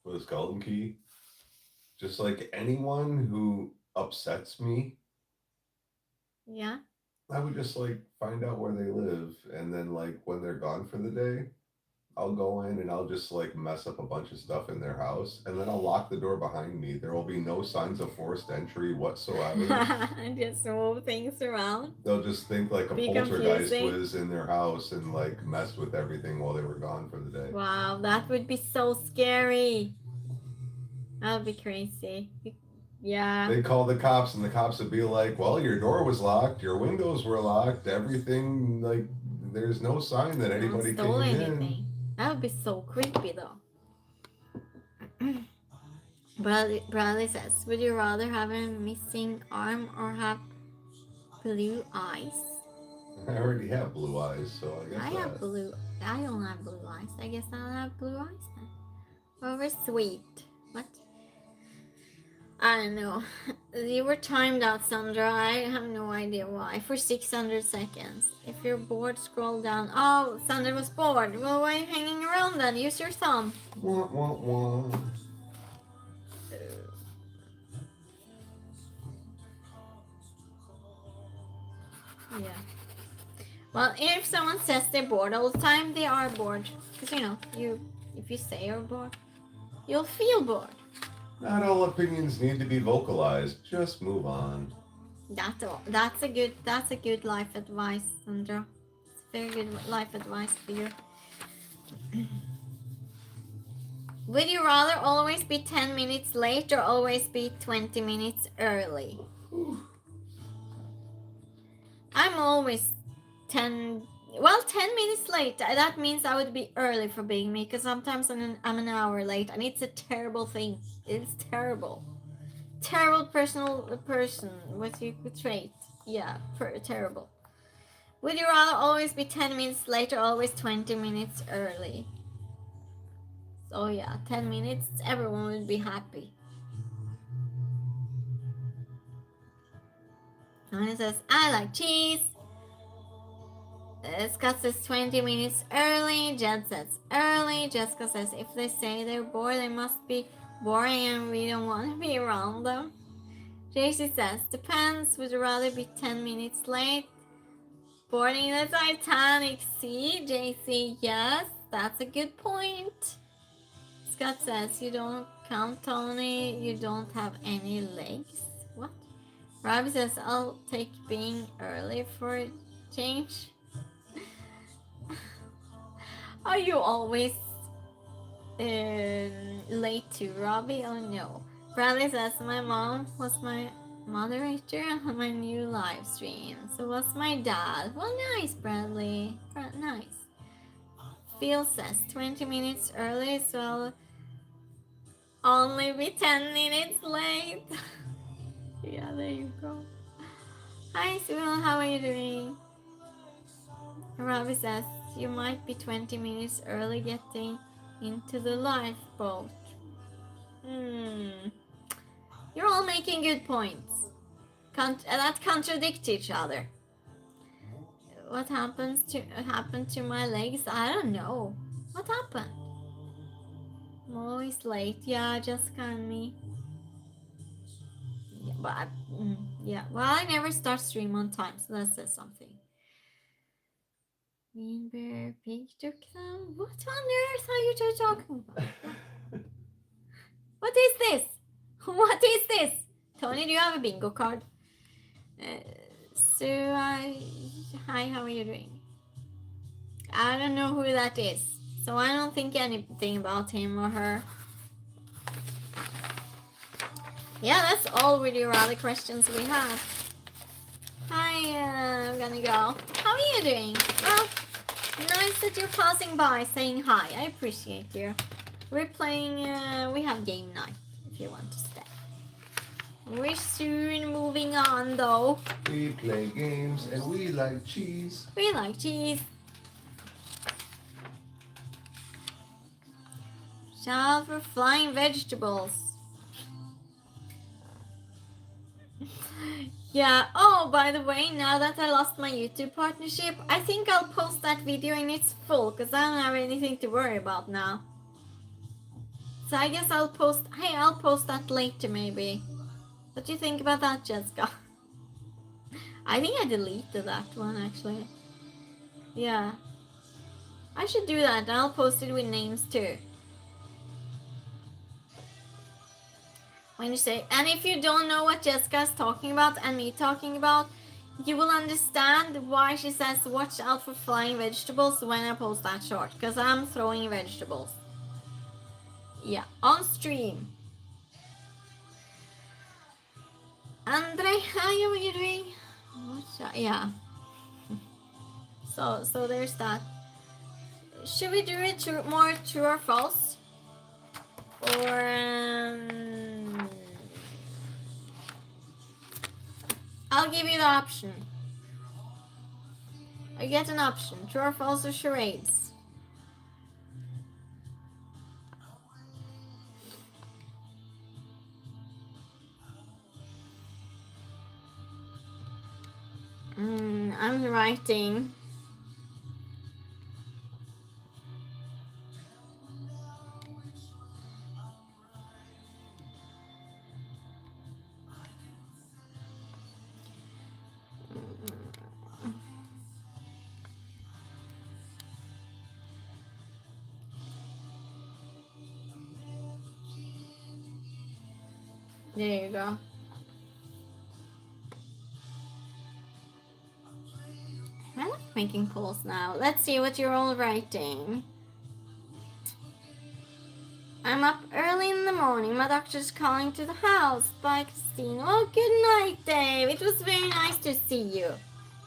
with a skeleton key, just like anyone who upsets me, Yeah. I would just like find out where they live, and then like when they're gone for the day, I'll go in and I'll just like mess up a bunch of stuff in their house, and then I'll lock the door behind me. There will be no signs of forced entry whatsoever. Just move things around. They'll just think like a Be poltergeist confusing. was in their house and like messed with everything while they were gone for the day. Wow, that would be so scary. That would be crazy. Yeah. They call the cops, and the cops would be like, well, your door was locked, your windows were locked, everything, like, there's no sign that anybody Stole came anything. in. That would be so creepy though. Bradley says, would you rather have a missing arm or have blue eyes? I already have blue eyes, so I guess I have blue. I don't have blue eyes. I guess I'll have blue eyes then. Over sweet. What? I don't know. You were timed out, Sandra. I have no idea why. For 600 seconds. If you're bored, scroll down. Oh, Sandra was bored. Well, why are you hanging around then? Use your thumb. Wah, wah, wah. Yeah. Well, if someone says they're bored all the time, they are bored. Because, you know, if you say you're bored, you'll feel bored. Not all opinions need to be vocalized. Just move on. That's a good life advice, Sandra. It's very good life advice for you. Would you rather always be 10 minutes late or always be 20 minutes early? I'm always 10 minutes late. That means I would be early for being me, because sometimes I'm an hour late, and it's a terrible thing. It's terrible. Terrible person with you trait. Yeah, terrible. Would you rather always be 10 minutes late or always 20 minutes early? So yeah, 10 minutes, everyone would be happy. Someone says, I like cheese. Scott says 20 minutes early. Jed says early. Jessica says if they say they're bored, they must be boring and we don't want to be around them. JC says depends. Would you rather be 10 minutes late? Boarding the Titanic Sea. JC, yes, that's a good point. Scott says you don't count, Tony. You don't have any legs. What? Robbie says I'll take being early for a change. Are you always late too, Robbie? Oh no. Bradley says my mom was my moderator on my new live stream. So was my dad. Well, nice, Bradley. Nice. Phil says 20 minutes early, so I'll only be 10 minutes late. Yeah, there you go. Hi, Sewell. How are you doing? Robbie says you might be 20 minutes early getting into the lifeboat. You're all making good points. That contradict each other. What happened to my legs? I don't know. What happened? I'm always late. Yeah, Jessica and me. Yeah, but yeah. Well, I never start stream on time, so that says something. Mean bear, pig duck. What on earth are you two talking about? What is this? What is this? Tony, do you have a bingo card? Hi, how are you doing? I don't know who that is, so I don't think anything about him or her. Yeah, that's all really rather questions we have. Hi, I'm gonna go. How are you doing? Well, nice that you're passing by saying hi. I appreciate you. We're playing, we have game night if you want to stay. We're soon moving on though. We play games and we like cheese. We like cheese. Shout for flying vegetables. Yeah, oh, by the way, now that I lost my YouTube partnership, I think I'll post that video in its full, because I don't have anything to worry about now. So I guess I'll post that later maybe. What do you think about that, Jessica? I think I deleted that one actually. Yeah. I should do that, and I'll post it with names too. When you say, and if you don't know what Jessica is talking about and me talking about, you will understand why she says watch out for flying vegetables when I post that short, because I'm throwing vegetables. Yeah, on stream. Andre, how are you doing? Yeah. So there's that. Should we do it more true or false? Or I'll give you the option. I get an option. True or false or charades? I'm writing. There you go. making polls now. Let's see what you're all writing. I'm up early in the morning. My doctor's calling to the house. Bye, Christine. Oh, good night, Dave. It was very nice to see you.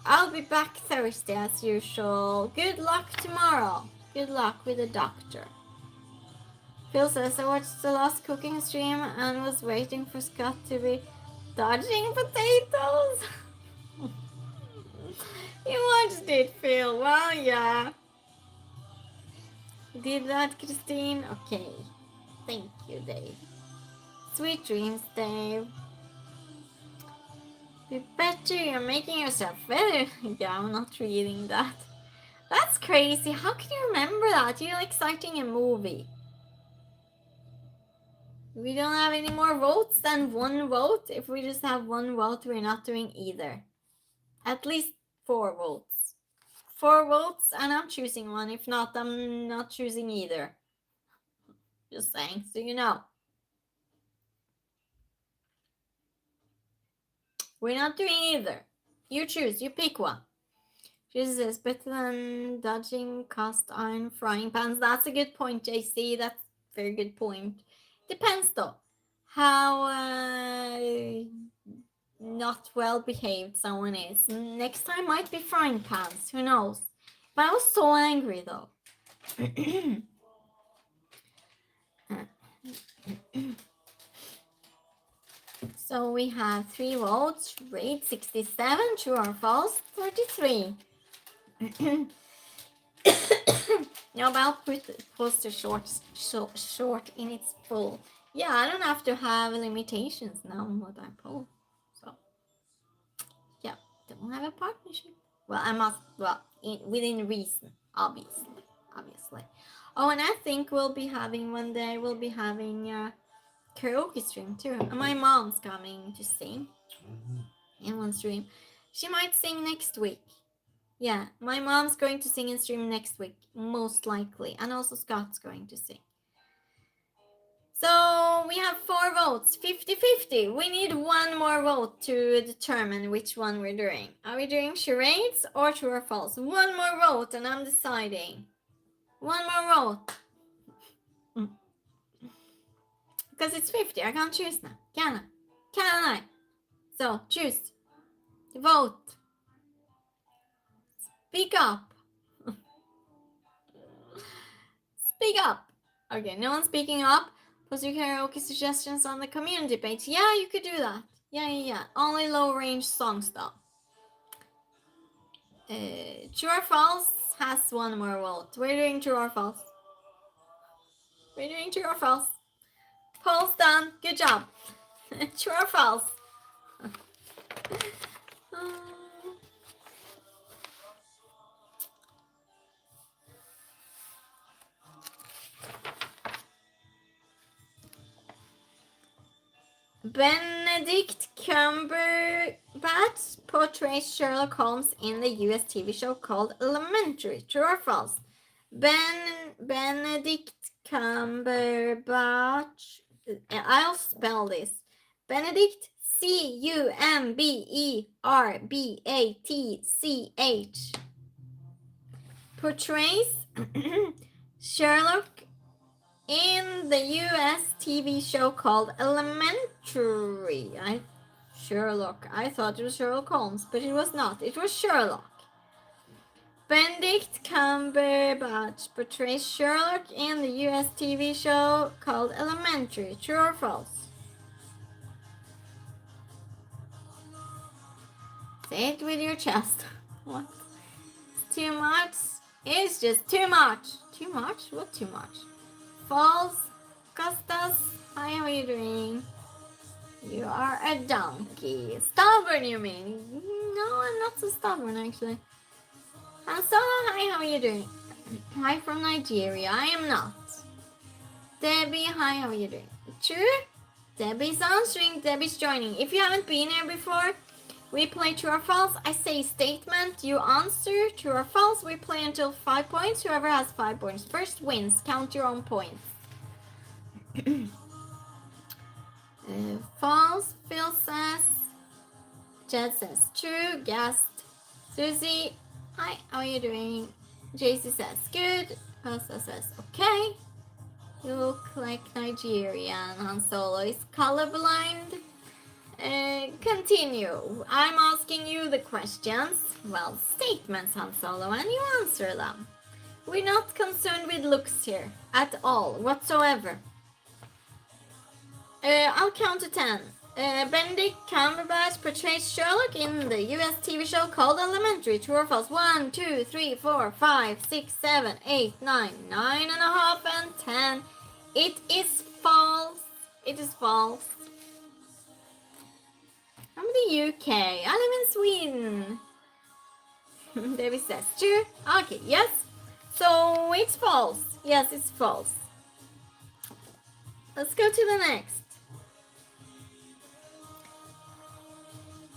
I'll be back Thursday as usual. Good luck tomorrow. Good luck with the doctor. Phil says I watched the last cooking stream and was waiting for Scott to be dodging potatoes. You watched it, Phil. Well, yeah. You did that, Christine? Okay. Thank you, Dave. Sweet dreams, Dave. Be better, you're making yourself better. Yeah, I'm not reading that. That's crazy. How can you remember that? You're like citing a movie. We don't have any more votes than one vote. If we just have one vote, we're not doing either. At least 4 votes. 4 votes, and I'm choosing one. If not, I'm not choosing either. Just saying, so you know. We're not doing either. You choose. You pick one. Jesus is better than dodging cast iron frying pans. That's a good point, JC. That's a very good point. Depends though. How not well behaved someone is. Next time might be frying pans. Who knows? But I was so angry though. So we have 3 votes. Rate 67. True or false? 33. Now I'll put the poster short in its full. Yeah, I don't have to have limitations now on what I post. So yeah, don't have a partnership. Well, I must. Well, within reason, obviously. Oh, and I think we'll be having one day. We'll be having karaoke stream too. And my mom's coming to sing in one stream. She might sing next week. Yeah, my mom's going to sing and stream next week, most likely. And also Scott's going to sing. So we have 4 votes, 50-50. We need 1 more vote to determine which one we're doing. Are we doing charades or true or false? 1 more vote and I'm deciding. 1 more vote. Because it's 50, I can't choose now. Can I? So, choose. Vote. Speak up. Speak up. Okay, no one's speaking up. Post your karaoke suggestions on the community page. Yeah, you could do that. Yeah. Only low range songs though. True or false has 1 more vote. We're doing true or false. Poll's done. Good job. True or false? Benedict Cumberbatch portrays Sherlock Holmes in the US TV show called Elementary. True or false? Benedict Cumberbatch. I'll spell this. Benedict Cumberbatch portrays Sherlock in the US TV show called Elementary. Sherlock. I thought it was Sherlock Holmes, but it was not. It was Sherlock. Benedict Cumberbatch portrays Sherlock in the US TV show called Elementary. True or false? Say it with your chest. What? It's too much? It's just too much. Too much? What too much? False. Costas, hi, how are you doing? You are a donkey. Stubborn, you mean? No, I'm not so stubborn, actually. Hansola, hi, how are you doing? Hi from Nigeria. I am not. Debbie, hi, how are you doing? True? Debbie's answering. Debbie's joining. If you haven't been here before, we play true or false. I say statement, you answer. True or false. We play until 5 points. Whoever has 5 points first wins. Count your own points. False. Phil says. Jed says true. Guessed. Susie, Hi, how are you doing? JC says good. Elsa says okay. You look like Nigerian. Han Solo is colorblind. Continue. I'm asking you the questions. Well, statements, Han Solo, and you answer them. We're not concerned with looks here at all, whatsoever. I'll count to 10. Benedict Cumberbatch portrays Sherlock in the US TV show called Elementary. True or false? 1, 2, 3, 4, 5, 6, 7, 8, 9, 9.5, and 10. It is false. It is false. I'm in the UK. I live in Sweden. David says true. Okay, yes. So it's false. Yes, it's false. Let's go to the next.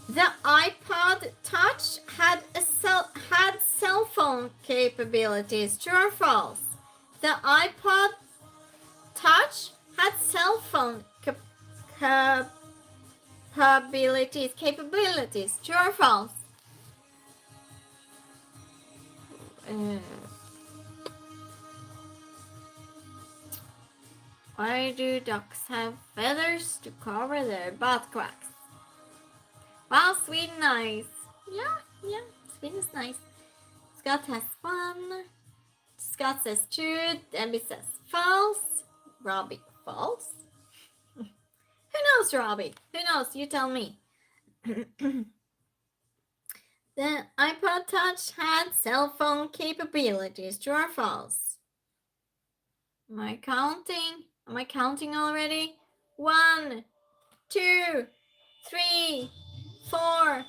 The iPod Touch had cell phone capabilities. True or false? The iPod Touch had cell phone capabilities. True or false? Why do ducks have feathers to cover their butt cracks? Wow, Sweden nice. Yeah, Sweden is nice. Scott has fun. Scott says true. Debbie says false. Robbie, false. Who knows, Robbie? Who knows? You tell me. The iPod Touch had cell phone capabilities. True or false? Am I counting? Am I counting already? 1, 2, 3, 4,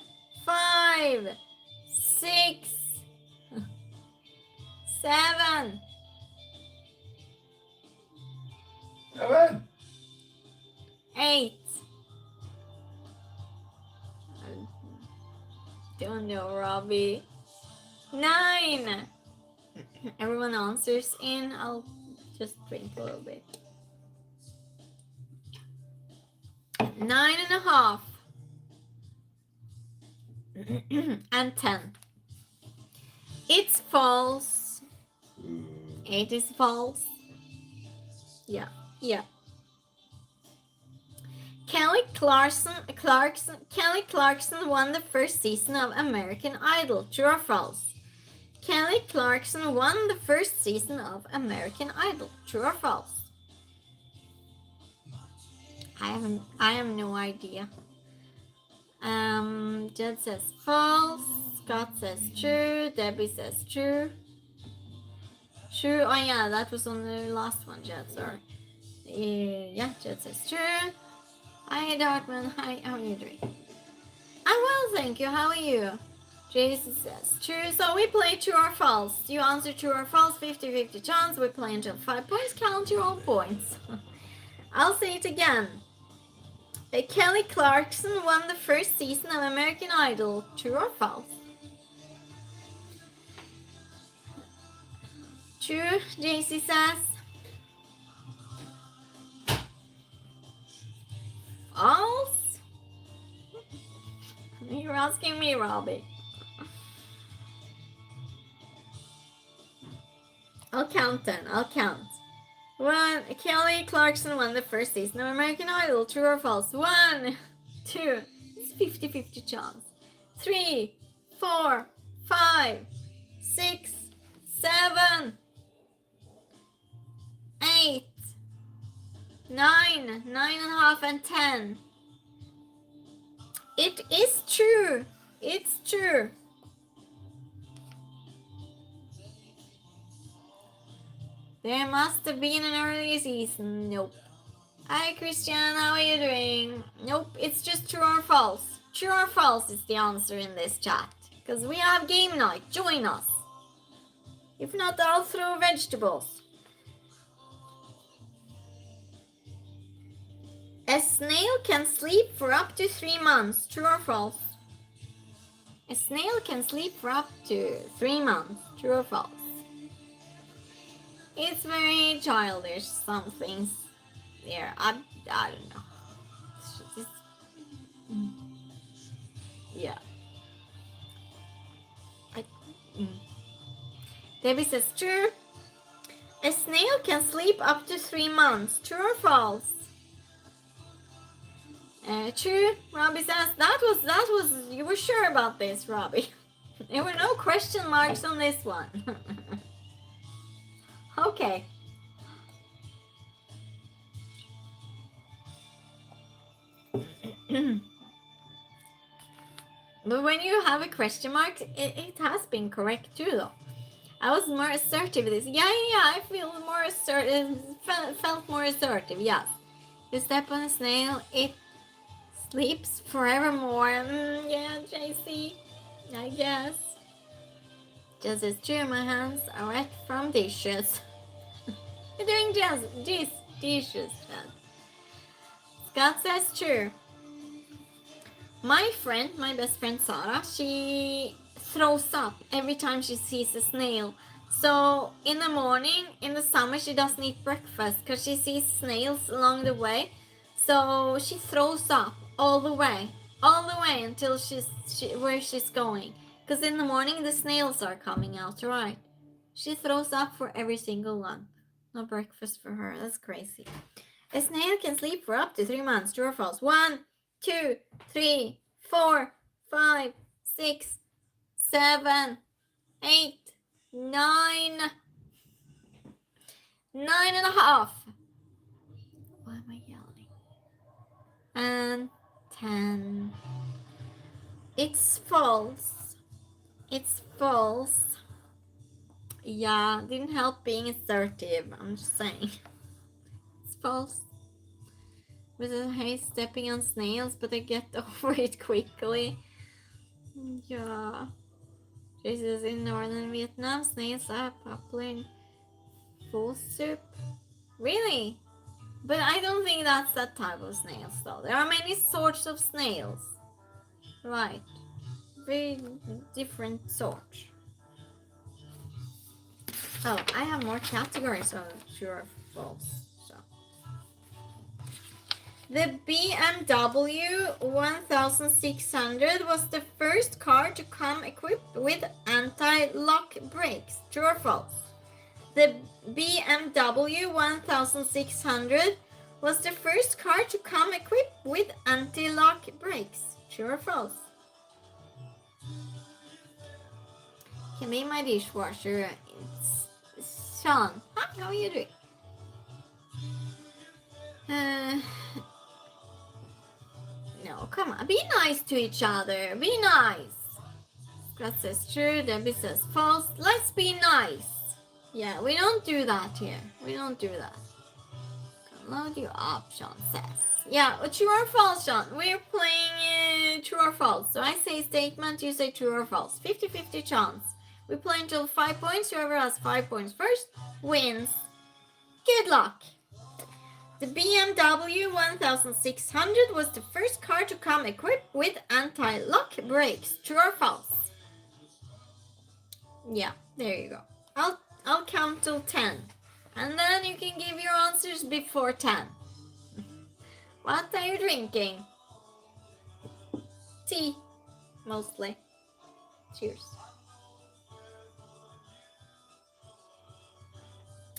5, 6, 7. 7. 8. Don't know, Robbie. 9. Everyone answers in. I'll just drink a little bit. 9.5. And 10. It's false. It is false. Yeah. Kelly Clarkson won the first season of American Idol. True or false? Kelly Clarkson won the first season of American Idol. True or false? I have no idea. Jed says false. Scott says true. Debbie says true. True. Oh yeah, that was on the last one, Jed. Sorry. Yeah, Jed says true. Hi, Dartman. Hi, how are you doing? I'm well, thank you. How are you? Jason says true. So we play true or false. You answer true or false, 50-50 chance. We play until 5 points. Count your own points. I'll say it again. Kelly Clarkson won the first season of American Idol. True or false? True, JC says. False? You're asking me, Robbie. I'll count then. I'll count. 1. Kelly Clarkson won the first season of American Idol. True or false? 1, 2. It's 50-50 chance. 3, 4, 5, 6, 7, 8, 9, 9.5, and 10. It is true. It's true. There must have been an early season. Nope. Hi, Christian. How are you doing? Nope. It's just true or false. True or false is the answer in this chat. Because we have game night. Join us. If not, I'll throw vegetables. A snail can sleep for up to 3 months. True or false? A snail can sleep for up to 3 months. True or false? It's very childish, some things there. I don't know. Yeah. Debbie says true. A snail can sleep up to 3 months. True or false? True. Robbie says that was you were sure about this, Robbie. There were no question marks on this one. Okay. But when you have a question mark, it has been correct too, though. I was more assertive with this. Yeah, I feel more assertive, felt more assertive, yes. You step on a snail, it sleeps forevermore. Yeah, JC, I guess. Just as true, my hands are wet from dishes. You're doing just dishes, Chad. Scott says true. My best friend Sarah, she throws up every time she sees a snail. So in the morning, in the summer, she doesn't eat breakfast because she sees snails along the way. So she throws up all the way until where she's going. Because in the morning, the snails are coming out, right? She throws up for every single one. No breakfast for her. That's crazy. A snail can sleep for up to 3 months. True or false? 1, 2, 3, 4, 5, 6, 7, 8, 9, 9.5. Why am I yelling? And 10. It's false. It's false. Yeah, didn't help being assertive. I'm just saying. It's false. With a hate stepping on snails, but I get over it quickly. Yeah. Jesus, in northern Vietnam, snails are popular in pho soup. Really? But I don't think that's that type of snails, though. There are many sorts of snails. Right. Very different sorts. Oh, I have more categories of true or false. The BMW 1600 was the first car to come equipped with anti-lock brakes. True or false? The BMW 1600 was the first car to come equipped with anti-lock brakes. True or false? Can be my dishwasher. It's Sean. Hi, how are you doing? No, come on. Be nice to each other. Be nice. Scott says true. Debbie says false. Let's be nice. Yeah, we don't do that here. We don't do that. Load you up, Sean says. Yeah, true or false, Sean? We're playing true or false. So I say statement, you say true or false. 50-50 chance. We play until 5 points. Whoever has 5 points first wins. Good luck. The BMW 1600 was the first car to come equipped with anti-lock brakes. True or false? Yeah, there you go. I'll count till 10. And then you can give your answers before 10. What are you drinking? Tea, mostly. Cheers.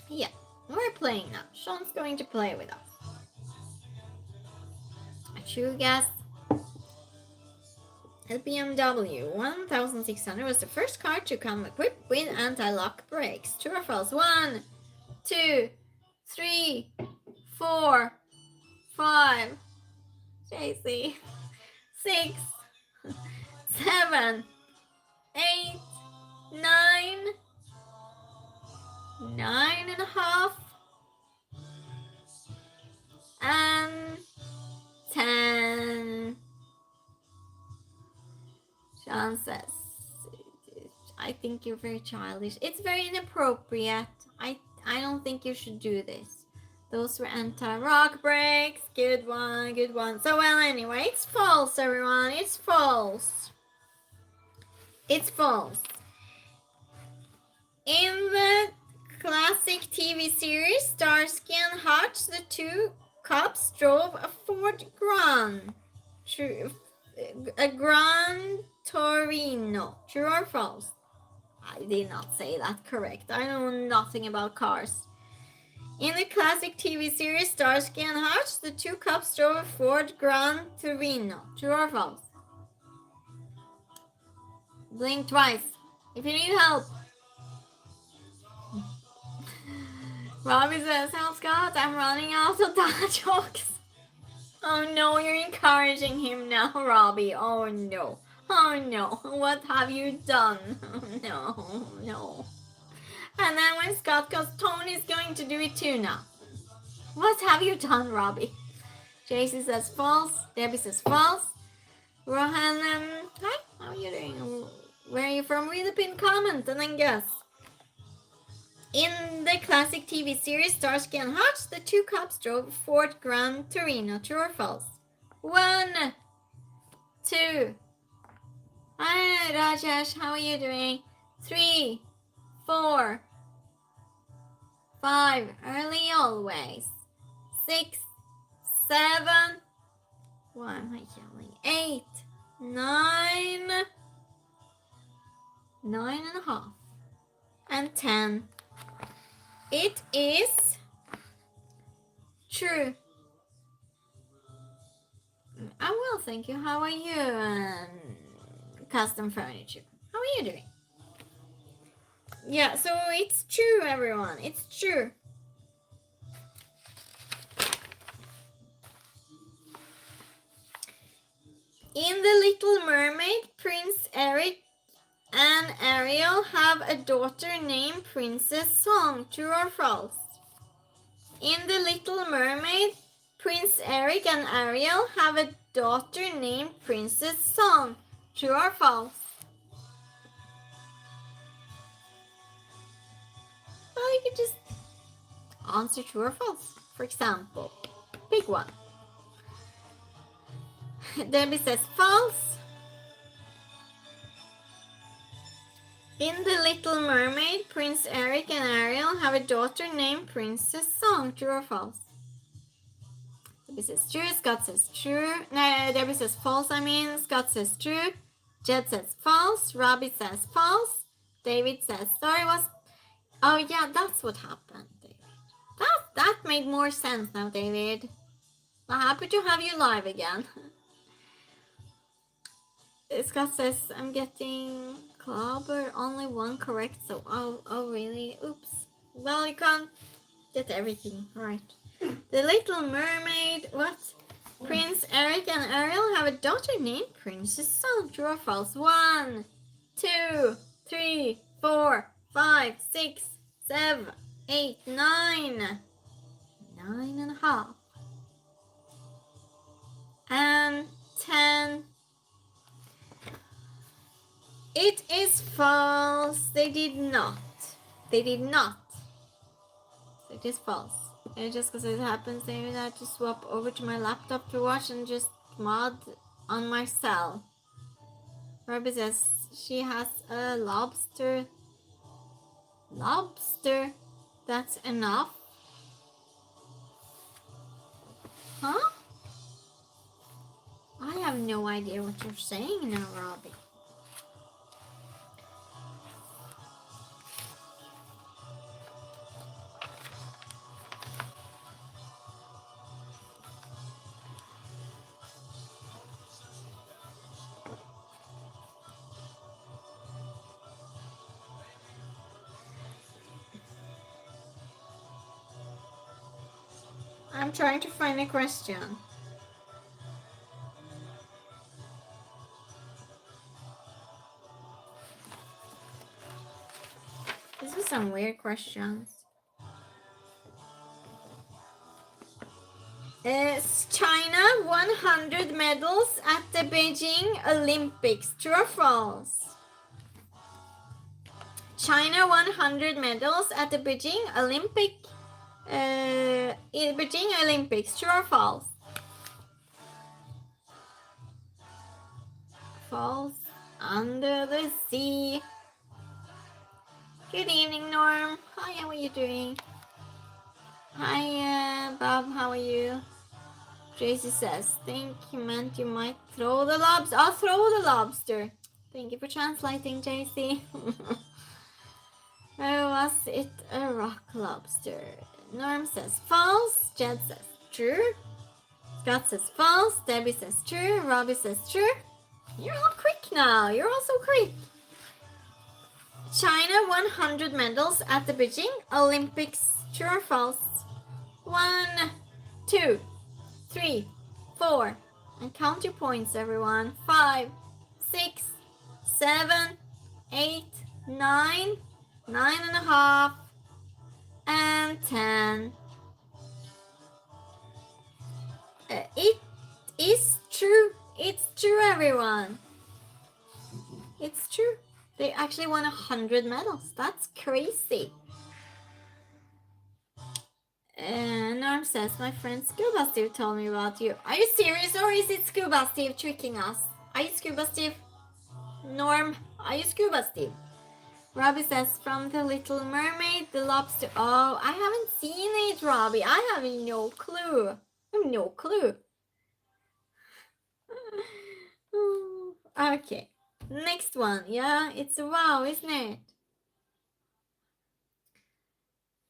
Yeah. We're playing now. Sean's going to play with us. A true guess. The BMW 1600 was the first car to come equipped with anti-lock brakes. True or false? 1, 2, 3, 4, 5. JC. 6, 7, 8, 9. 9.5 and 10. Sean says, I think you're very childish. It's very inappropriate. I don't think you should do this. Those were anti-rock brakes. Good one, good one. So, well, anyway, it's false, everyone. It's false. It's false. In the classic TV series Starsky and Hutch, the two cops drove a Ford Grand. A Gran Torino. True or false? I did not say that correct. I know nothing about cars. In the classic TV series Starsky and Hutch, the two cops drove a Ford Gran Torino. True or false? Blink twice if you need help. Robbie says, "Help Scott, I'm running out of dad jokes." Oh no, you're encouraging him now, Robbie. Oh no. Oh no, what have you done? Oh no, no. And then when Scott goes, Tony's going to do it too now. What have you done, Robbie? JC says false. Debbie says false. Rohan, hi, how are you doing? Where are you from? Read the pinned comment and then guess. In the classic TV series Starsky and Hutch, the two cops drove Ford Gran Torino. True or false? 1, 2. Hi, Rajesh, how are you doing? 3, 4, 5. Early always. 6, 7. Why am I yelling? 8, 9. 9.5. And 10. It is true. I will, thank you. How are you, custom furniture? How are you doing? Yeah, so it's true, everyone. It's true. In The Little Mermaid, Prince Eric and Ariel have a daughter named Princess Song. True or false? In The Little Mermaid, Prince Eric and Ariel have a daughter named Princess Song. True or false? Well, you could just answer true or false. For example, pick one. Debbie says false. In The Little Mermaid, Prince Eric and Ariel have a daughter named Princess Song. True or false? Debbie says true. Scott says true. No, Debbie says false, Scott says true. Jed says false. Robbie says false. David says story was... Oh yeah, that's what happened, David. That made more sense now, David. I'm happy to have you live again. Scott says I'm getting clobber, only one correct, so oh really? Oops. Well, you can't get everything right. The Little Mermaid, what? Prince Eric and Ariel have a daughter named Princess Song. True or false? 1, 2, 3, 4, 5, 6, 7, 8, 9. 9.5. And 10. It is false. They did not. They did not. It is false. And just because it happens, I had to swap over to my laptop to watch and just mod on my cell. Robbie says she has a lobster. Lobster? That's enough? Huh? I have no idea what you're saying now, Robbie. I'm trying to find a question. This is some weird questions. China 100 medals at the Beijing Olympics. True or false? China 100 medals at the Beijing Olympics. Beijing Olympics. True or false? False. Under the sea. Good evening, Norm. Hi, how are you doing? Hi, Bob, how are you? Tracy says, think he meant you might throw the lobster. I'll throw the lobster. Thank you for translating, JC. Or was it a rock lobster? Norm says false. Jed says true. Scott says false. Debbie says true. Robbie says true. You're all quick now. You're all so quick. China 100 medals at the Beijing Olympics. True or false? 1, 2, 3, 4. And count your points, everyone. 5, 6, 7, 8, 9, 9.5, and 10. It is true. It's true, everyone. It's true. They actually won 100 medals. That's crazy. Norm says, my friend Scuba Steve told me about you. Are you serious, or is it Scuba Steve tricking us? Are you Scuba Steve? Norm, are you Scuba Steve? Robbie says, from The Little Mermaid, the lobster. Oh, I haven't seen it, Robbie. I have no clue. I have no clue. Okay, next one. Yeah, it's a wow, isn't it?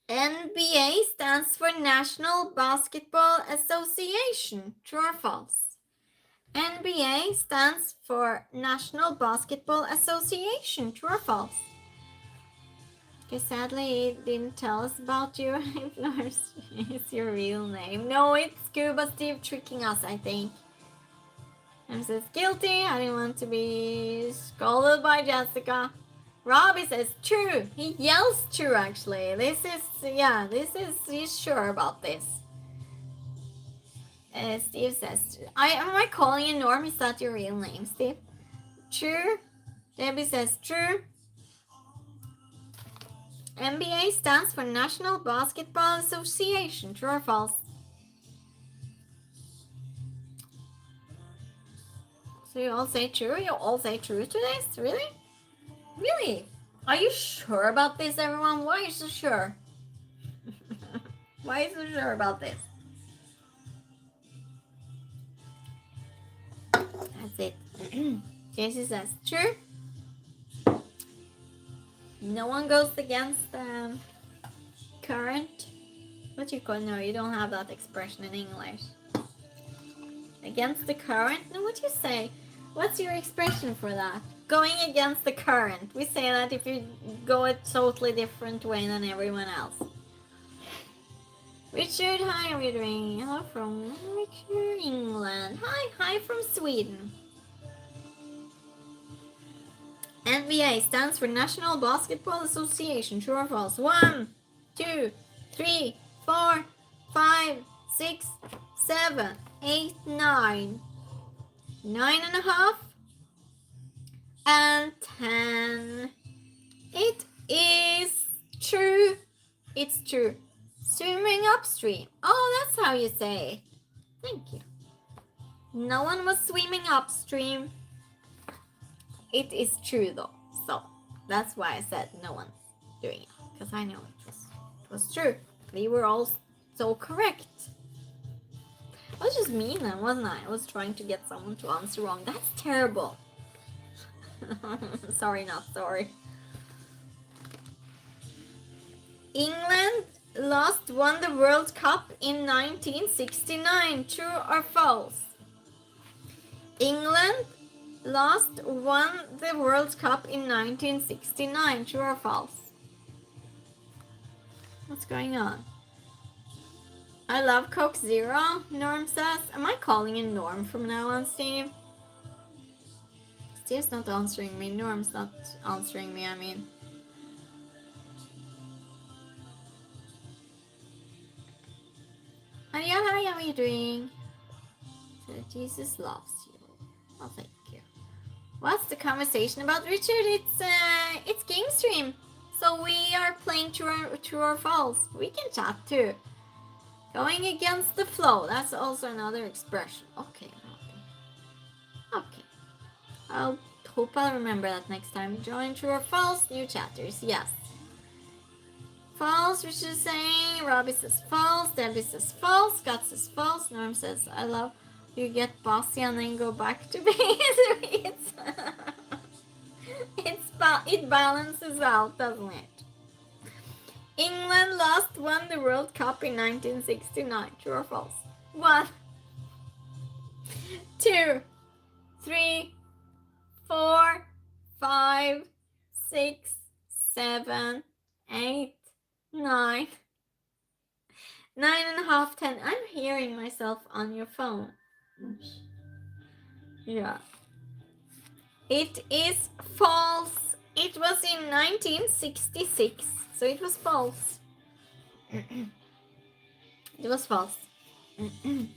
NBA stands for National Basketball Association. True or false? NBA stands for National Basketball Association. True or false? Okay, sadly, it didn't tell us about you. It's your real name. No, it's Scuba Steve tricking us, I think. And says guilty. I didn't want to be scolded by Jessica. Robbie says true. He yells true, actually. He's sure about this. Steve says, am I calling you Norm? Is that your real name, Steve? True. Debbie says true. NBA stands for National Basketball Association. True or false? So you all say true? You all say true to this? Really? Really? Are you sure about this, everyone? Why are you so sure? Why are you so sure about this? That's it. Casey says true. No one goes against the current. What you call? No, you don't have that expression in English. Against the current? No, what you say? What's your expression for that? Going against the current. We say that if you go a totally different way than everyone else. Richard, hi, how are you doing? Hello from Richard, England. Hi from Sweden. NBA stands for National Basketball Association. True or false? 1, 2, 3, 4, 5, 6, 7, 8, 9. 9.5 and 10. It is true. It's true. Swimming upstream. Oh, that's how you say it. Thank you. No one was swimming upstream. It is true though. So that's why I said no one's doing it. Because I know it was true. We were all so correct. I was just mean then, wasn't I? I was trying to get someone to answer wrong. That's terrible. Sorry, not sorry. England won the World Cup in 1969. True or false? England won the World Cup in 1969. True or false? What's going on? I love Coke Zero, Norm says. Am I calling you Norm from now on, Steve? Steve's not answering me. Norm's not answering me, I mean. Hi, how are you doing? So Jesus loves you. Oh, thank you. What's the conversation about, Richard? It's game stream. So we are playing true or false. We can chat too. Going against the flow. That's also another expression. Okay. I hope I'll remember that next time. Join true or false. New chatters. Yes. False, Richard is saying. Robbie says false. Debbie says false. Scott says false. Norm says I love you. Get bossy and then go back to bed. It balances out, doesn't it? England last won the World Cup in 1969. True or false? 1, 2, 3, 4, 5, 6, 7, 8, 9, 9.5, 10. I'm hearing myself on your phone. Oops. Yeah. It is false. It was in 1966, so it was false. It was false. See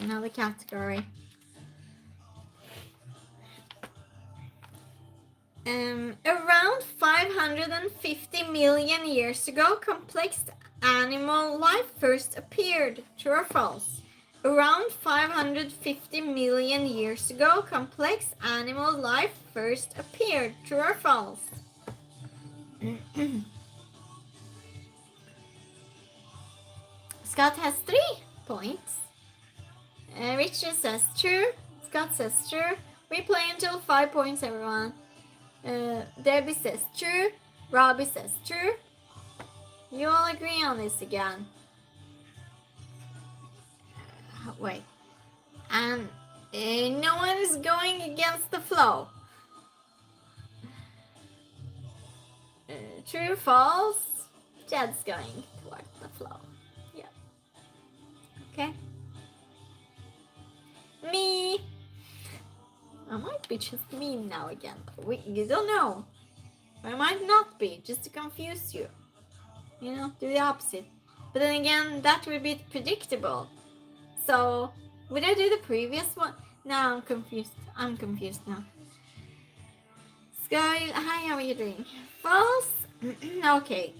another category. Around 550 million years ago, complex animal life first appeared. True or false? Around 550 million years ago, complex animal life first appeared. True or false? Scott has 3 points. Richard says true. Scott says true. We play until 5 points, everyone. Debbie says true. Robbie says true. You all agree on this again. Wait. And no one is going against the flow. True, false. Jed's going towards the flow. Yeah. Okay. Me. I might be just mean now again. You don't know. I might not be, just to confuse you. You know, do the opposite. But then again, that would be predictable. So, would I do the previous one? No, I'm confused. I'm confused now. Sky, hi, how are you doing? False? Okay.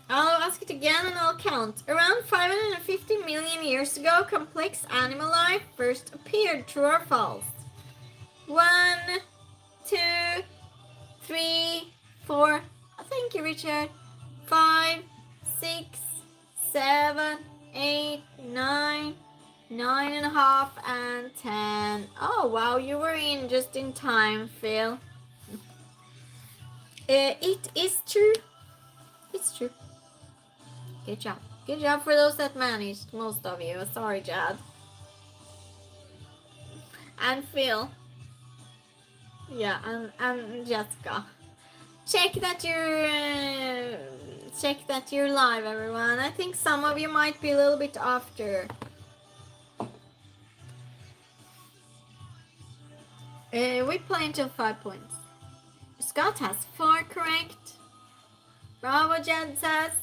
I'll ask it again and I'll count. Around 550 million years ago, complex animal life first appeared. True or false? 1, 2, 3, 4. Thank you, Richard. 5, 6, 7, 8, 9, 9.5, and 10. Oh, wow, you were in just in time, Phil. It is true. It's true. Good job. Good job for those that managed, most of you. Sorry, Jad. And Phil. Yeah, and Jessica. Check that you're live, everyone. I think some of you might be a little bit after. We play until 5 points. Scott has 4 correct. Bravo, Jed says.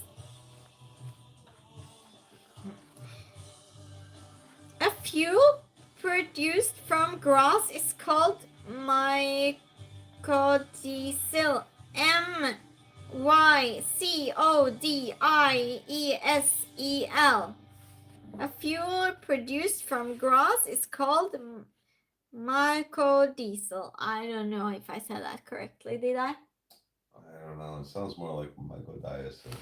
A fuel produced from grass is called mycodiesel. MYCODIESEL. A fuel produced from grass is called mycodiesel. I don't know if I said that correctly, did I? I don't know. It sounds more like mycodiesel.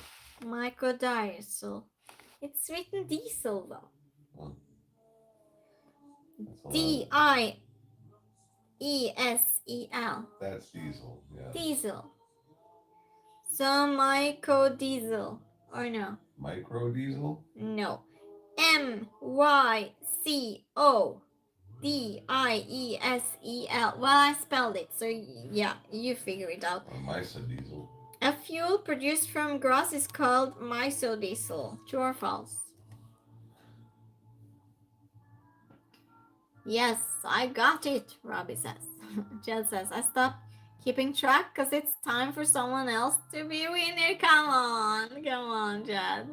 Mycodiesel. It's written diesel though. Well, DIESEL. that's diesel. Yeah. Diesel. So mycodiesel. Or no? Microdiesel? No. MYCODIESEL. Well, I spelled it, so yeah, you figure it out. Or mycodiesel. A fuel produced from grass is called mycodiesel. True or false? Yes, I got it, Robbie says. Jed says, I stopped keeping track because it's time for someone else to be winner. Come on, Jed.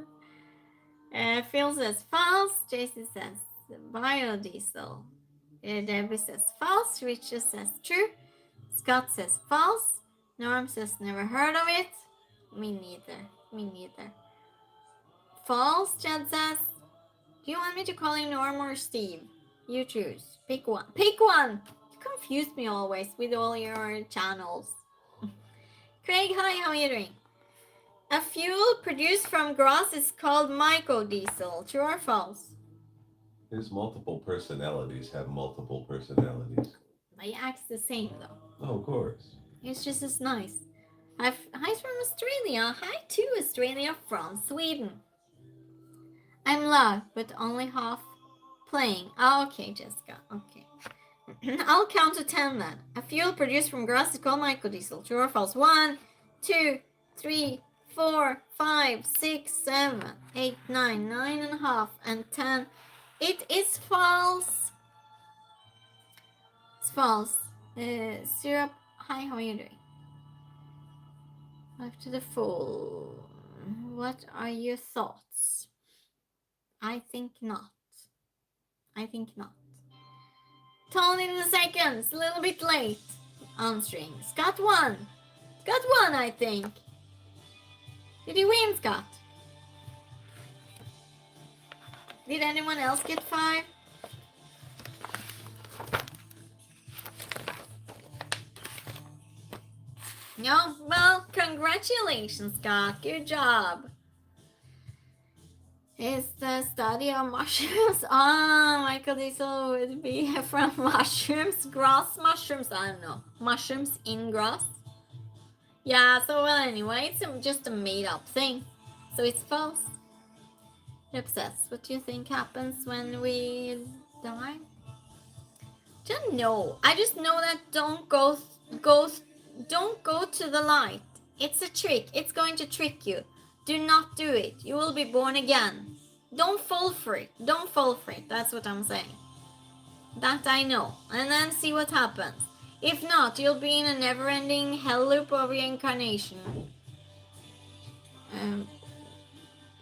Phil says false. Jason says biodiesel. Debbie says false. Richard says true. Scott says false. Norm says never heard of it. Me neither. False, Jed says. Do you want me to call you Norm or Steve? You choose. Pick one. Pick one! You confuse me always with all your channels. Craig, hi, how are you doing? A fuel produced from grass is called mycodiesel. True or false? His multiple personalities have multiple personalities. They act the same though. Oh, of course. It's just as nice. Hi from Australia. Hi to Australia from Sweden. I'm loud, but only half playing. Oh, okay, Jessica. Okay. I'll count to 10 then. A fuel produced from grass is called mycodiesel. True or false? 1, 2, 3, 4, 5, 6, 7, 8, 9, 9.5, and 10. It is false. It's false. Syrup. Hi, how are you doing? Life to the full. What are your thoughts? I think not. I think not. Tony in the seconds, a little bit late answering. Scott won. Scott won, I think. Did you win, Scott? Did anyone else get 5? No? Well, congratulations, Scott. Good job. Is the study of mushrooms? Oh, Michael Diesel would be from mushrooms, grass mushrooms. I don't know. Mushrooms in grass. Yeah, so well, anyway, it's just a made up thing. So it's false. Obsessed. What do you think happens when we die? Don't know. I just know that don't go to the light. It's a trick. It's going to trick you. Do not do it. You will be born again. Don't fall for it. Don't fall for it. That's what I'm saying. That I know. And then see what happens. If not, you'll be in a never-ending hell loop of reincarnation.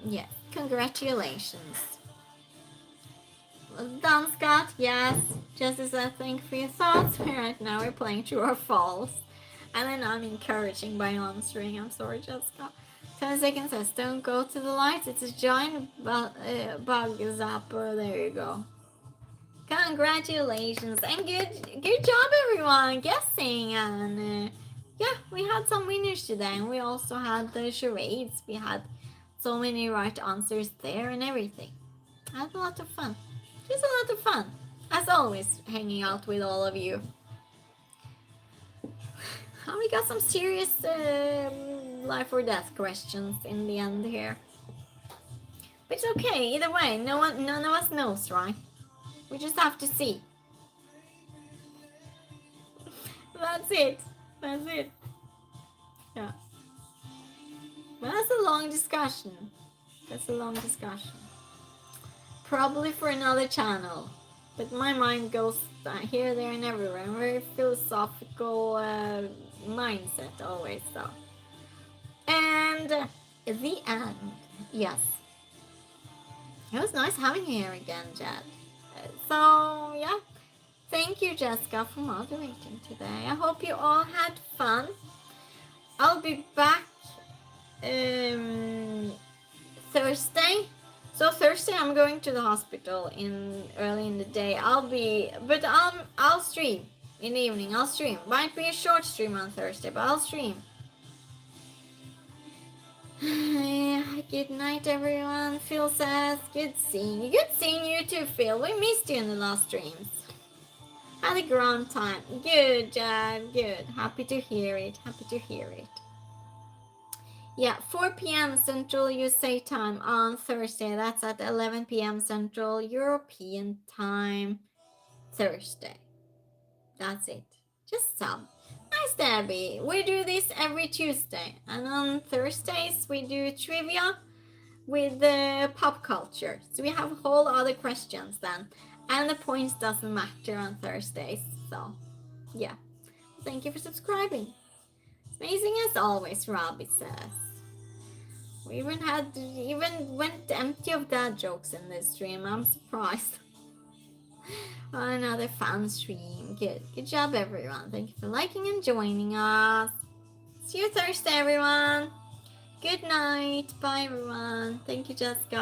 Yeah. Congratulations. Well done, Scott. Yes. Just as I think for your thoughts. Right now we're playing true or false. And then I'm encouraging by answering. I'm sorry, Jessica. 10 seconds says, don't go to the light. It's a giant bug zapper. There you go. Congratulations. And good job, everyone, guessing. And yeah, we had some winners today. And we also had the charades. We had so many right answers there and everything. I had a lot of fun. Just a lot of fun. As always, hanging out with all of you. We got some serious life or death questions in the end here. But it's okay, either way, none of us knows, right? We just have to see. That's it. That's it. Yeah. But that's a long discussion. That's a long discussion. Probably for another channel. But my mind goes here, there, and everywhere. I'm very philosophical mindset always, so. And the end. Yes. It was nice having you here again, Jed. So, yeah. Thank you, Jessica, for moderating today. I hope you all had fun. I'll be back Thursday. So Thursday I'm going to the hospital early in the day. I'll stream in the evening. I'll stream. Might be a short stream on Thursday, but I'll stream. Good night, everyone. Phil says, good seeing you. Good seeing you too, Phil. We missed you in the last streams. Had a grand time. Good, good. Happy to hear it. Happy to hear it. Yeah, 4 p.m. Central USA time on Thursday. That's at 11 p.m. Central European time Thursday. That's it. Just sub. Nice, Debbie. We do this every Tuesday. And on Thursdays, we do trivia with the pop culture. So we have whole other questions then. And the points doesn't matter on Thursdays. So, yeah. Thank you for subscribing. It's amazing as always, Robbie says. We even went empty of dad jokes in this stream. I'm surprised. Another fun stream. Good job, everyone. Thank you for liking and joining us. See you Thursday, everyone. Good night. Bye, everyone. Thank you, Jessica.